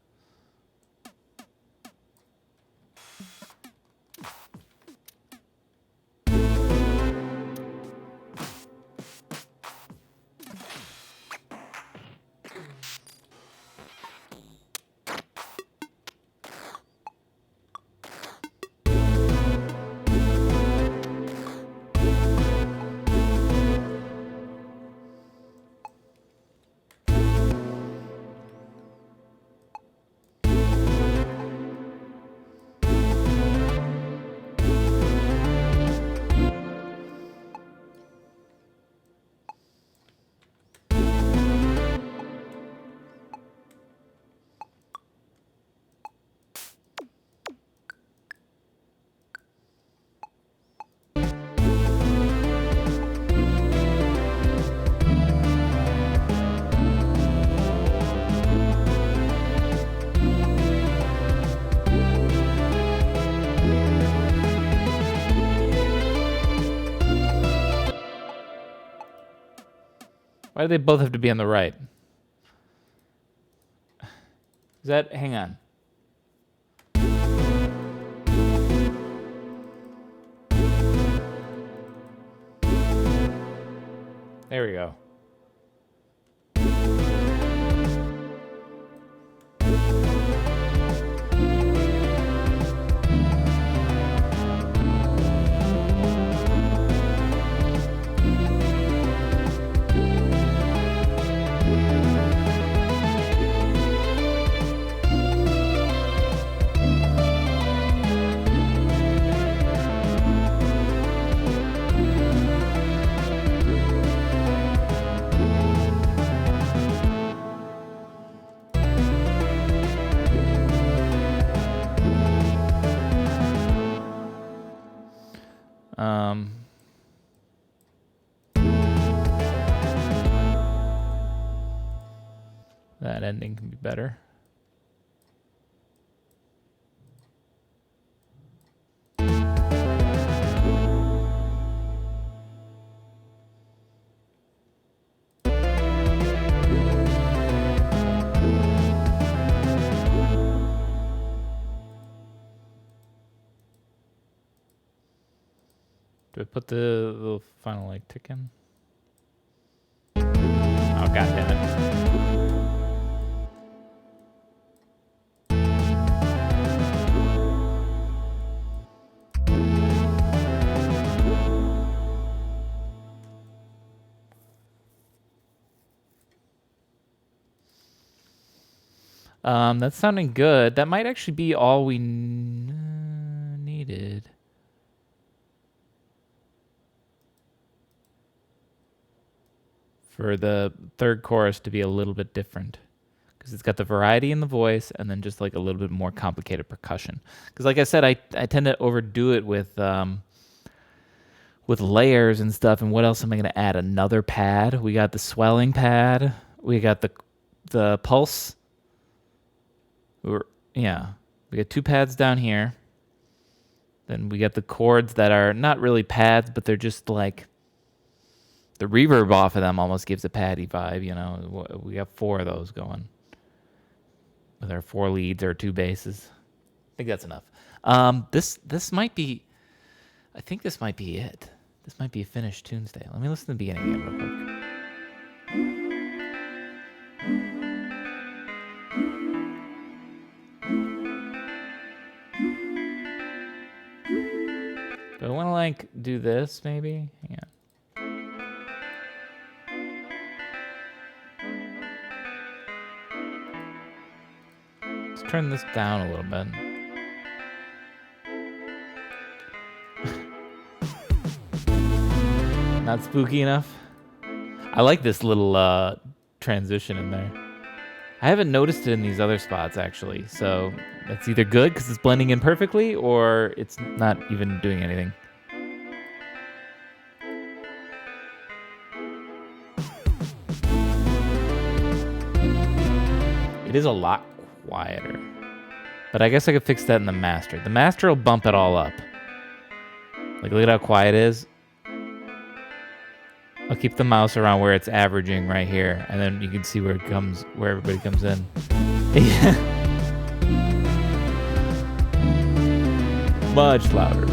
Why do they both have to be on the right? Is that... Hang on. There we go. That ending can be better. Do I put the little final like tick in? Oh, god damn it. That's sounding good. That might actually be all we needed. For the third chorus to be a little bit different. Because it's got the variety in the voice and then just like a little bit more complicated percussion. Because like I said, I tend to overdo it with layers and stuff. And what else am I going to add? Another pad. We got the swelling pad. We got the pulse. Yeah. We got 2 pads down here. Then we got the chords that are not really pads, but they're just like... The reverb off of them almost gives a paddy vibe, you know. We got 4 of those going. With our 4 leads or 2 basses. I think that's enough. This might be... I think this might be it. This might be a finished Tunesday. Let me listen to the beginning again real quick. Do I want to, like, do this, maybe? Hang on. Let's turn this down a little bit. Not spooky enough? I like this little transition in there. I haven't noticed it in these other spots, actually. So it's either good because it's blending in perfectly, or it's not even doing anything. It is a lot quieter. But I guess I could fix that in the master. The master will bump it all up. Like, look at how quiet it is. I'll keep the mouse around where it's averaging right here, and then you can see where everybody comes in. Much louder.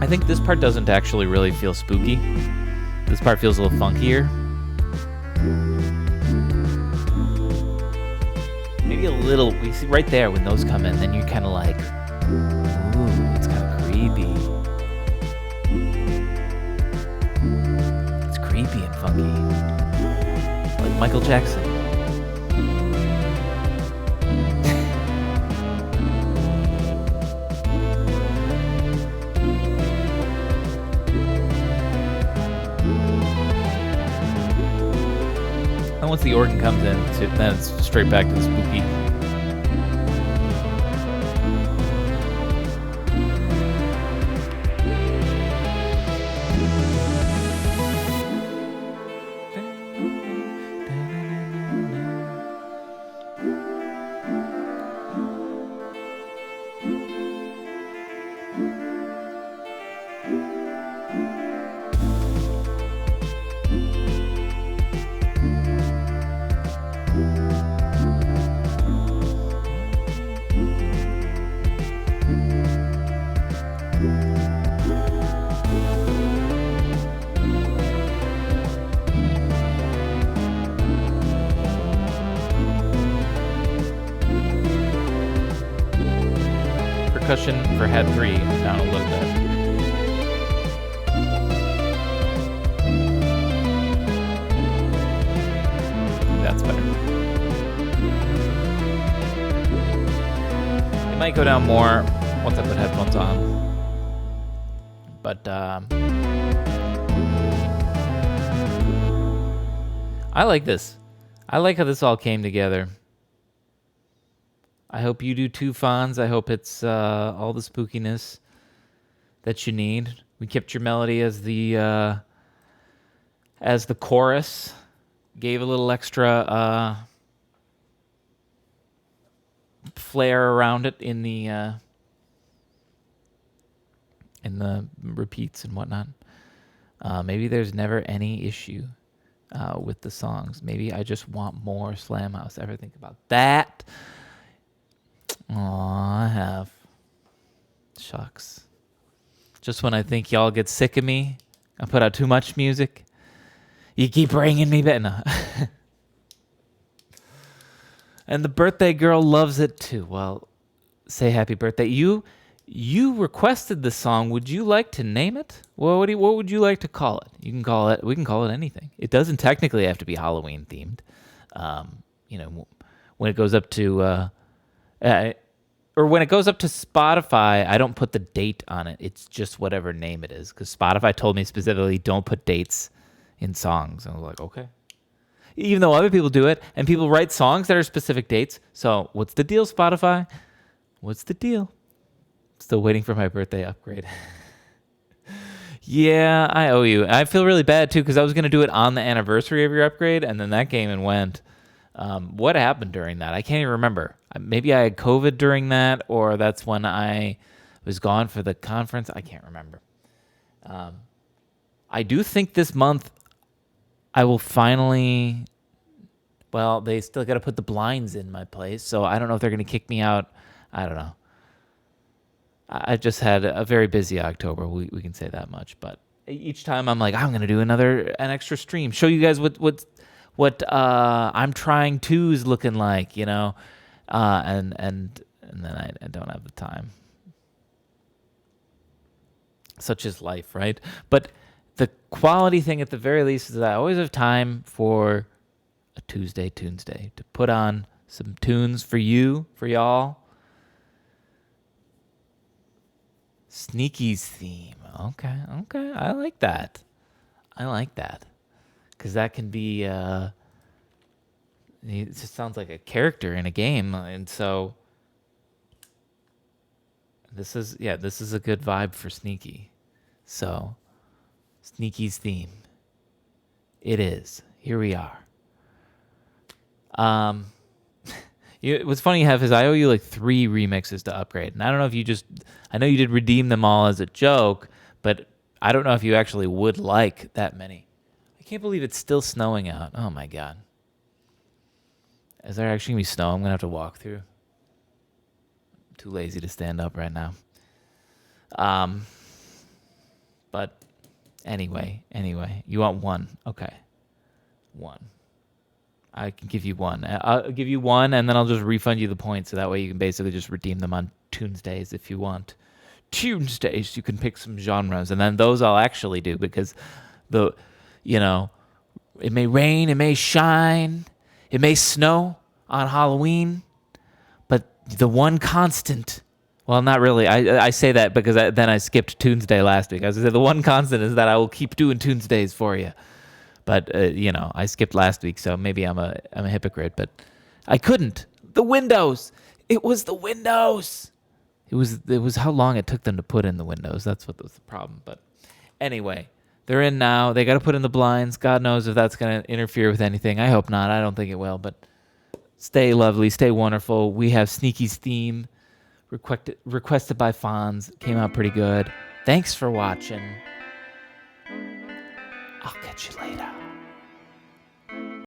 I think this part doesn't actually really feel spooky. This part feels a little funkier. Maybe a little. We see right there when those come in, then you're kind of like, ooh, it's kind of creepy. It's creepy and funky, like Michael Jackson. And once the organ comes in, then it's straight back to the spooky. Percussion for head 3 down a little bit. That's better. It might go down more once I put headphones on. But I like this. I like how this all came together. I hope you do too, Fonz. I hope it's all the spookiness that you need. We kept your melody as the chorus. Gave a little extra flair around it in the repeats and whatnot. Maybe there's never any issue with the songs. Maybe I just want more Slamhaus. Ever think about that? Aw, I have. Shucks. Just when I think y'all get sick of me, I put out too much music, you keep bringing me back. No. And the birthday girl loves it too. Well, say happy birthday. You requested the song. Would you like to name it? Well, what would you like to call it? We can call it anything. It doesn't technically have to be Halloween themed. When it goes up to or when it goes up to Spotify, I don't put the date on it. It's just whatever name it is, because Spotify told me specifically don't put dates in songs. I was like, okay. Even though other people do it, and people write songs that are specific dates. So what's the deal, Spotify? What's the deal? Still waiting for my birthday upgrade. Yeah, I owe you. I feel really bad, too, because I was going to do it on the anniversary of your upgrade, and then that came and went. What happened during that? I can't even remember. Maybe I had COVID during that, or that's when I was gone for the conference. I can't remember. I do think this month I will finally... Well, they still got to put the blinds in my place, so I don't know if they're going to kick me out. I don't know. I just had a very busy October. We can say that much. But each time I'm like, I'm going to do an extra stream. Show you guys what I'm trying to is looking like, and then I don't have the time. Such is life, right? But the quality thing at the very least is that I always have time for a Tunesday to put on some tunes for you, for y'all. Sneaky's theme. Okay. I like that. Because that can be, it just sounds like a character in a game. And so This is a good vibe for Sneaky. So, Sneaky's theme. It is. Here we are. What's funny, Hef, is I owe you like 3 remixes to upgrade. And I don't know if I know you did redeem them all as a joke, but I don't know if you actually would like that many. I can't believe it's still snowing out. Oh my God. Is there actually going to be snow I'm going to have to walk through? I'm too lazy to stand up right now. But anyway, you want 1. Okay. 1. I can give you 1. I'll give you 1, and then I'll just refund you the points, so that way you can basically just redeem them on Tunesdays if you want. Tunesdays, you can pick some genres, and then those I'll actually do, because it may rain, it may shine, it may snow on Halloween, but the one constant, well, not really. I say that because then I skipped Tuesday last week. I was going to say the one constant is that I will keep doing Tuesdays for you. But, I skipped last week, so maybe I'm a hypocrite, but I couldn't. The windows. It was the windows. It was how long it took them to put in the windows. That's what was the problem. But anyway, they're in now. They got to put in the blinds. God knows if that's going to interfere with anything. I hope not. I don't think it will, but stay lovely. Stay wonderful. We have Sneaky's theme requested by Fonz. Came out pretty good. Thanks for watching. I'll catch you later.